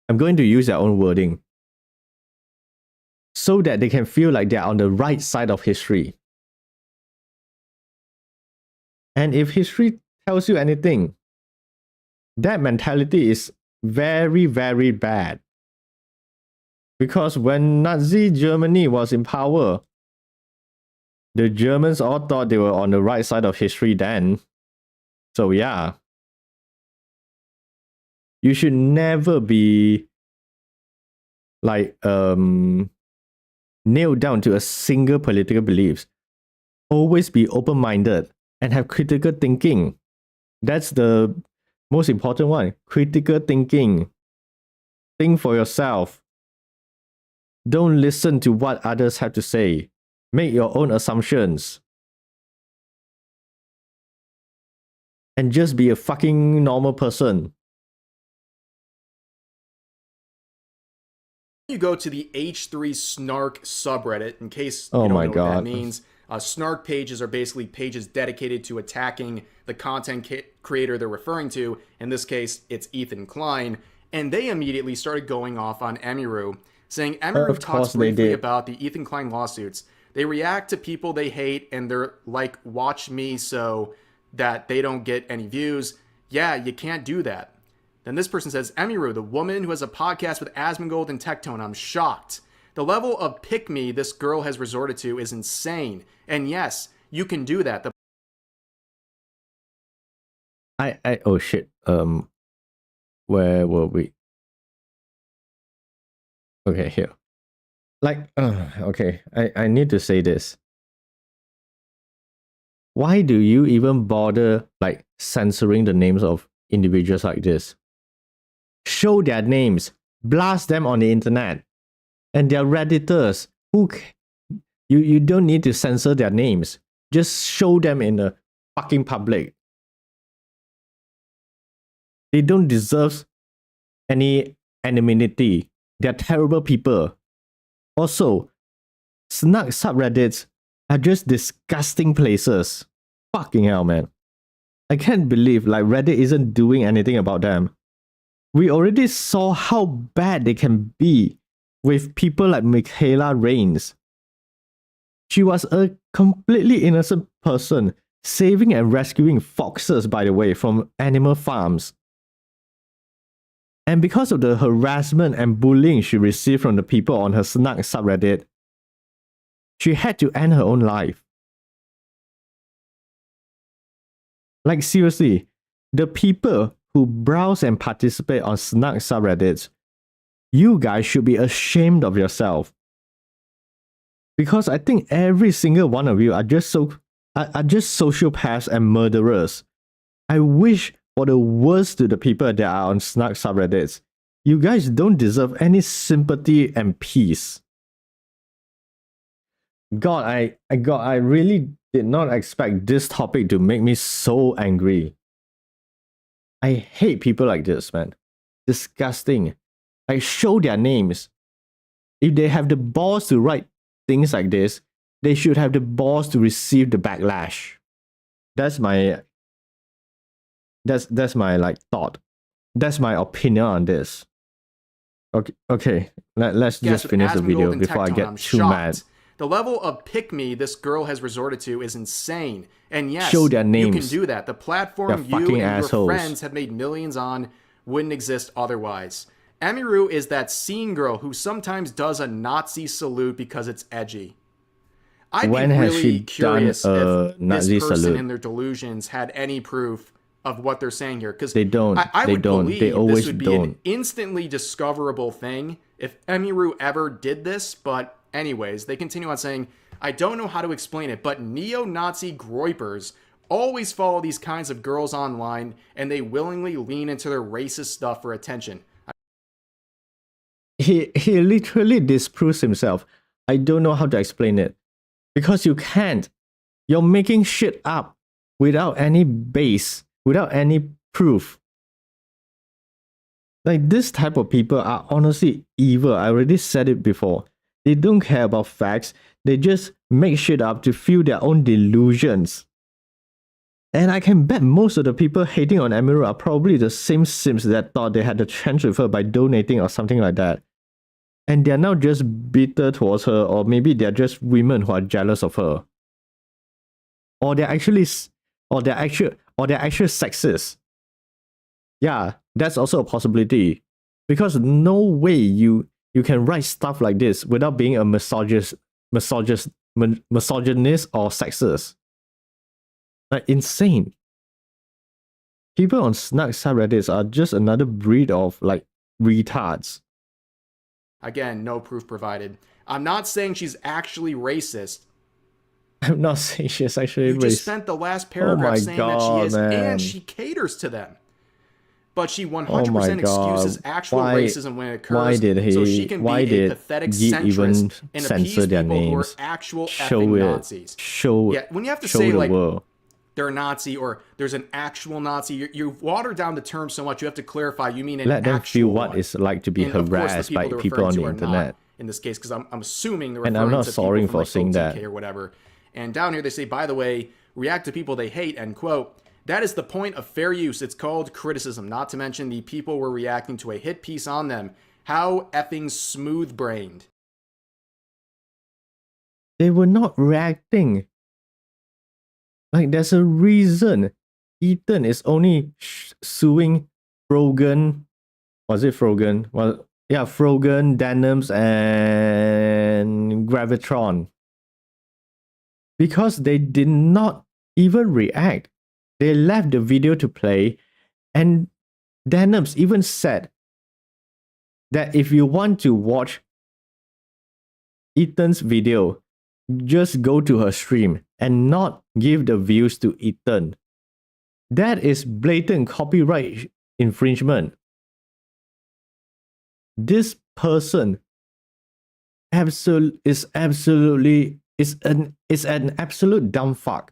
I'm going to use their own wording. So that they can feel like they're on the right side of history. And if history tells you anything, that mentality is very, very bad. Because when Nazi Germany was in power, the Germans all thought they were on the right side of history then. So yeah. You should never be like nailed down to a single political beliefs. Always be open-minded and have critical thinking. That's the most important one. Critical thinking. Think for yourself. Don't listen to what others have to say. Make your own assumptions. And just be a fucking normal person. You go to the H3 Snark subreddit, in case Oh you don't my know God. what that means. Snark pages are basically pages dedicated to attacking the content creator they're referring to. In this case, it's Ethan Klein. And they immediately started going off on Emiru, saying Emiru talks briefly about the Ethan Klein lawsuits. They react to people they hate, and they're like, watch me so that they don't get any views. Yeah, you can't do that. Then this person says, Emiru, the woman who has a podcast with Asmongold and Tectone, I'm shocked. The level of pick me this girl has resorted to is insane. And yes, you can do that. Oh shit. Where were we? Okay, here. Like, okay, I need to say this. Why do you even bother like censoring the names of individuals like this? Show their names, blast them on the internet, and they're Redditors. You don't need to censor their names. Just show them in the fucking public. They don't deserve any anonymity. They're terrible people. Also, snark subreddits are just disgusting places. Fucking hell, man. I can't believe like Reddit isn't doing anything about them. We already saw how bad they can be with people like Michaela Reigns. She was a completely innocent person, saving and rescuing foxes, by the way, from animal farms. And because of the harassment and bullying she received from the people on her snark subreddit, she had to end her own life. Like seriously, the people who browse and participate on snark subreddits, you guys should be ashamed of yourself. Because I think every single one of you are just sociopaths and murderers. I wish for the worst to the people that are on snark subreddits. You guys don't deserve any sympathy and peace. God, I really did not expect this topic to make me so angry. I hate people like this, man. Disgusting. Like, show their names. If they have the balls to write things like this, they should have the balls to receive the backlash. That's my like thought. That's my opinion on this. Okay. Let's just finish the video before I get too mad. The level of pick me this girl has resorted to is insane. And yes, show their names. You can do that. The platform you and your friends have made millions on wouldn't exist otherwise. Emiru is that scene girl who sometimes does a Nazi salute because it's edgy. I'd be really curious if this person in their delusions had any proof of what they're saying here. Because they don't. I would believe they always this would be an instantly discoverable thing if Emiru ever did this, but anyways, they continue on saying, I don't know how to explain it, but neo-Nazi groypers always follow these kinds of girls online, and they willingly lean into their racist stuff for attention. He literally disproves himself. I don't know how to explain it. Because you can't. You're making shit up without any base, without any proof. Like, this type of people are honestly evil. I already said it before. They don't care about facts. They just make shit up to fuel their own delusions. And I can bet most of the people hating on Emiru are probably the same simps that thought they had a chance with her by donating or something like that. And they're now just bitter towards her, or maybe they're just women who are jealous of her. Or they're actually or they're actual sexist. Yeah, that's also a possibility. Because no way you can write stuff like this without being a misogynist or sexist. Like, insane. People on Snug subreddits are just another breed of, like, retards. Again, no proof provided. I'm not saying she's actually racist. I'm not saying she's actually racist. You just spent the last paragraph saying that she is, man. and she caters to them. But she 100% excuses actual racism when it occurs, so she can be a pathetic centrist and appease people who are actual effing Nazis. Yeah, when you have to say, like, they're a Nazi or there's an actual Nazi, you water down the term so much, you have to clarify, you mean an actual Let them feel what it's like to be harassed by people on the internet. In this case, because I'm assuming they're and I'm not to sorry people for saying that. or whatever. And down here they say, by the way, react to people they hate, end quote. That is the point of fair use. It's called criticism, not to mention the people were reacting to a hit piece on them. How effing smooth-brained. They were not reacting. Like, there's a reason Ethan is only suing Frogan. Was it Frogan? Well, yeah, Frogan, Denims, and Gravitron. Because they did not even react. They left the video to play, and Denims even said that if you want to watch Ethan's video, just go to her stream and not give the views to Ethan. That is blatant copyright infringement. This person is an absolute dumb fuck.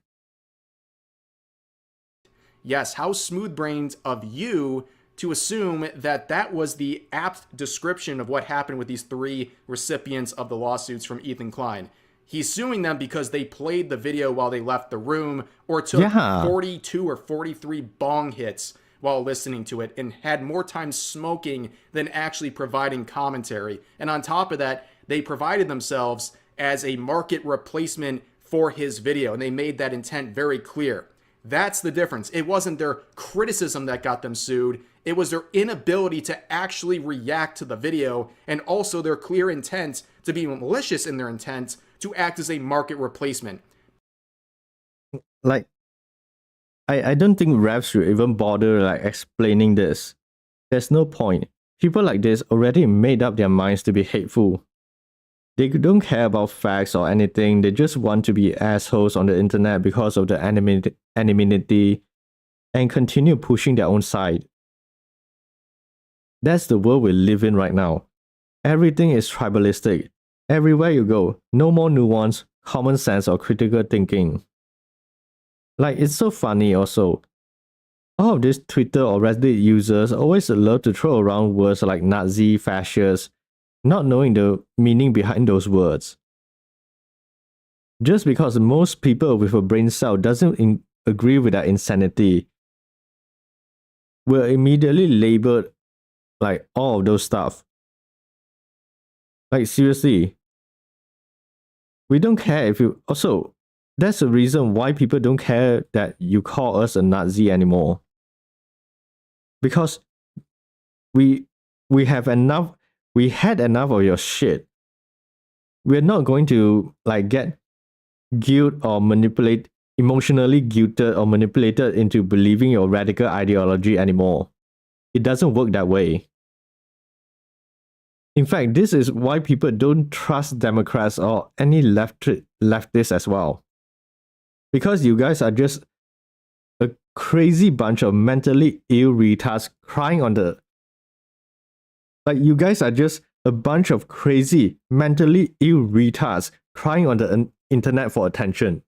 Yes, how smooth-brained of you to assume that that was the apt description of what happened with these three recipients of the lawsuits from Ethan Klein. He's suing them because they played the video while they left the room or took 42 or 43 bong hits while listening to it and had more time smoking than actually providing commentary. And on top of that, they provided themselves as a market replacement for his video, and they made that intent very clear. That's the difference. It wasn't their criticism that got them sued. It was their inability to actually react to the video, and also their clear intent to be malicious in their intent to act as a market replacement. Like, I don't think refs should even bother like explaining this. There's no point. People like this already made up their minds to be hateful. They don't care about facts or anything. They just want to be assholes on the internet because of the anonymity and continue pushing their own side. That's the world we live in right now. Everything is tribalistic. Everywhere you go, no more nuance, common sense, or critical thinking. Like, it's so funny also. All of these Twitter or Reddit users always love to throw around words like Nazi, fascist, not knowing the meaning behind those words. Just because most people with a brain cell doesn't agree with that insanity, we're immediately labeled like all of those stuff. Like, seriously. We don't care if you... Also, that's the reason why people don't care that you call us a Nazi anymore. Because we have enough... We had enough of your shit. We're not going to like get guilt or emotionally guilted or manipulated into believing your radical ideology anymore. It doesn't work that way. In fact, this is why people don't trust Democrats or any leftists as well. Because you guys are just a crazy bunch of mentally ill retards crying on the... Like, you guys are just a bunch of crazy, mentally ill retards crying on the internet for attention.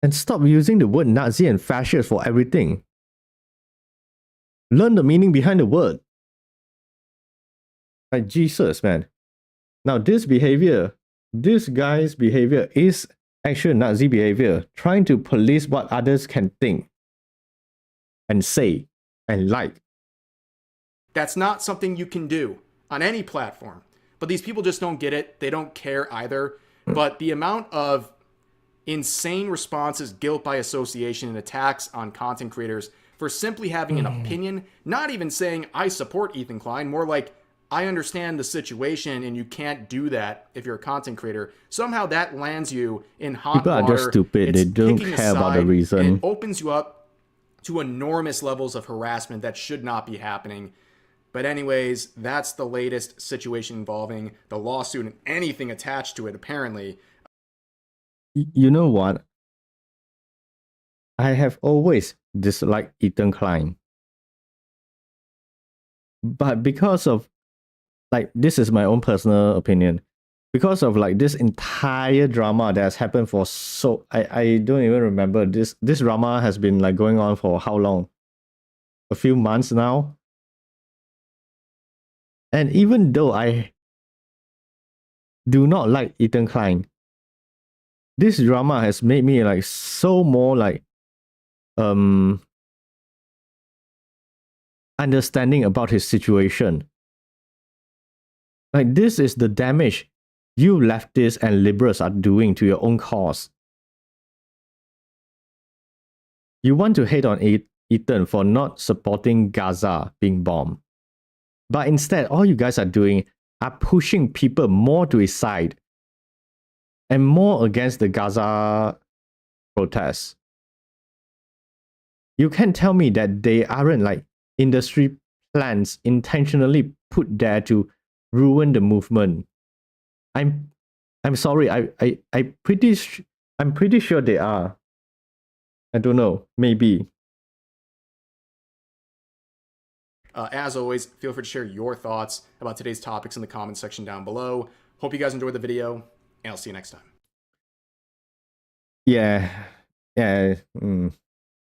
And stop using the word Nazi and fascist for everything. Learn the meaning behind the word. Like, Jesus, man. Now, this guy's behavior is actual Nazi behavior, trying to police what others can think and say and like. That's not something you can do on any platform. But these people just don't get it. They don't care either. but the amount of insane responses, guilt by association, and attacks on content creators for simply having an opinion, not even saying I support Ethan Klein, more like I understand the situation and you can't do that if you're a content creator. Somehow that lands you in hot People water. are just stupid. It's They don't picking a care about the side, reason. and it opens you up to enormous levels of harassment that should not be happening. But anyways, that's the latest situation involving the lawsuit and anything attached to it, apparently. You know what? I have always disliked Ethan Klein. But because of, like, this is my own personal opinion. Because of, like, this entire drama that has happened for I don't even remember. This drama has been, like, going on for how long? A few months now? And even though I do not like Ethan Klein, this drama has made me, like, so more, like, understanding about his situation. Like, this is the damage you leftists and liberals are doing to your own cause. You want to hate on Ethan for not supporting Gaza being bombed. But instead, all you guys are doing are pushing people more to his side and more against the Gaza protests. You can't tell me that they aren't, like, industry plans intentionally put there to ruin the movement. I'm sorry. I'm pretty sure they are. I don't know. Maybe. As always, feel free to share your thoughts about today's topics in the comments section down below. Hope you guys enjoyed the video, and I'll see you next time. Yeah.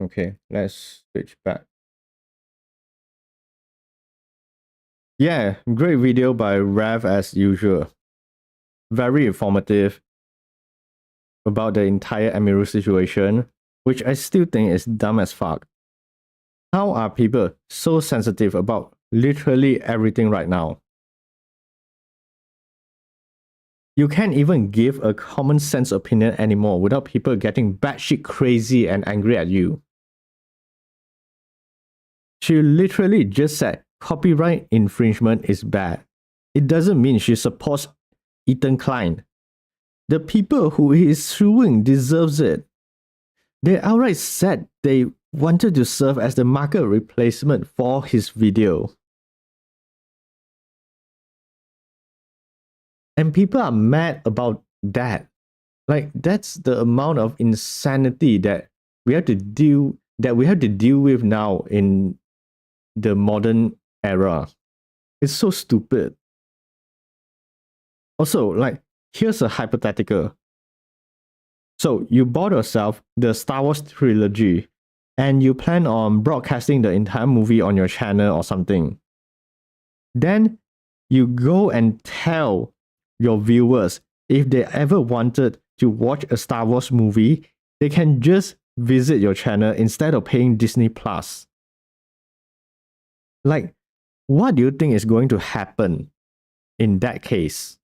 Okay, let's switch back. Yeah, great video by Rev as usual. Very informative about the entire Emiru situation, which I still think is dumb as fuck. How are people so sensitive about literally everything right now? You can't even give a common sense opinion anymore without people getting batshit crazy and angry at you. She literally just said copyright infringement is bad. It doesn't mean she supports Ethan Klein. The people who he is suing deserves it. They outright said they wanted to serve as the market replacement for his video. And people are mad about that. Like, that's the amount of insanity that we have to deal with now in the modern era. It's so stupid. Also, like, here's a hypothetical. So you bought yourself the Star Wars trilogy and you plan on broadcasting the entire movie on your channel or something. Then you go and tell your viewers if they ever wanted to watch a Star Wars movie, they can just visit your channel instead of paying Disney Plus. Like, what do you think is going to happen in that case?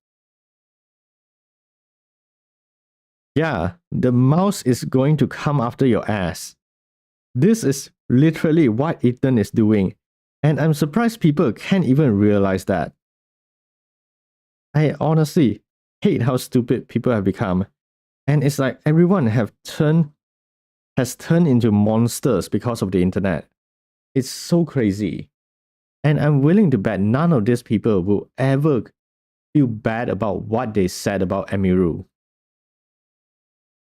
Yeah, the mouse is going to come after your ass. This is literally what Ethan is doing, and I'm surprised people can't even realize that. I honestly hate how stupid people have become, and it's like everyone has turned into monsters because of the internet. It's so crazy. And I'm willing to bet none of these people will ever feel bad about what they said about Emiru.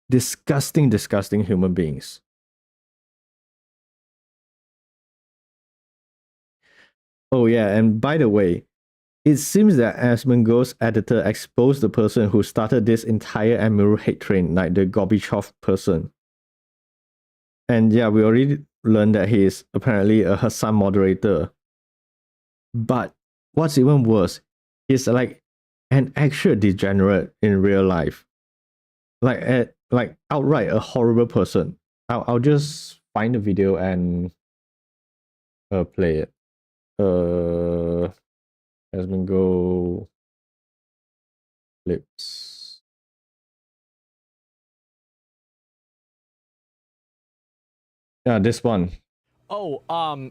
Disgusting, disgusting human beings. Oh yeah, and by the way, it seems that Asmongold's editor exposed the person who started this entire Emiru hate train, like the Gorbachev person. And yeah, we already learned that he is apparently a Hassan moderator. But what's even worse, he's like an actual degenerate in real life. Like outright a horrible person. I'll just find the video and play it. Asmongold clips. Yeah, this one. Oh,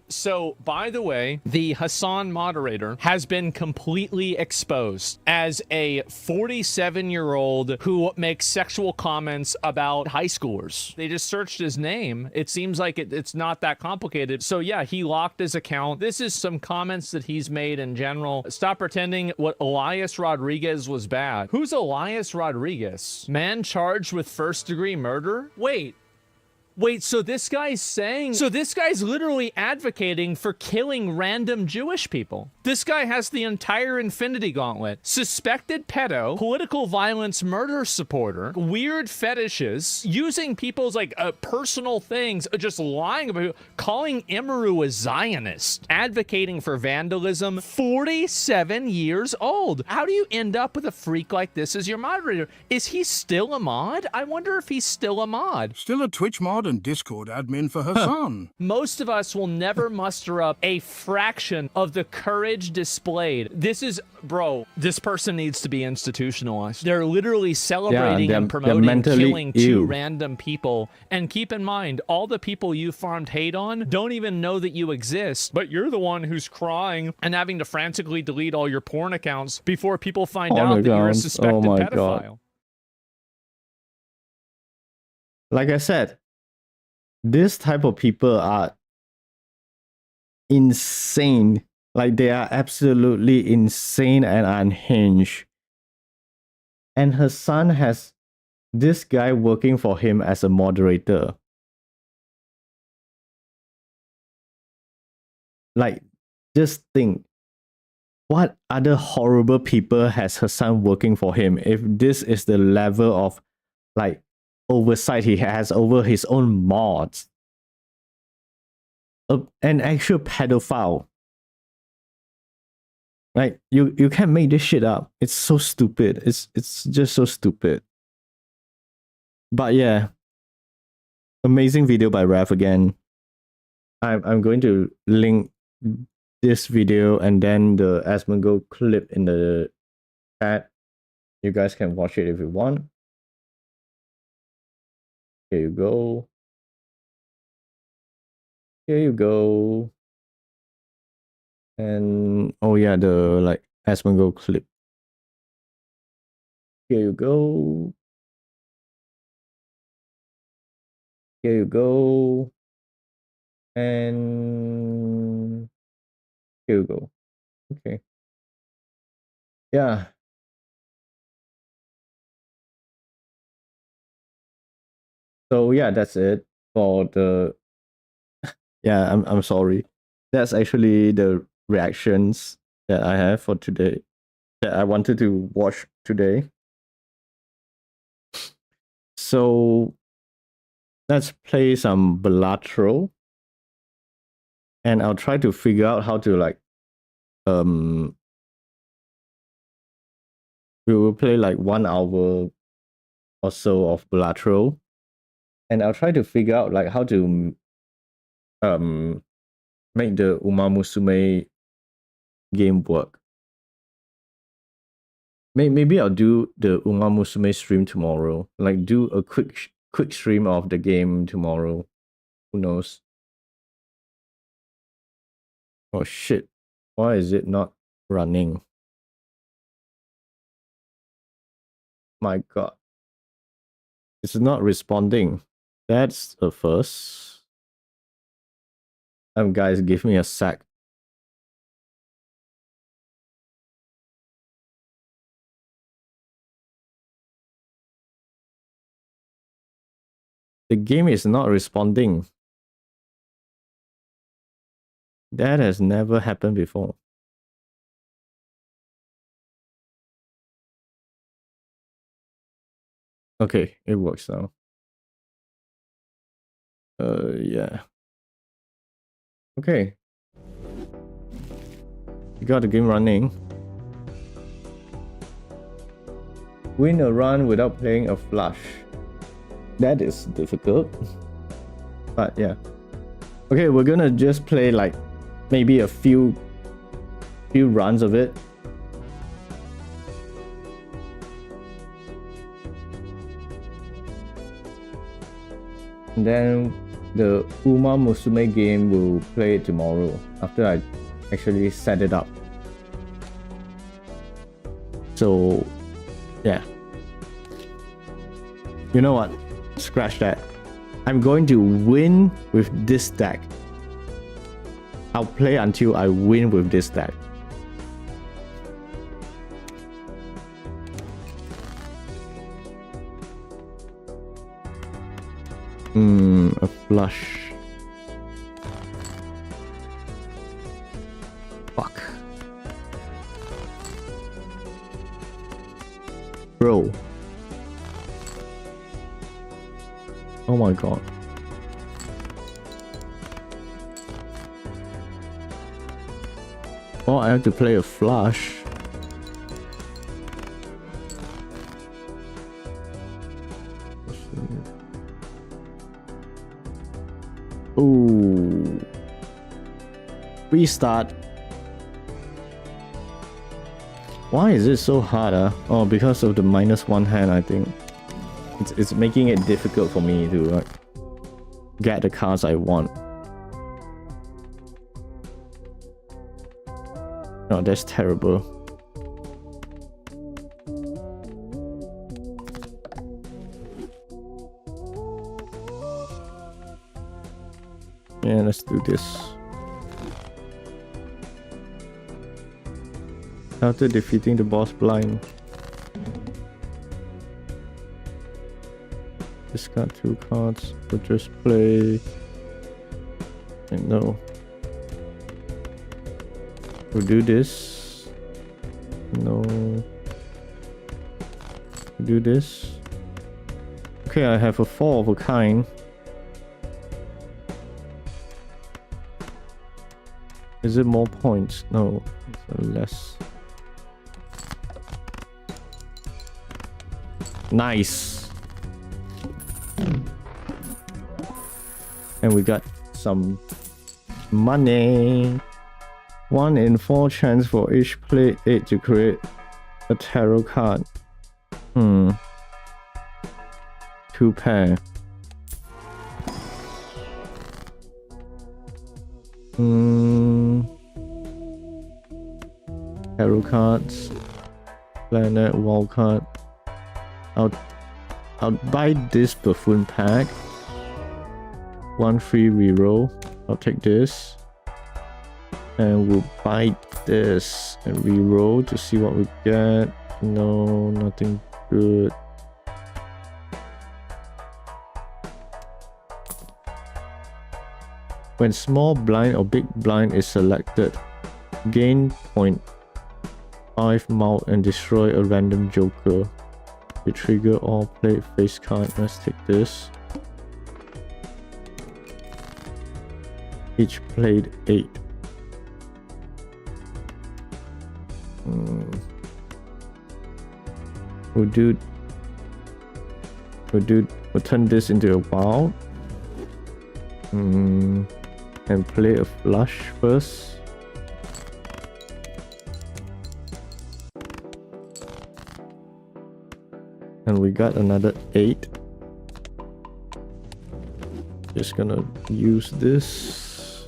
so by the way, the Hassan moderator has been completely exposed as a 47-year-old who makes sexual comments about high schoolers. They just searched his name. It seems like it's not that complicated. So yeah, he locked his account. This is some comments that he's made in general. Stop pretending what Elias Rodriguez was bad. Who's Elias Rodriguez? Man charged with first-degree murder? Wait, so this guy's literally advocating for killing random Jewish people. This guy has the entire Infinity Gauntlet. Suspected pedo, political violence murder supporter, weird fetishes, using people's personal things, just lying about people, calling Imru a Zionist, advocating for vandalism, 47 years old. How do you end up with a freak like this as your moderator? Is he still a mod? I wonder if he's still a mod. Still a Twitch mod and Discord admin for Hassan. Most of us will never muster up a fraction of the courage displayed. This person needs to be institutionalized. They're literally celebrating and promoting killing two random people. And keep in mind, all the people you farmed hate on don't even know that you exist, but you're the one who's crying and having to frantically delete all your porn accounts before people find out that you're a suspected pedophile. God. Like I said, this type of people are insane. Like, they are absolutely insane and unhinged. And her son has this guy working for him as a moderator. Like, just think, what other horrible people has her son working for him if this is the level of oversight he has over his own mods? An actual pedophile. Like, you can't make this shit up. It's so stupid. It's just so stupid. But yeah, amazing video by Rev again. I'm going to link this video and then the Asmongo clip in the chat. You guys can watch it if you want. Here you go. Here you go. And oh yeah, the Asmongo clip. Here you go. Here you go. And here you go. Okay. Yeah. So yeah, that's it for the yeah, I'm sorry. That's actually the reactions that I have for today that I wanted to watch today. So let's play some Balatro. And I'll try to figure out how to we will play 1 hour or so of Balatro. And I'll try to figure out how to make the Uma Musume game work. Maybe I'll do the Uma Musume stream tomorrow. Do a quick stream of the game tomorrow. Who knows? Oh shit. Why is it not running? My god. It's not responding. That's a first. Guys, give me a sec. The game is not responding. That has never happened before. Okay, it works now. Yeah. Okay. You got the game running. Win a run without playing a flush. That is difficult. But yeah. Okay, we're gonna just play maybe a few runs of it. And then the Uma Musume game will play it tomorrow after I actually set it up. So yeah. You know what? Scratch that. I'm going to win with this deck. I'll play until I win with this deck. A flush. Fuck. Bro. Oh my god. Oh, I have to play a flush. Ooh. Restart. Why is it so hard? Oh, because of the -1 hand, I think. It's making it difficult for me to like get the cards I want. Oh, that's terrible. Yeah, let's do this. After defeating the boss blind, discard 2 cards, or just play. No. We'll do this. No. We'll do this. Okay, I have a 4 of a kind. Is it more points? No, it's less. Nice. And we got some money. 1 in 4 chance for each play 8 to create a tarot card. 2 pair. Tarot cards. Planet wild card. I'll buy this buffoon pack. 1 free reroll. I'll take this. And we'll buy this and reroll to see what we get. No, nothing good. When small blind or big blind is selected, gain 0.5 mount and destroy a random joker. You trigger all played face card. Let's take this. Each played 8. We'll turn this into a wild. And play a flush first. And we got another 8. Just gonna use this.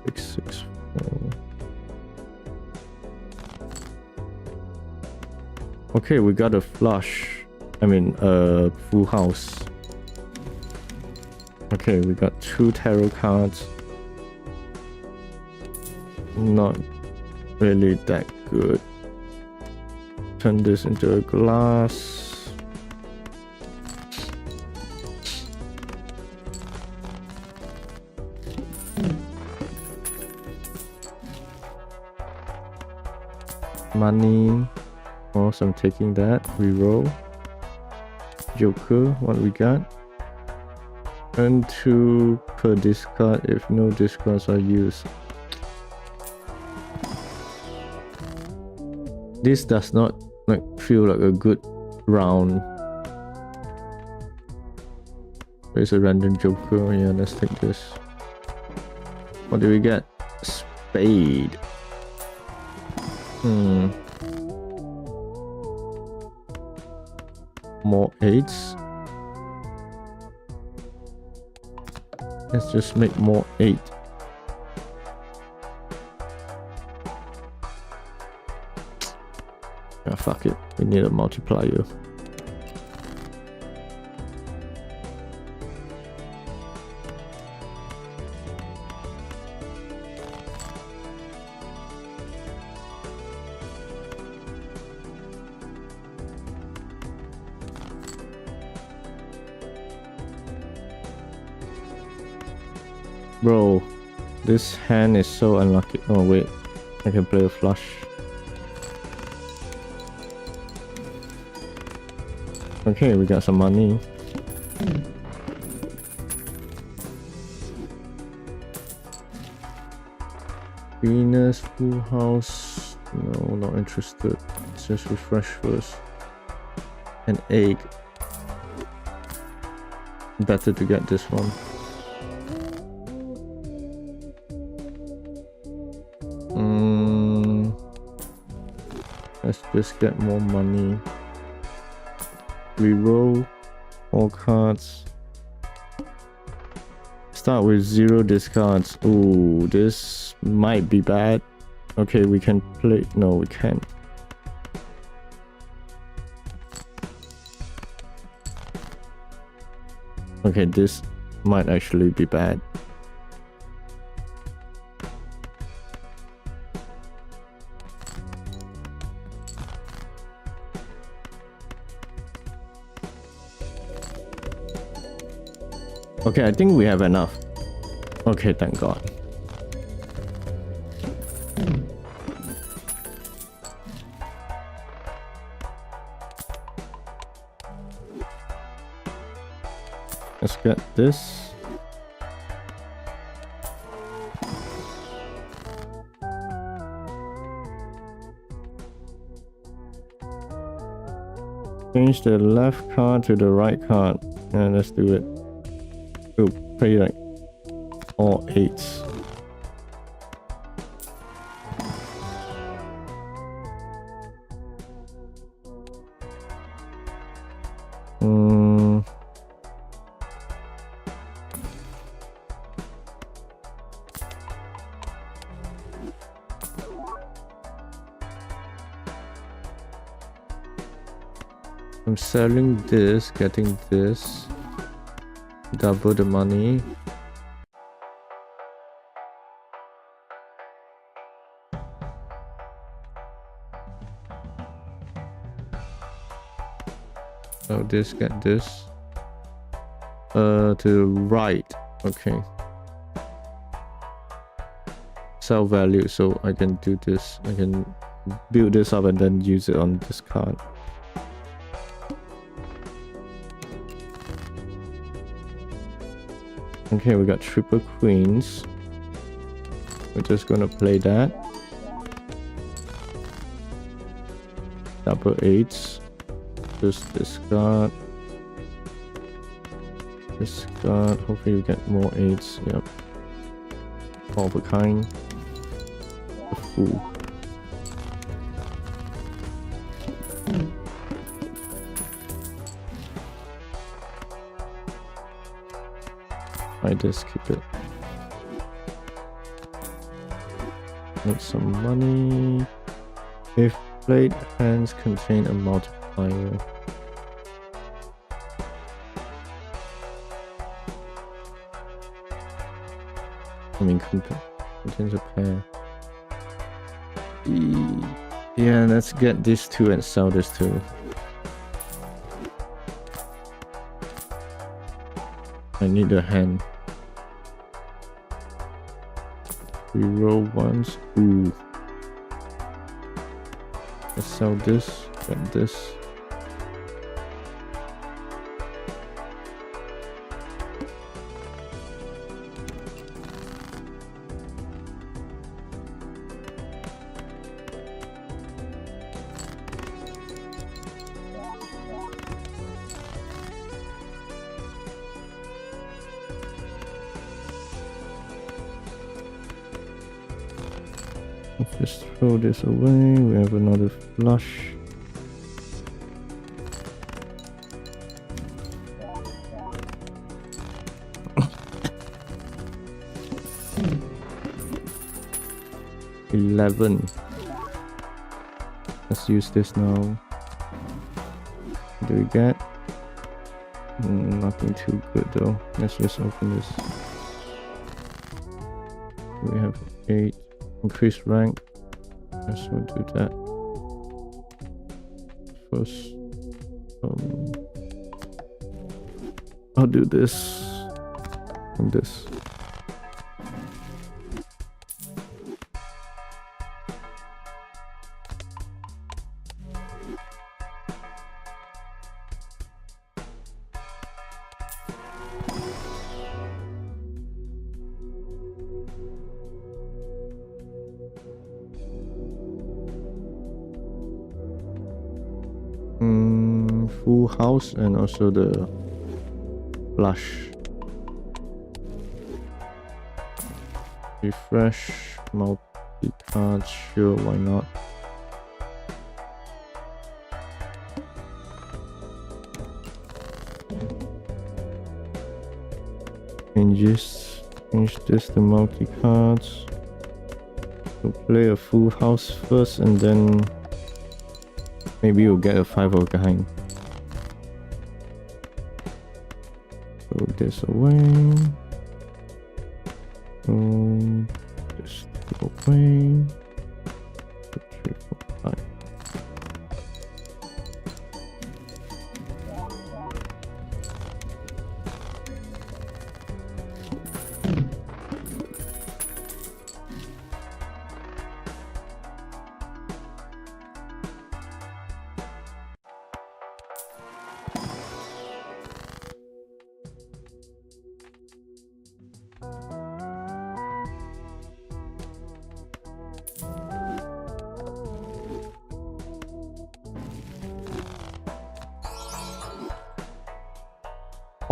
6, 6, 4. Okay, we got a flush. I mean, full house. Okay, we got 2 tarot cards. Not really that good. Turn this into a glass. Money. Oh, so I'm taking that. Reroll. Joker, what we got? Earn 2 per discard if no discards are used. This does not feel like a good round. There's a random joker. Yeah, let's take this. What do we get? Spade. More 8s. Let's just make more 8. Ah, fuck it. We need a multiplier. Bro, this hand is so unlucky. Oh wait, I can play a flush. Okay, we got some money. Venus, full house. No, not interested. Let's just refresh first. An egg. Better to get this one. Let's just get more money. Reroll all cards. Start with 0 discards. Ooh, this might be bad. Okay, we can play. No, we can't. Okay, this might actually be bad. Okay, I think we have enough. Okay, thank God. Let's get this. Change the left card to the right card. Yeah, let's do it. Oh, play like all 8s. I'm selling this, getting this. Double the money. Oh, this, get this. To the right. Okay. Sell value, so I can do this. I can build this up and then use it on this card. Okay, we got triple queens. We're just gonna play that. Double 8s. Just discard. Discard. Hopefully we get more 8s. Yep. All of a kind. A fool. I just keep it. Make some money. If played hands contain a multiplier. I mean, contains a pair. Yeah, let's get these 2 and sell this 2. I need a hand. Reroll once. Ooh. Let's sell this. Get this. Just throw this away. We have another flush. 11. Let's use this now. What do we get? Nothing too good though. Let's just open this. We have 8. Increase rank. Let's go do that. First, I'll do this and this. Full house and also the flush. Refresh, multi-card, sure, why not? Change this to multi-cards. We'll play a full house first and then maybe we'll get a 5 of behind. Throw this away. Throw this away. 2, 3, 4, 5.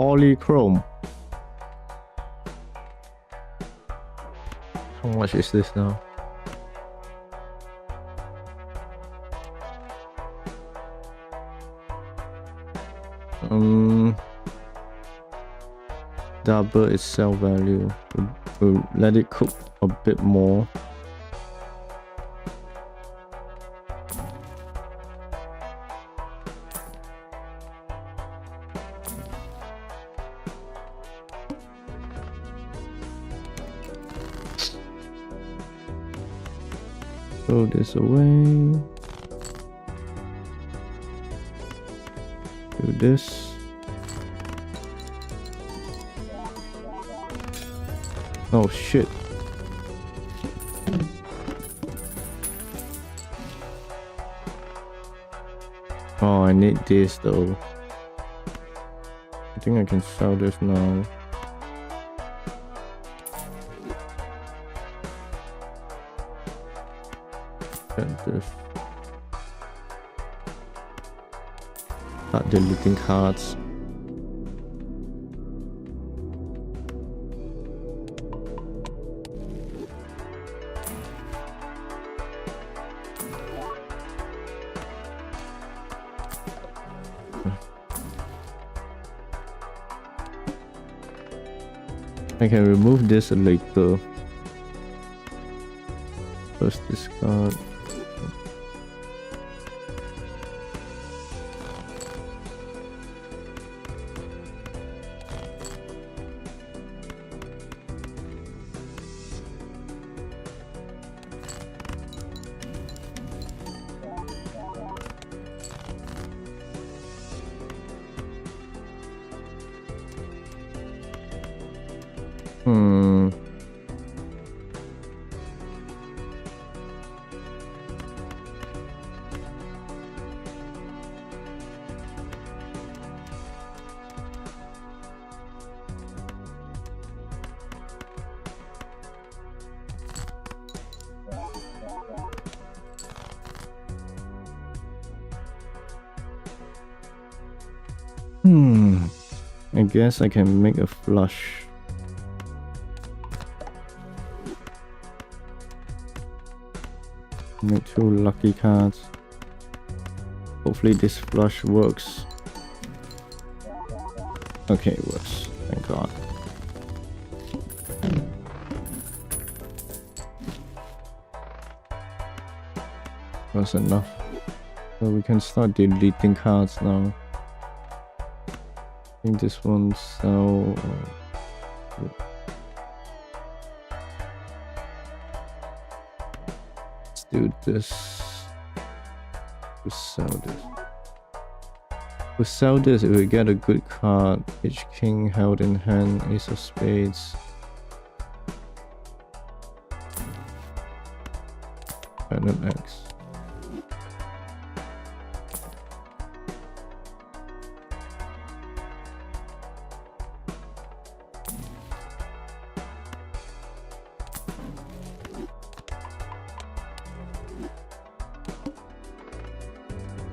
Polychrome. How much is this now? Double its sell value. We'll let it cook a bit more. Throw this away. Do this. Oh shit. Oh, I need this though. I think I can sell this now. Get this. Start deleting cards. I can remove this later. First discard. I guess I can make a flush. Make 2 lucky cards. Hopefully this flush works. Okay, it works. Thank God. us enough. So we can start deleting cards now. I think this one's so... let's do this. We'll sell this. We'll sell this if we get a good card. Each king held in hand, ace of spades. Random X.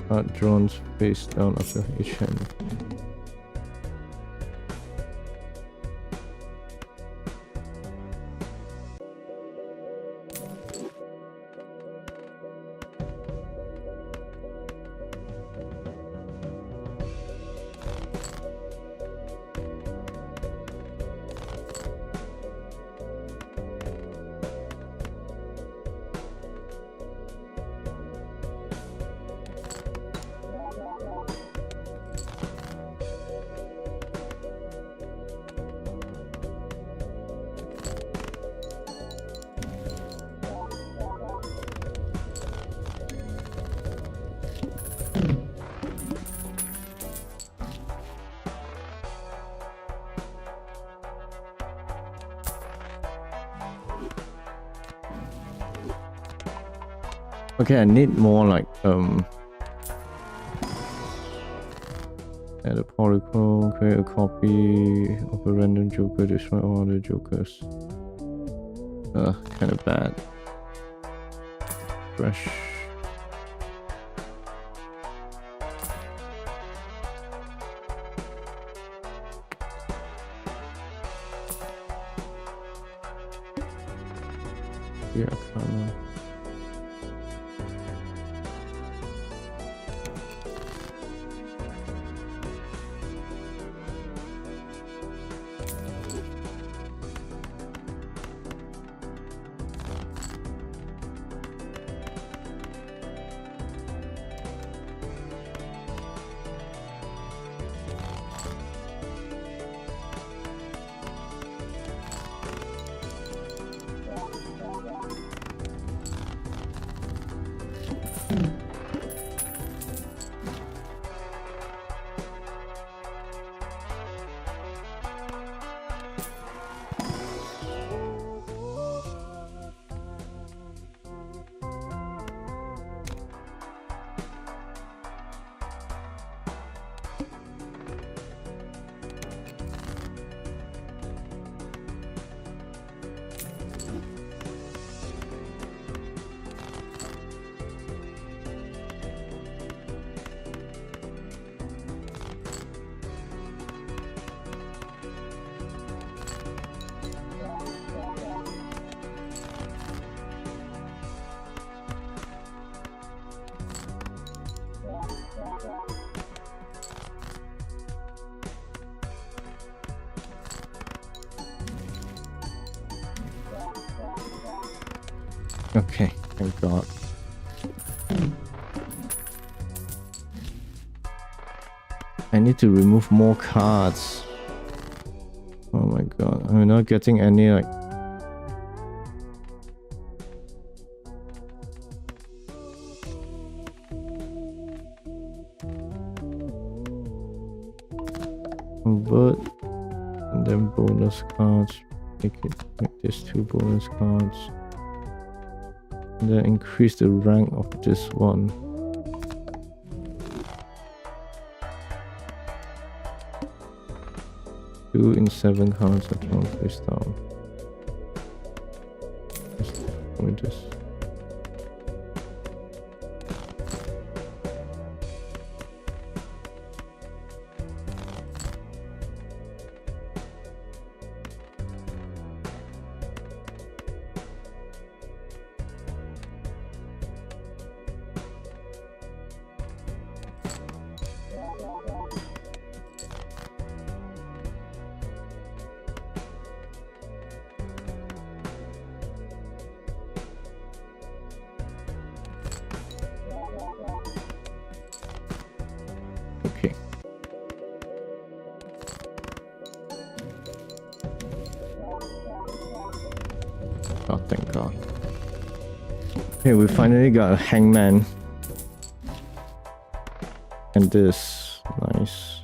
Card drawn face down after each hand. Okay, I need more like add a particle, create a copy of a random joker, destroy all the jokers. Kind of bad. Fresh. Yeah, kind of. Okay, thank God. I need to remove more cards. Oh my God, I'm not getting any like... convert and then bonus cards. Make this 2 bonus cards. And then increase the rank of this one. Two in 7 cards are drawn face down. Let's do this. Oh, thank God. Okay, we finally got a hangman. And this. Nice.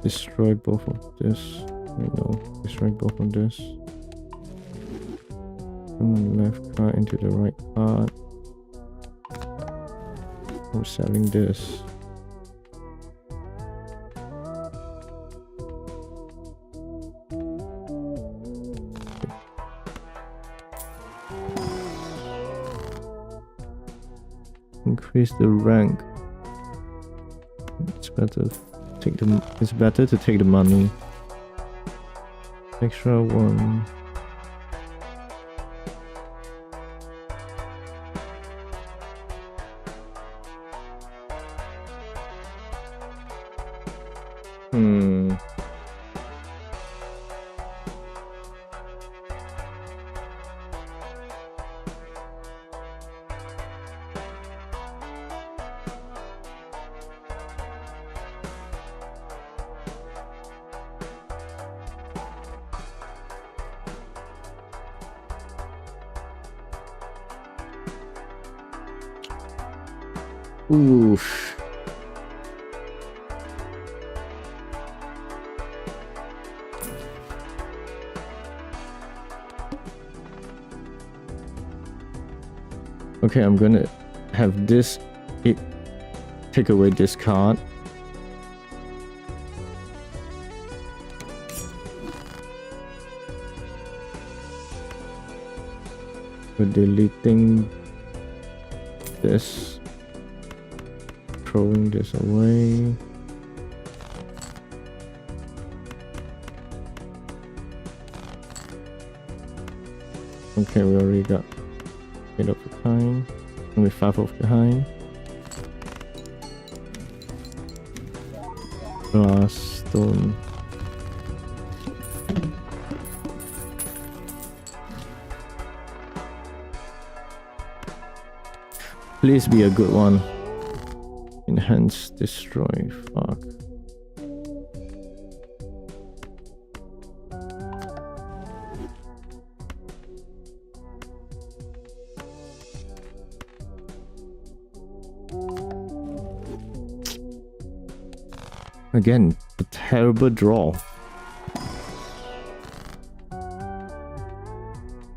Destroy both of this. Wait, no. Destroy both of this. From the left card into the right card. We're selling this. Increase the rank. It's better to take the money. Extra one. Oof. Okay, I'm gonna have this take away this card. We're deleting this. Throwing this away. Okay, we already got 8 of a kind. Only 5 of behind. Glass, stone. Please be a good one. Enhance, destroy, fuck. Again, a terrible draw.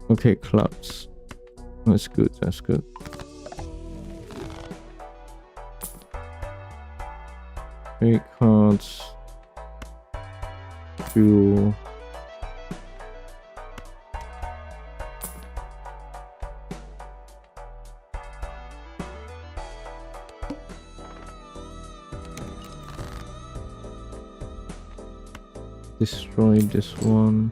Okay, clubs. That's good, that's good. Eight cards. Fuel. Destroy this one.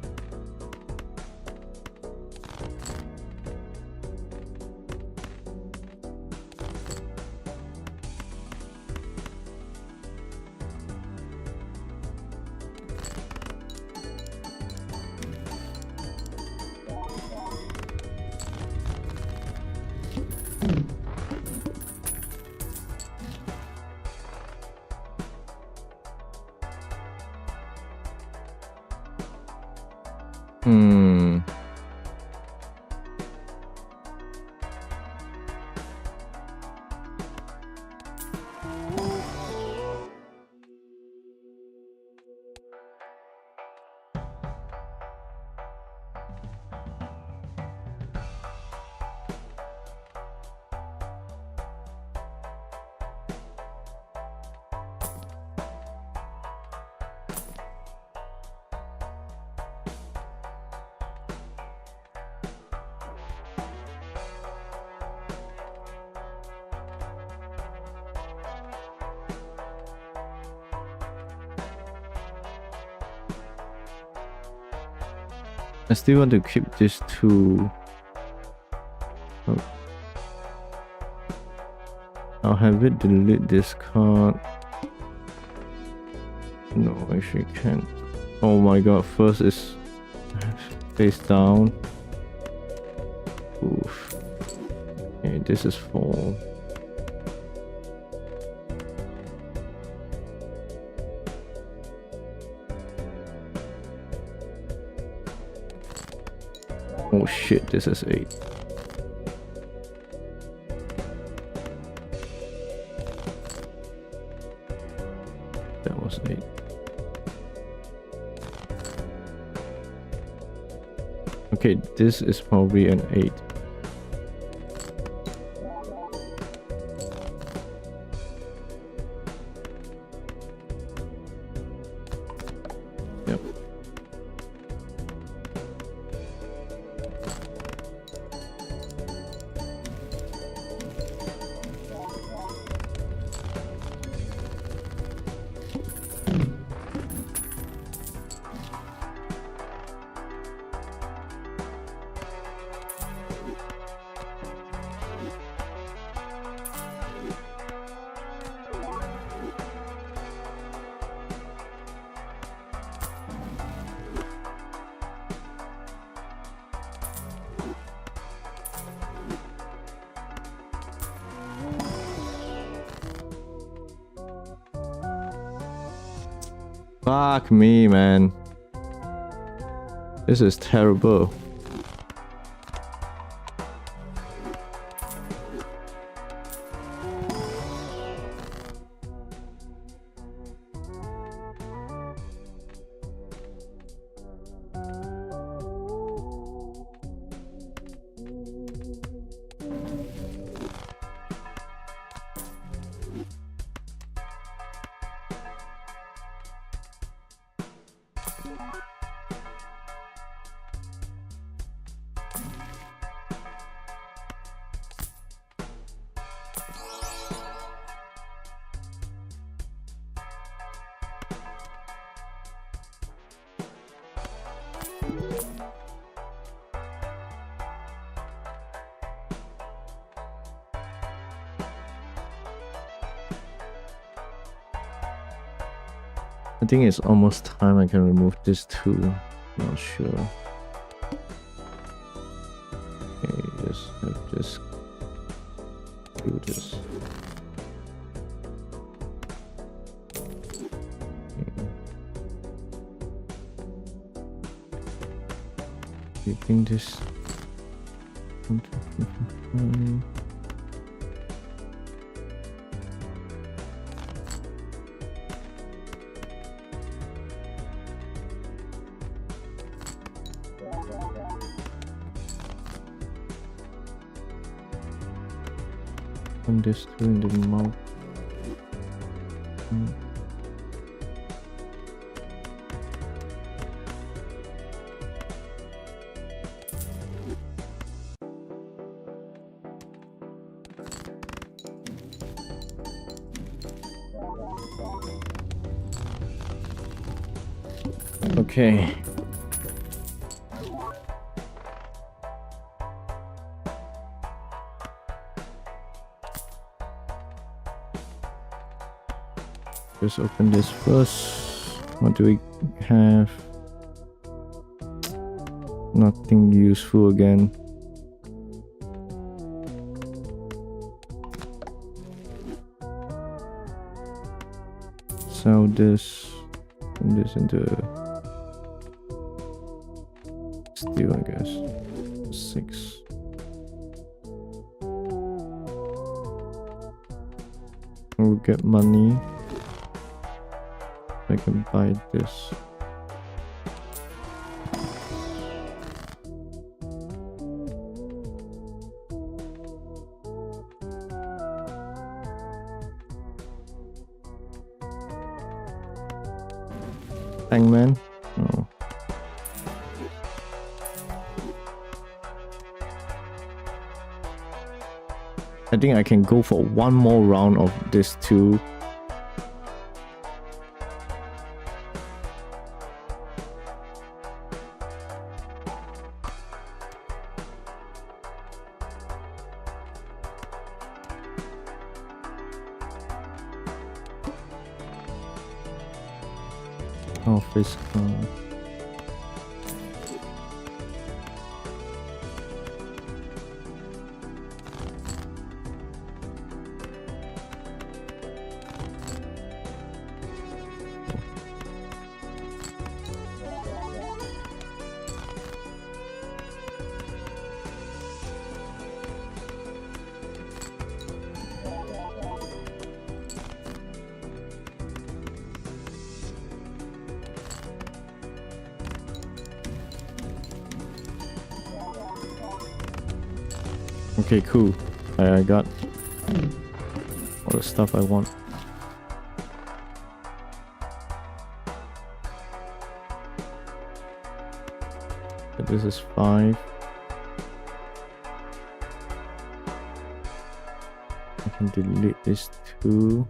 I still want to keep this two. Oh. I'll have it delete this card. No, actually can't. Oh my god, first is face down. Oof. Okay, this is 4. Oh shit, this is 8. That was 8. Okay, this is probably an 8. Yep. Fuck me, man. This is terrible. I think it's almost time I can remove this too. Not sure. Okay, just have this. Do this. Keeping this. And this two in the mouth. Okay. Just open this first. What do we have? Nothing useful again. Sell this. Turn this into steel, I guess. 6. We'll get money. I can buy this. Hangman? No. I think I can go for one more round of this too. Office card. Okay, cool. I got all the stuff I want. But this is 5. I can delete this 2.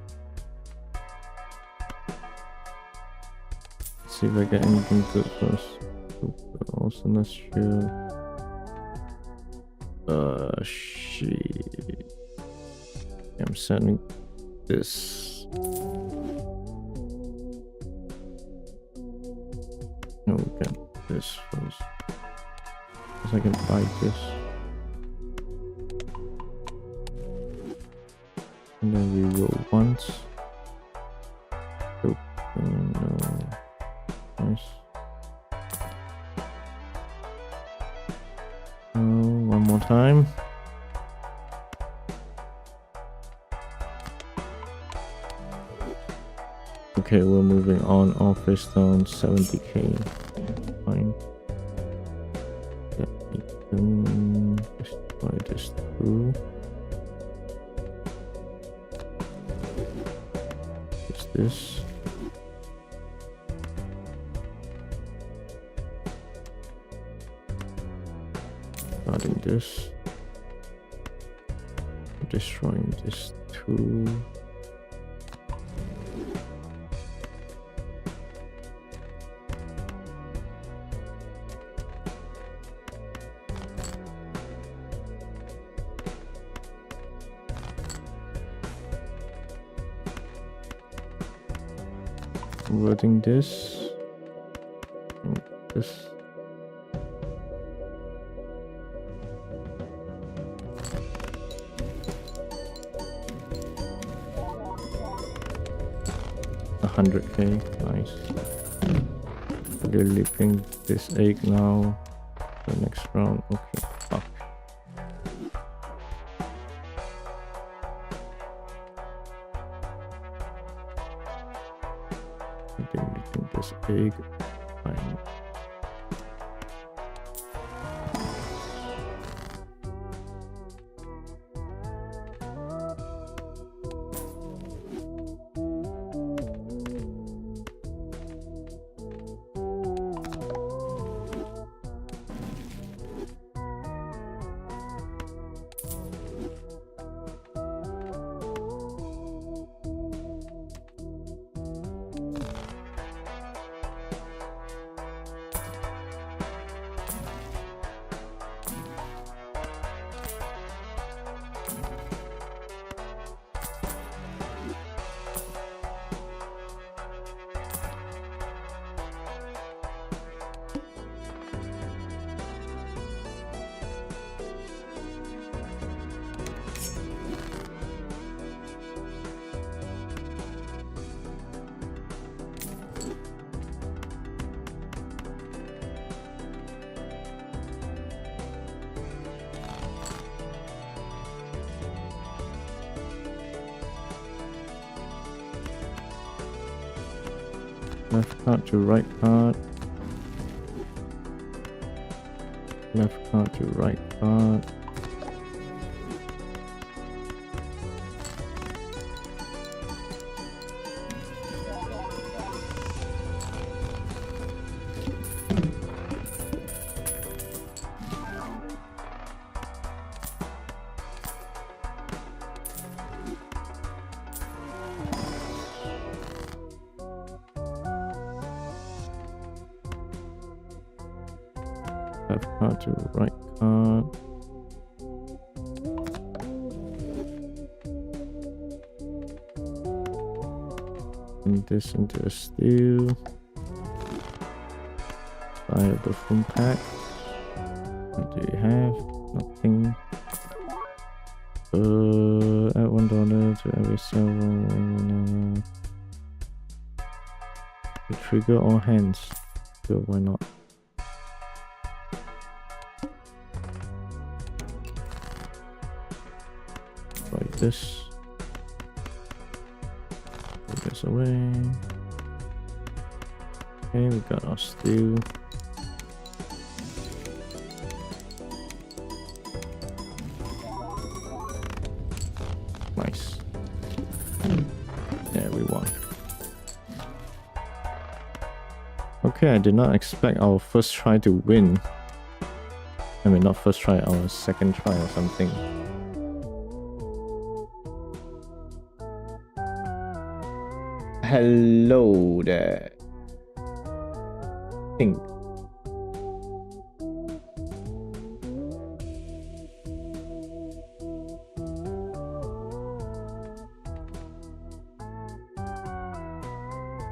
Let's see if I get anything good first. Also not sure. Shit. I'm sending this. No, we get this first. Because I can buy this. And then we roll once. Oh, no. Nice. One more time. Okay, we're moving on. Office down 70k. Fine. Let me destroy this through. What's this? Starting this. Destroying this too. Converting this and this. $100k, nice. Deleting this egg now. The next round, okay, fuck. Deleting this egg, fine. Left card to right card. Left card to right card. Left card to right card. And this into a steal. Buy the full pack. What do you have? Nothing. Add $1 to every sell. To trigger all hands. Sure, why not? Like this. Put this away. Okay, we got our steal. Okay, I did not expect our first try to win. I mean, not first try, our second try or something. Hello there. Pink.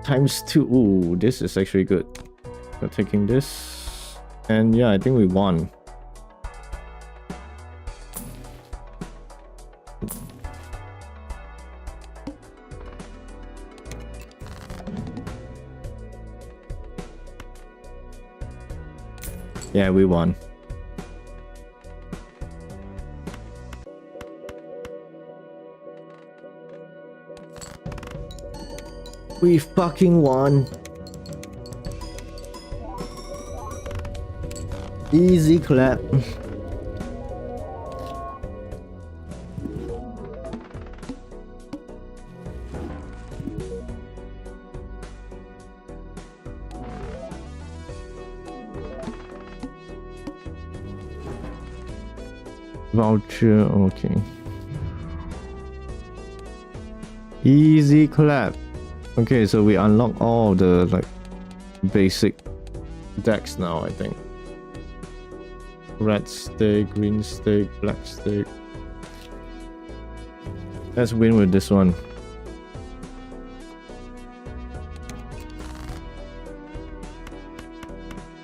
×2. Ooh, this is actually good. We're taking this. And yeah, I think we won. Yeah, we won. We fucking won. Easy clap. Voucher, okay. Easy clap. Okay, so we unlock all the like basic decks now, I think. Red stick, green stick, black stick. Let's win with this one.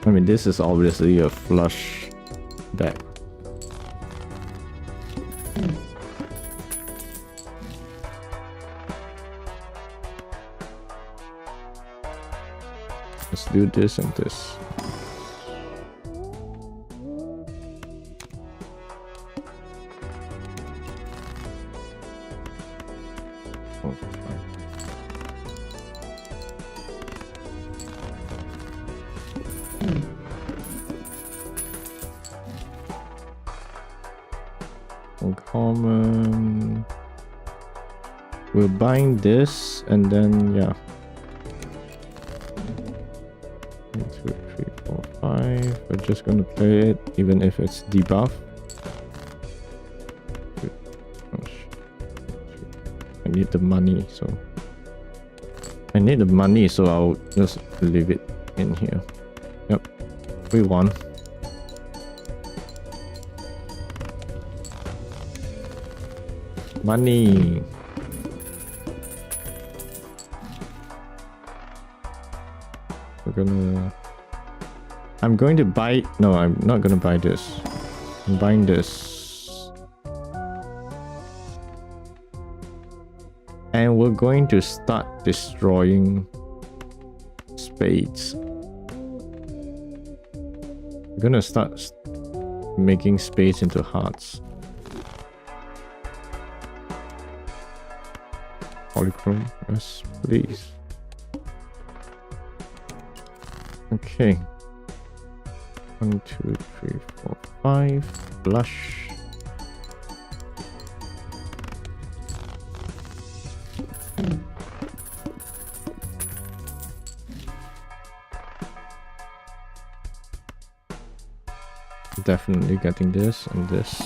I mean, this is obviously a flush deck. Let's do this and this. Uncommon. We're buying this and then yeah. 1, 2, 3, 4, 5. We're just gonna play it even if it's debuff. I need the money, so I'll just leave it in here. Yep, we won. Money. I'm going to buy. No, I'm not gonna buy this. I'm buying this. And we're going to start destroying spades. We're gonna start making spades into hearts. Polychrome, yes, please. Okay. 1, 2, 3, 4, 5. Blush. Definitely getting this and this.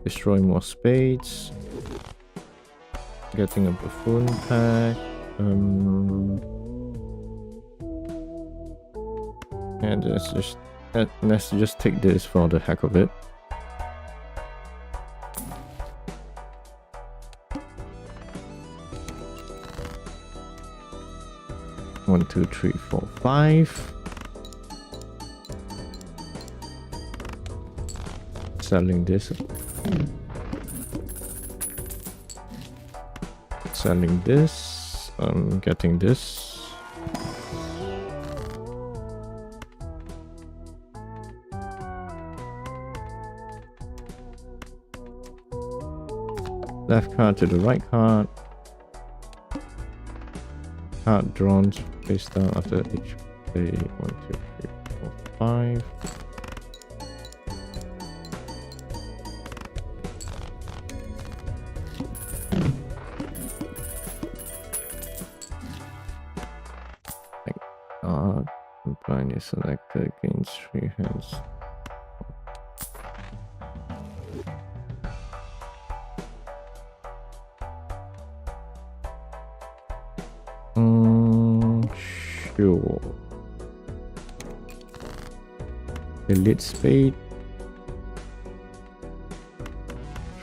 Destroy more spades. Getting a buffoon pack. And let's just take this for the heck of it. One, 2, 3, 4, 5. Selling this. Selling this. Getting this. Left card to the right card. Card drawn face down after each play. 1, 2, 3, 4, 5. line is selected, gains 3 hands. Sure. Elite spade.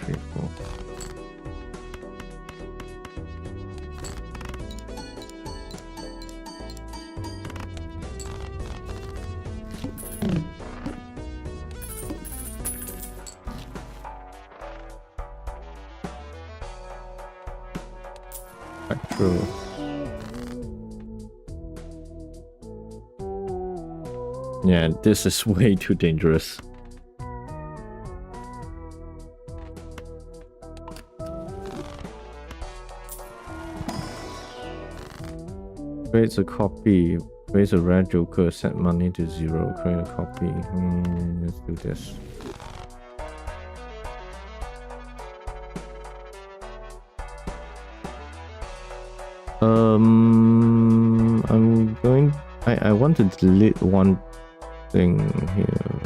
3, 4. True. Yeah, this is way too dangerous. Creates a copy. Creates a red joker. Set money to 0. Create a copy. Let's do this. I'm going. I want to delete one thing here.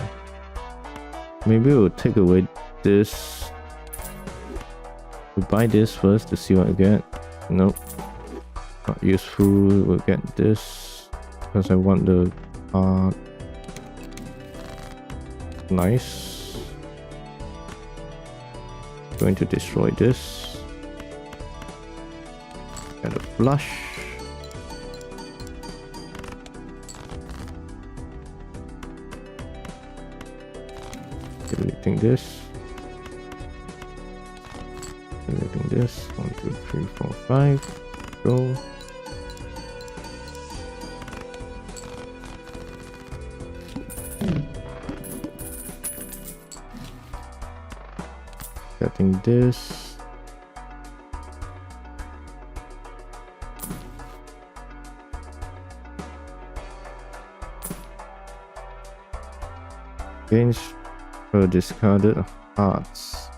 Maybe we'll take away this. We buy this first to see what I get. Nope, not useful. We'll get this because I want the card. Nice. Going to destroy this. Get a flush. Deleting this. Deleting this. 1, 2, 3, 4, 5. Go. Getting this. Gains discarded hearts.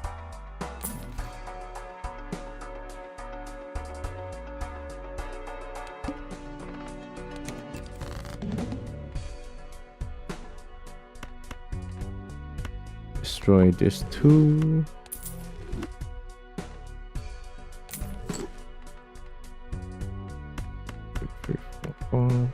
Destroy this too. Two, 3, 4, 4.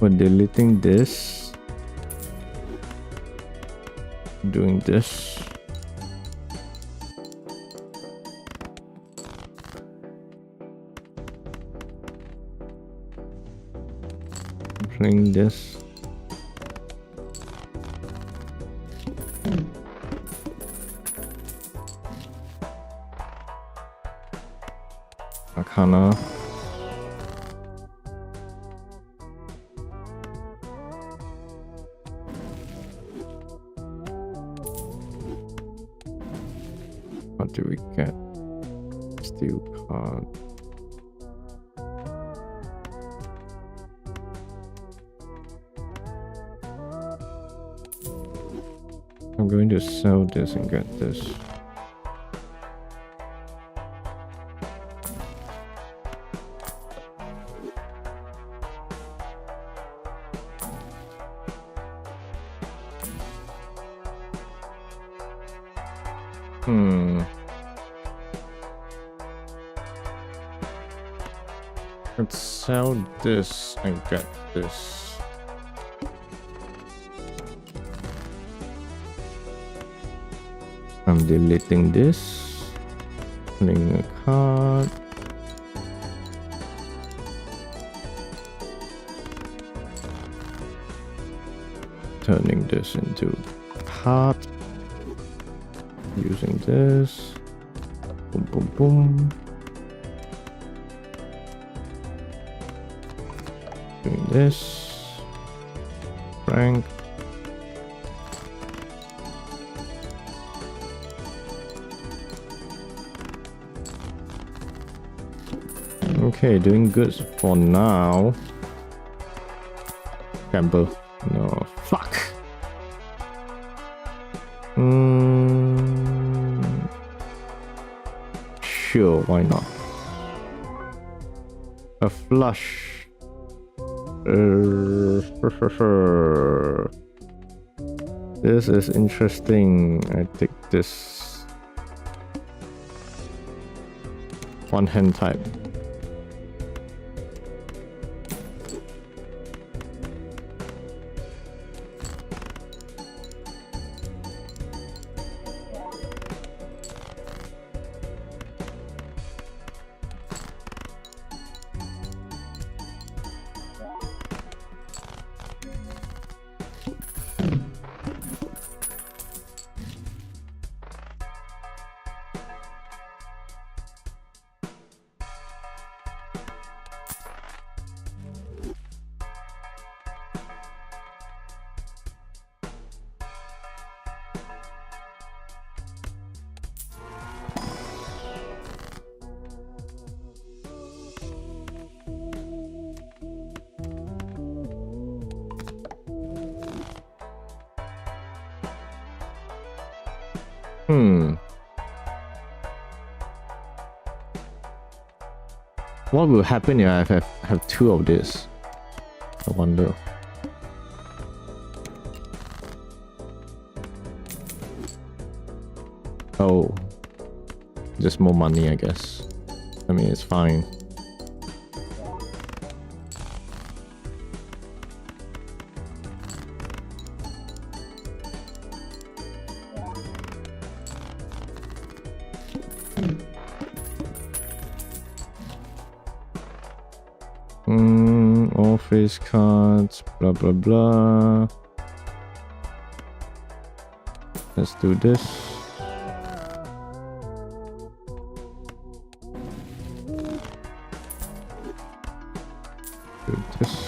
For deleting this, doing this, playing this, Arcana. What do we get? Steel card. I'm going to sell this and get this. Let's sell this and get this. I'm deleting this. Putting a card. Turning this into heart. Using this. Boom, boom, boom. Doing this. Frank. Okay, doing good for now. Gamble. No, fuck. Sure, why not? A flush. This is interesting. I take this. One hand type. What will happen if I have two of this? I wonder. Oh, just more money, I guess. I mean, it's fine. All face cards, blah blah blah. Let's do this. Do this.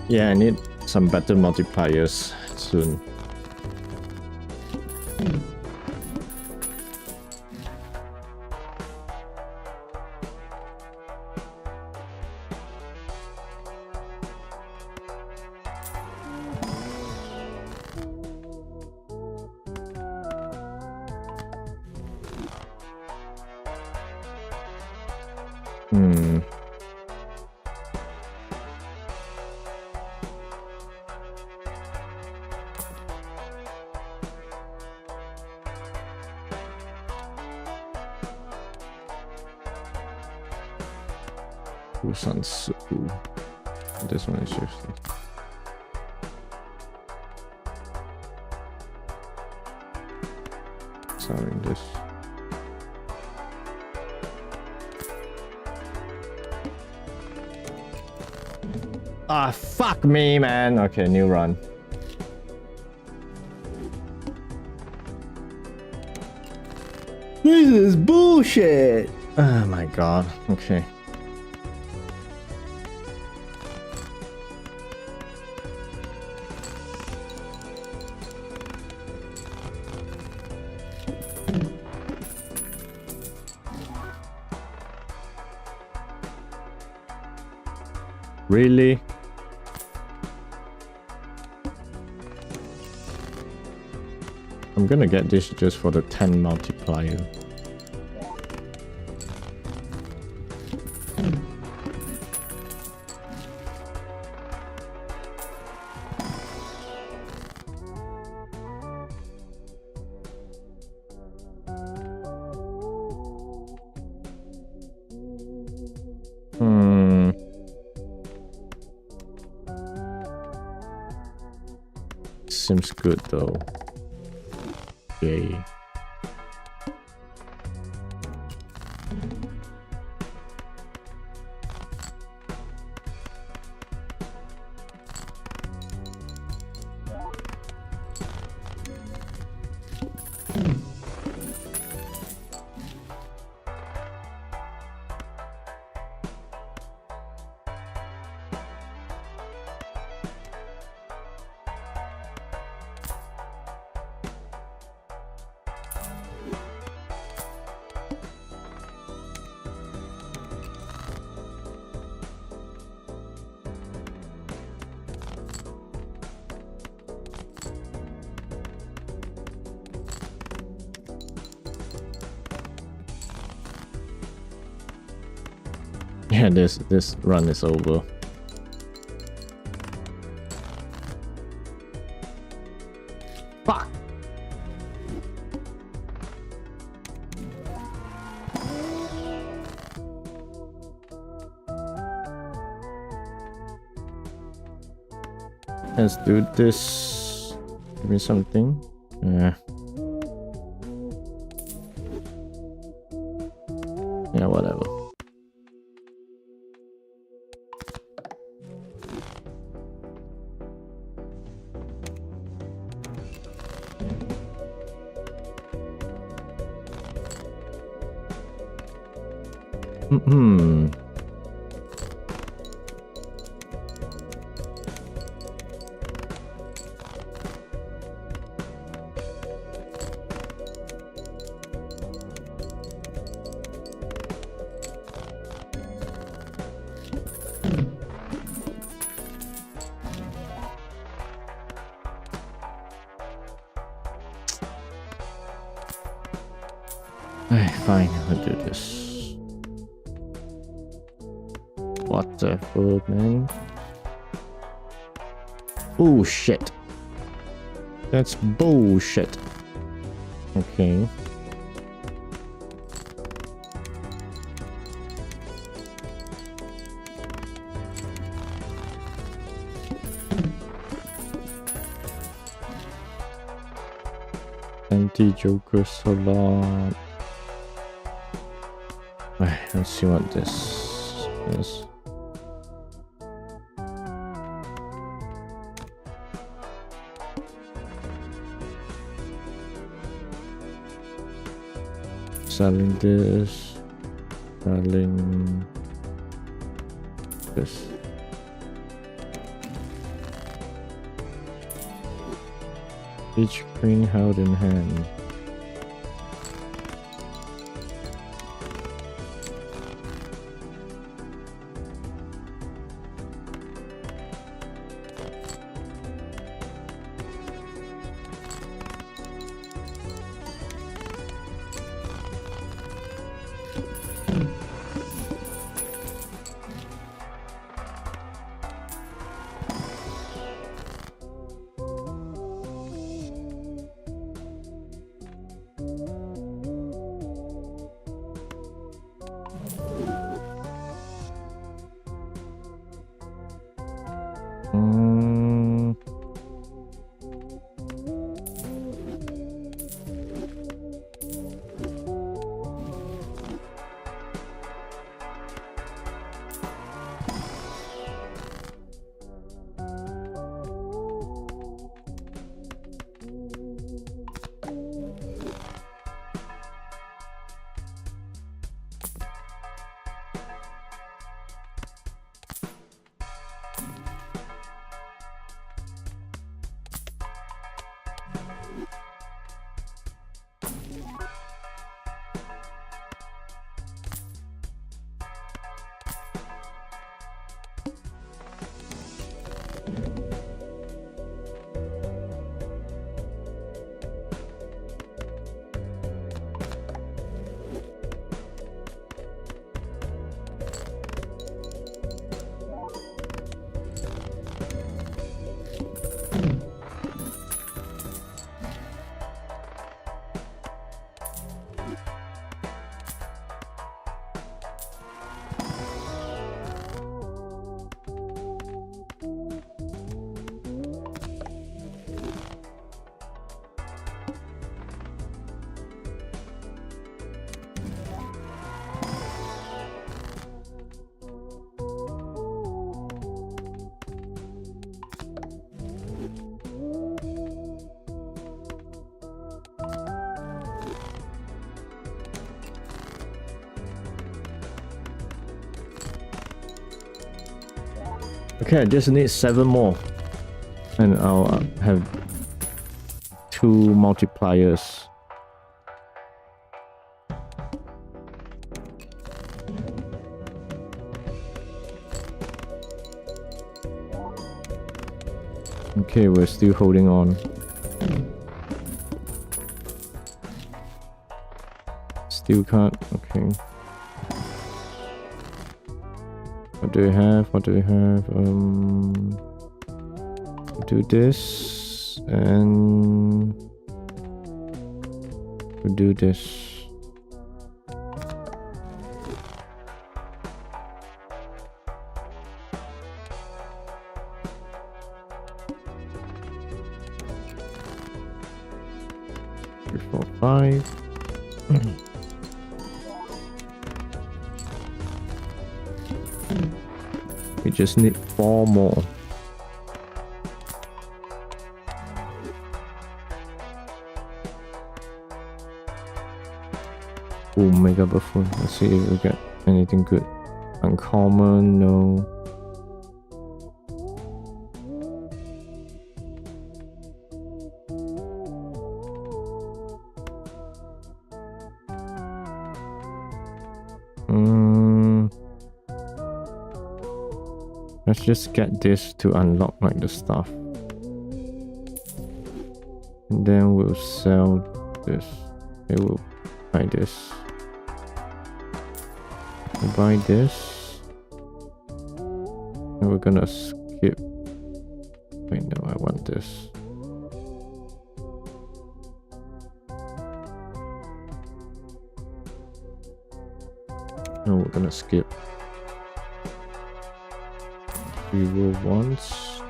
Yeah, I need some better multipliers soon. This one is useless. Selling this. Ah, fuck me, man. Okay, new run. This is bullshit. Oh my god. Okay. Really? I'm gonna get this just for the 10 multiplier. Seems good though. Yay. Yeah, this run is over. Fuck. Let's do this. Give me something. Yeah, whatever. Fine, I'll do this. What the fuck, man? Bullshit. That's bullshit. Okay. Anti-Joker Salon. Let's see what this is. Selling this. Selling this. Each queen held in hand. Okay, I just need 7 more. And I'll have 2 multipliers. Okay, we're still holding on. Still can't. Okay. What do we have? What do we have? Do this and we'll do this. Three, 4, 5. We just need 4 more. Oh, Mega Buffoon. Let's see if we get anything good. Uncommon, no. Let's just get this to unlock like the stuff. And then we'll sell this. Okay, we'll buy this. We'll buy this. And we're gonna skip. Wait, no, I want this. No, we're gonna skip. We will once.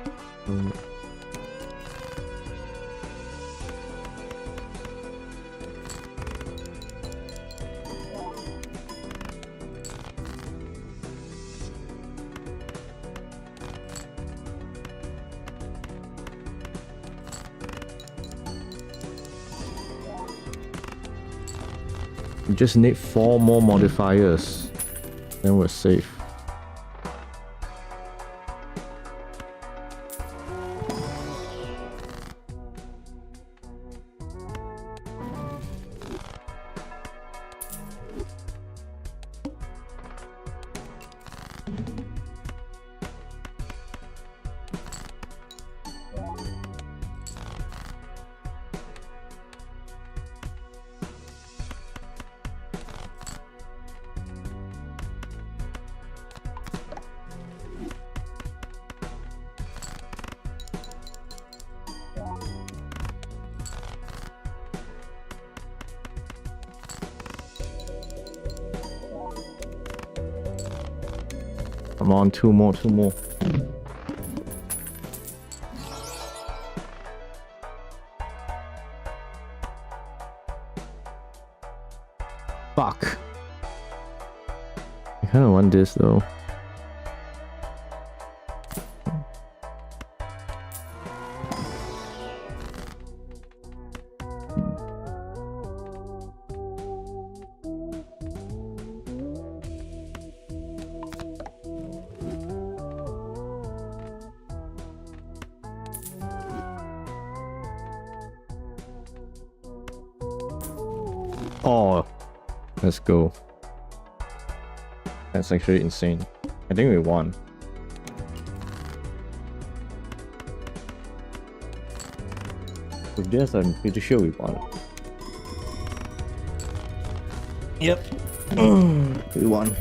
We just need 4 more modifiers, then we're safe. Come on, 2 more, 2 more. Fuck. I kinda want this though. Oh, let's go. That's actually insane. I think we won. With this, I'm pretty sure we won. Yep. We won.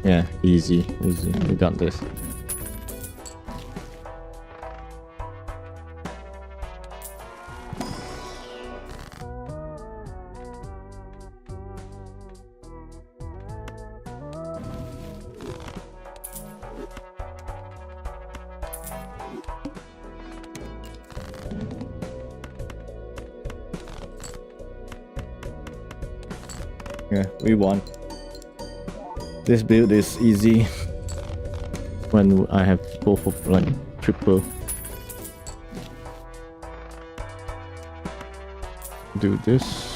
Yeah, easy, easy. We got this. Yeah, we won. This build is easy when I have both of like triple. Do this.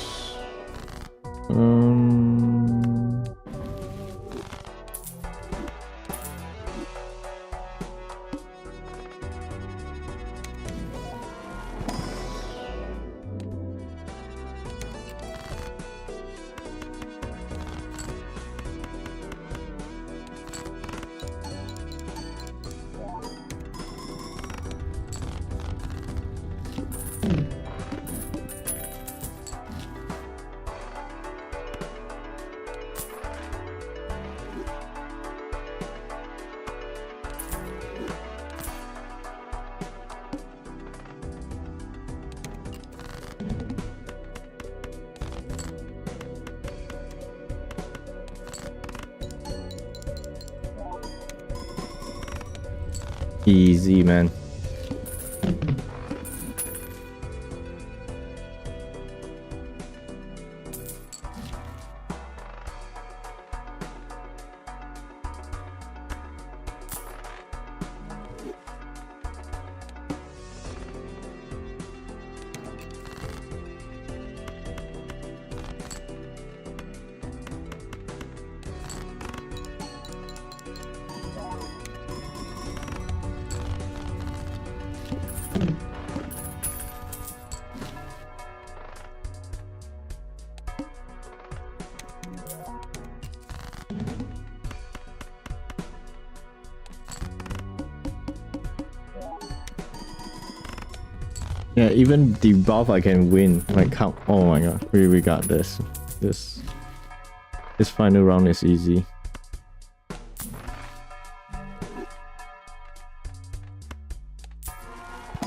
Easy, man. Yeah, even debuff I can win. Like how? Oh my god, we got this. This final round is easy.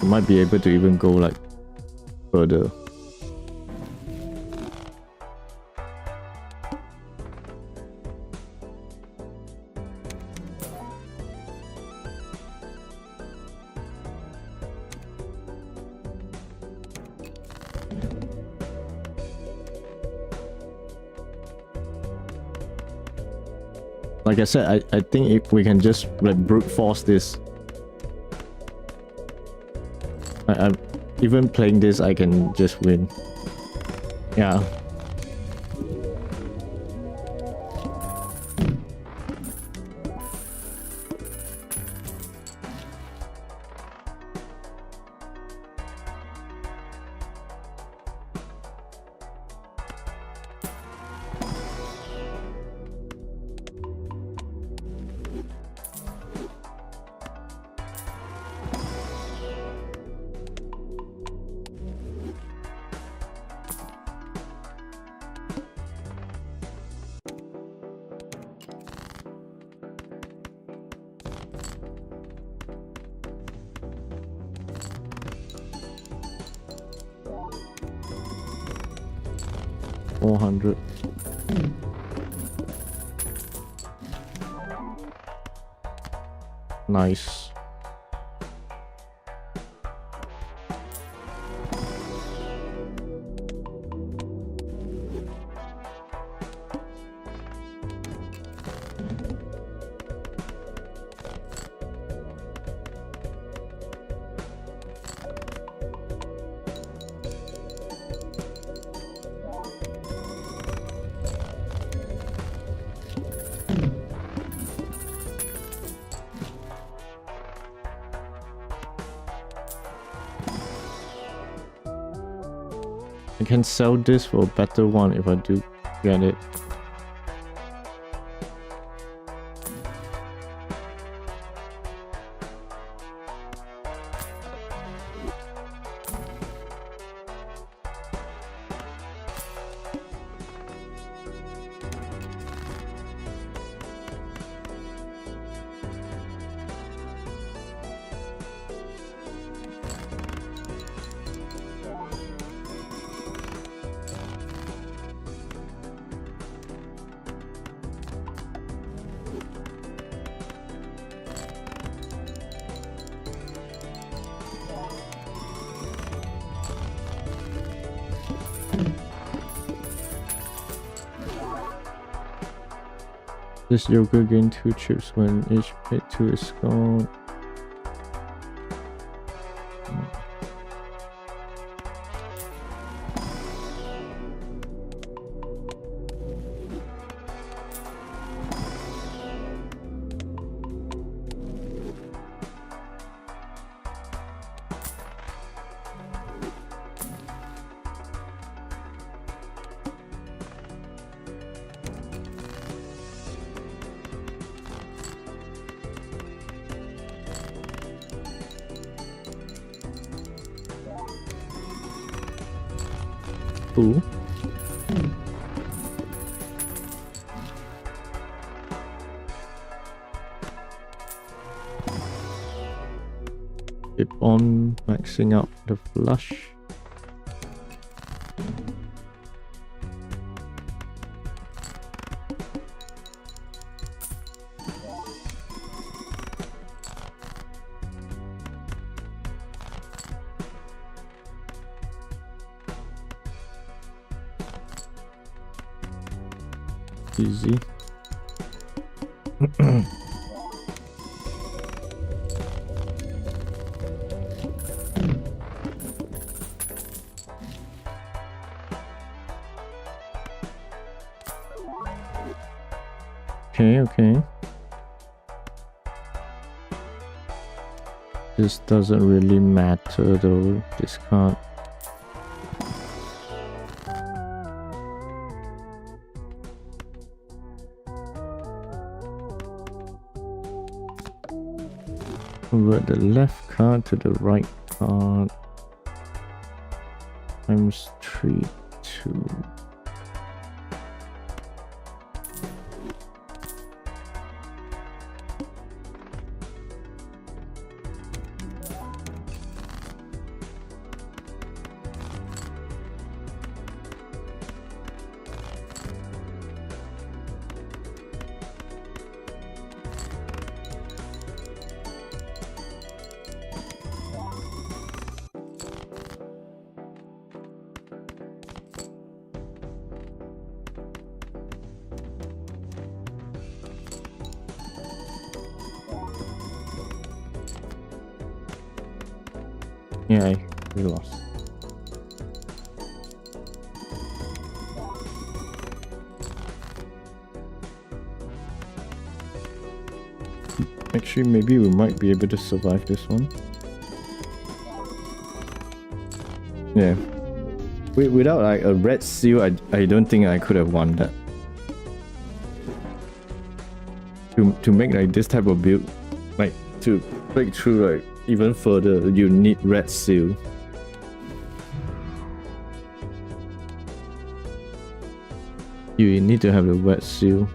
I might be able to even go like further. Like I said, I think if we can just like brute force this. I'm even playing this, I can just win. Yeah. $400. Nice. I can sell this for a better one if I do get it. This yoga gain 2 chips when each plate 2 is gone. Cool. Keep on maxing out the flush. Easy. Okay. This doesn't really matter though. Discard. Convert the left card to the right card. Times 3, 2. Yeah, we lost. Actually, maybe we might be able to survive this one. Yeah. Without like a red seal, I don't think I could have won that. To make like this type of build, like to break through like even further, you need red seal. You need to have the red seal.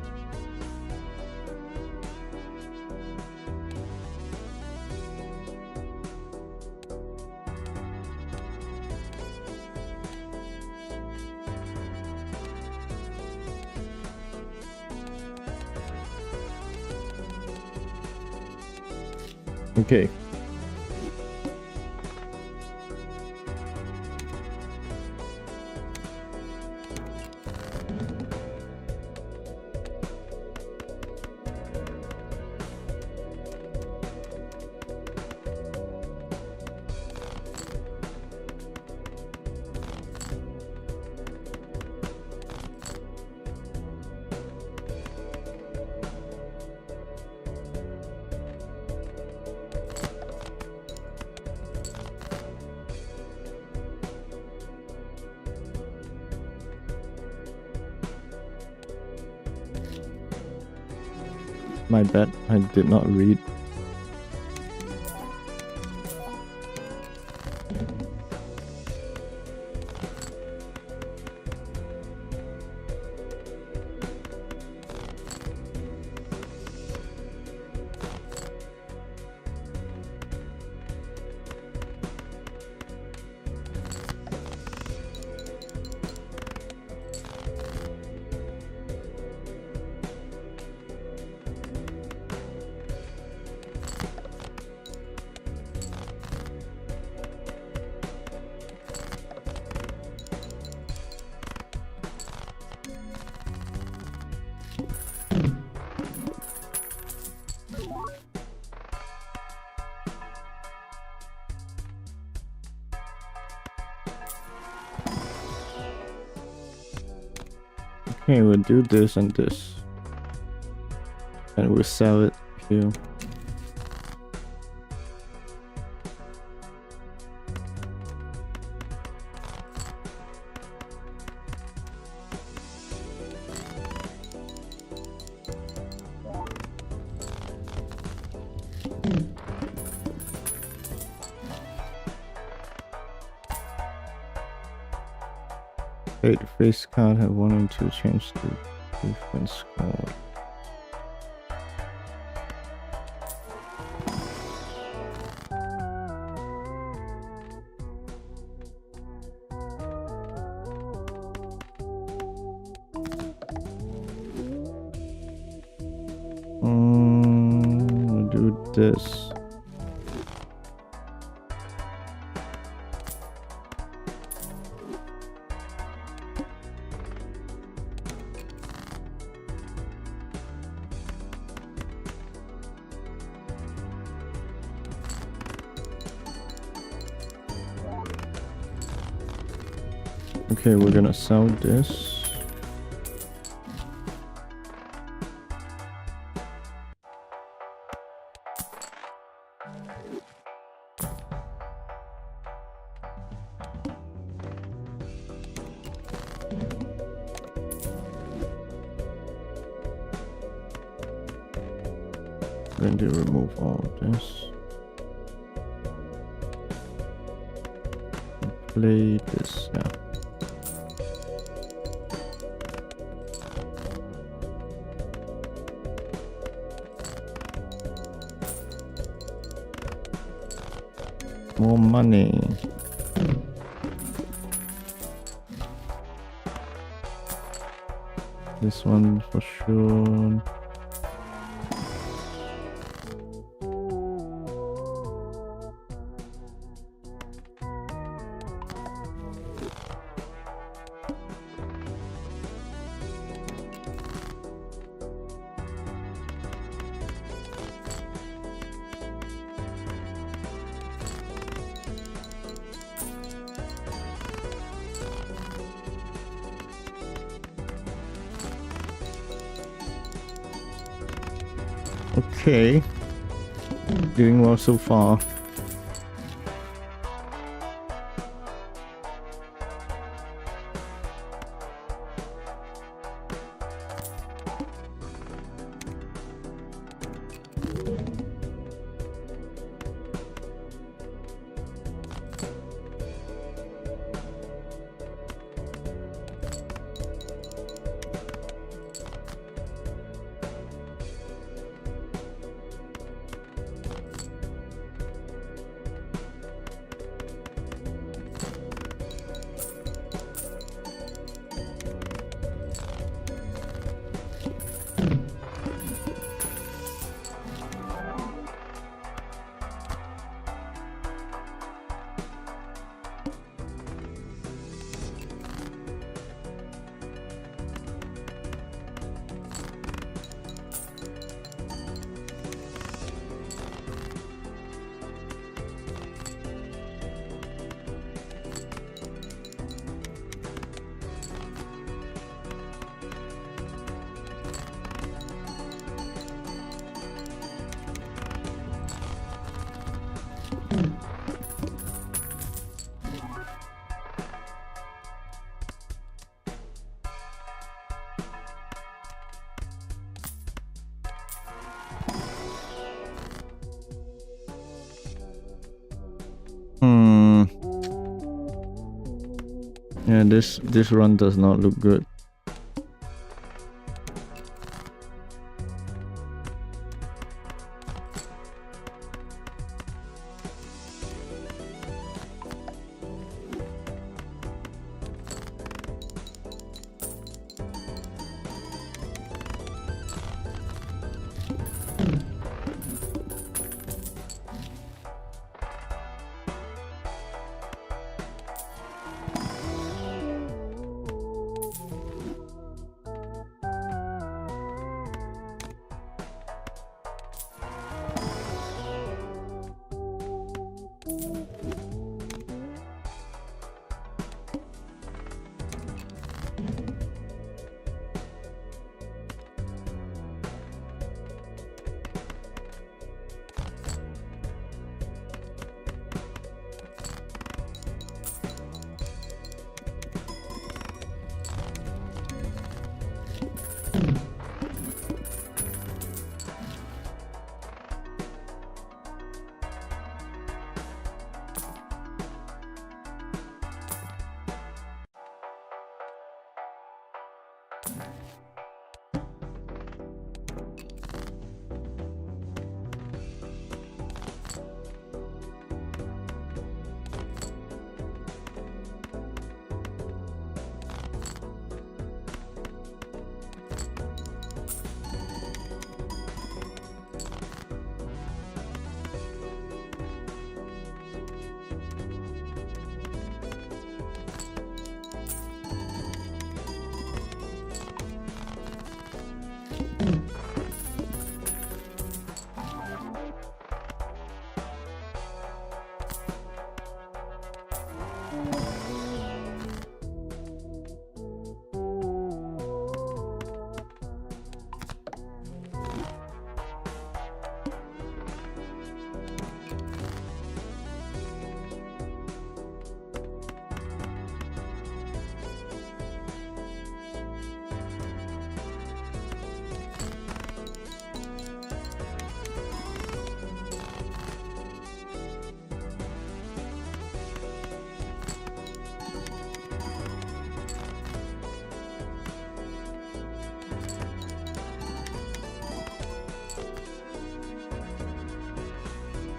Okay. My bad, I did not read. Okay, we'll do this and this. And we'll sell it here. The face card have 1 and 2 change the defense score. We'll do this. Okay, we're gonna sell this. Going to remove all of this. Play this, yeah. More money. This one for sure. Okay, doing well so far. Yeah, this run does not look good.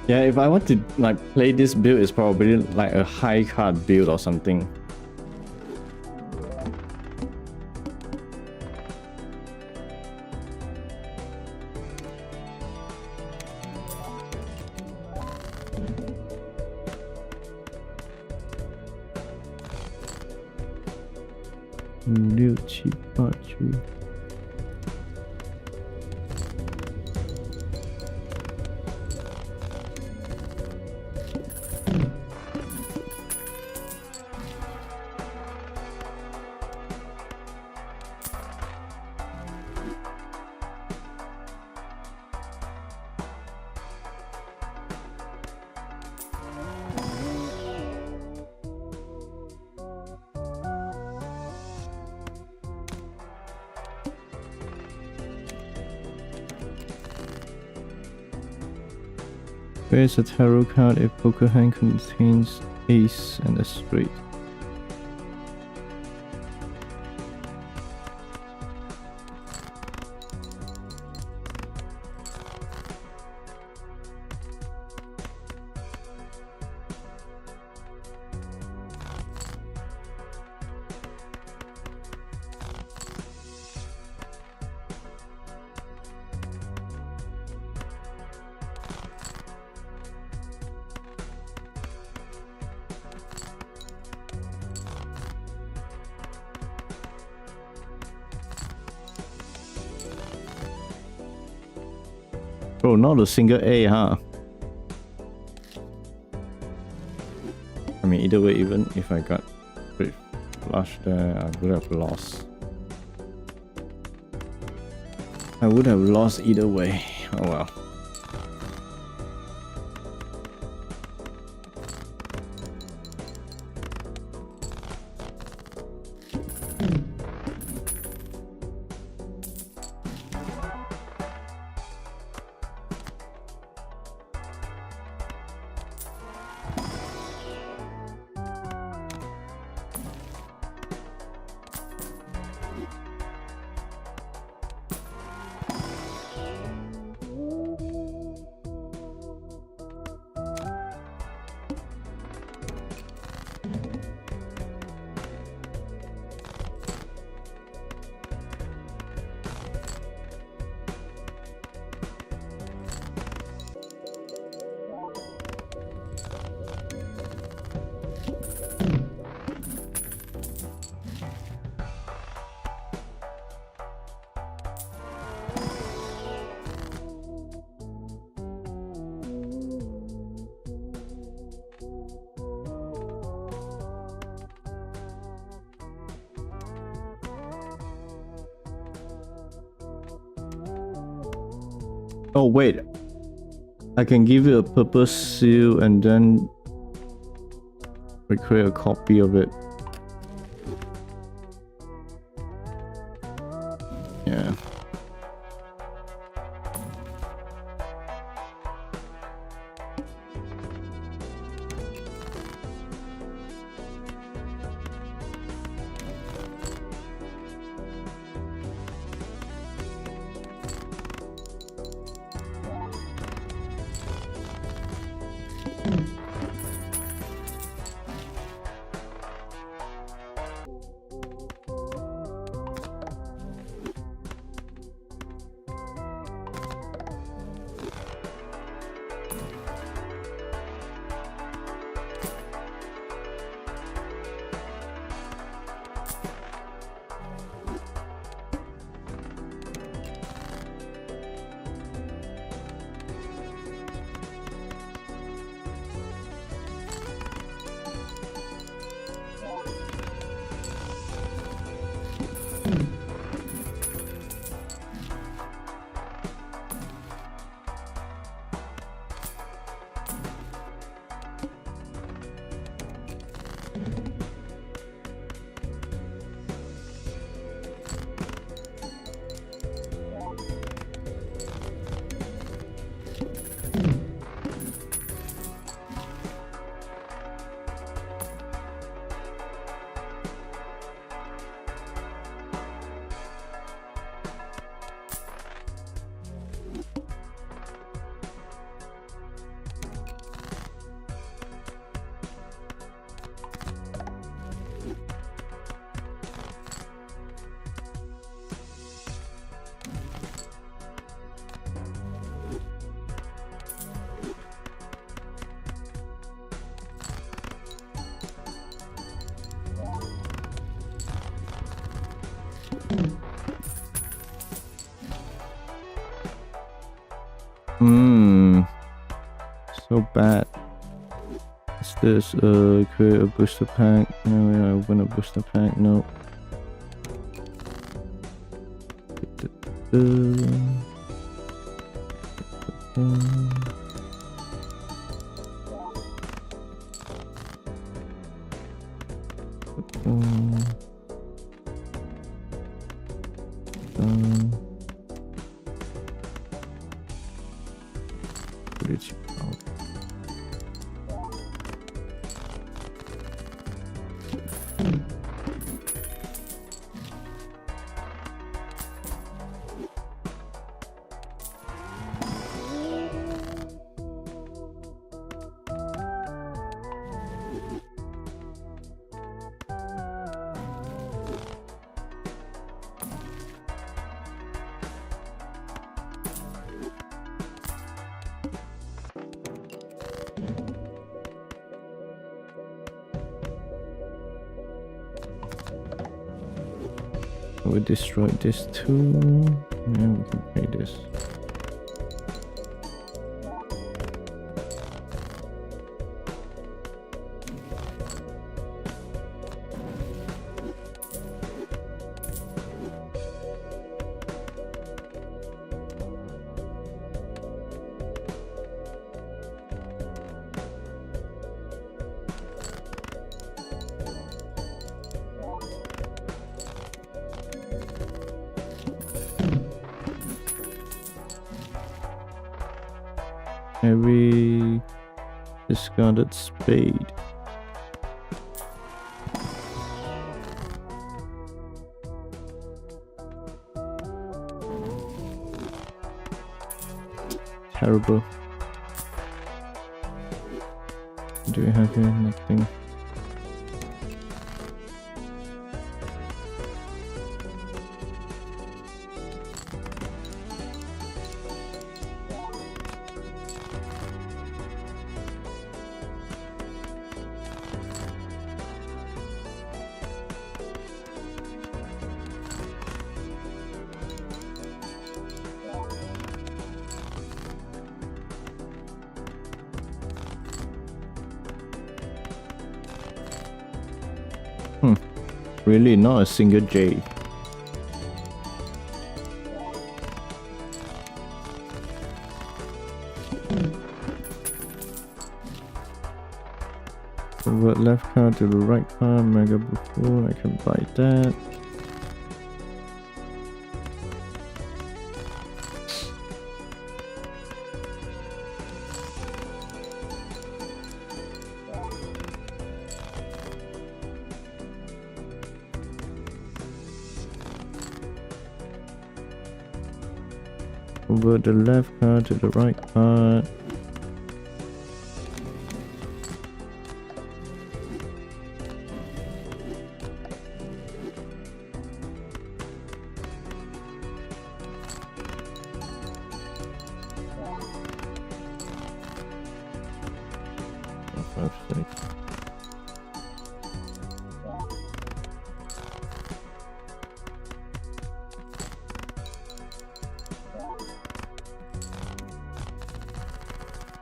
Yeah, if I want to like play this build, it's probably like a high card build or something. Where's a tarot card if poker hand contains ace and a straight? Bro, not a single A, huh? I mean, either way, even if I got flush there, I would have lost. I would have lost either way. Oh well. Oh wait, I can give you a purple seal and then recreate a copy of it. Yeah. So bad. Is this create a booster pack? No, open a booster pack. No. We destroyed this too. Yeah, we can pay this. Heavy discarded spade. Terrible. Do we have here? Nothing. Really, not a single J. Convert left card to the right card, mega before, I can buy that. Convert the left card to the right card.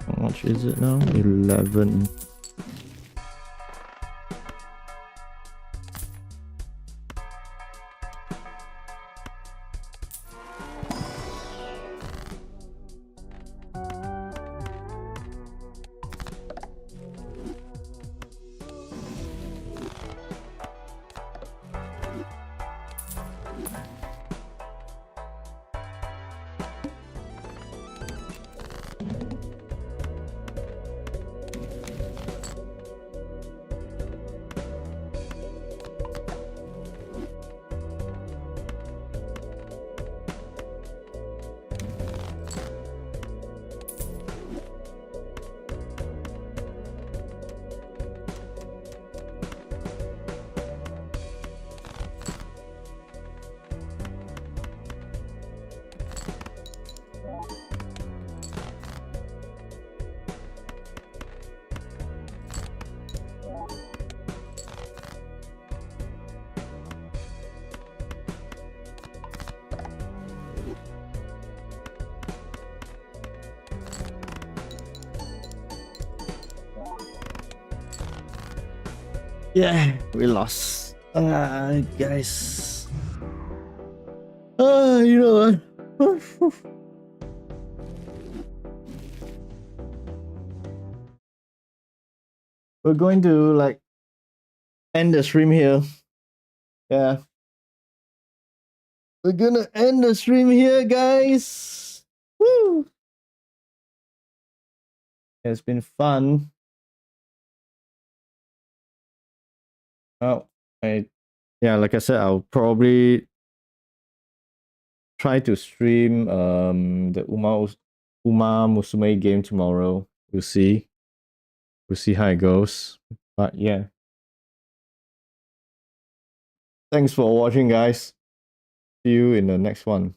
How much is it now? 11. Yeah, we lost. Guys. You know what? We're going to like end the stream here. Yeah. We're gonna end the stream here, guys. Woo! It's been fun. Oh, like I said, I'll probably try to stream the Uma Musume game tomorrow. We'll see. We'll see how it goes. But yeah. Thanks for watching, guys. See you in the next one.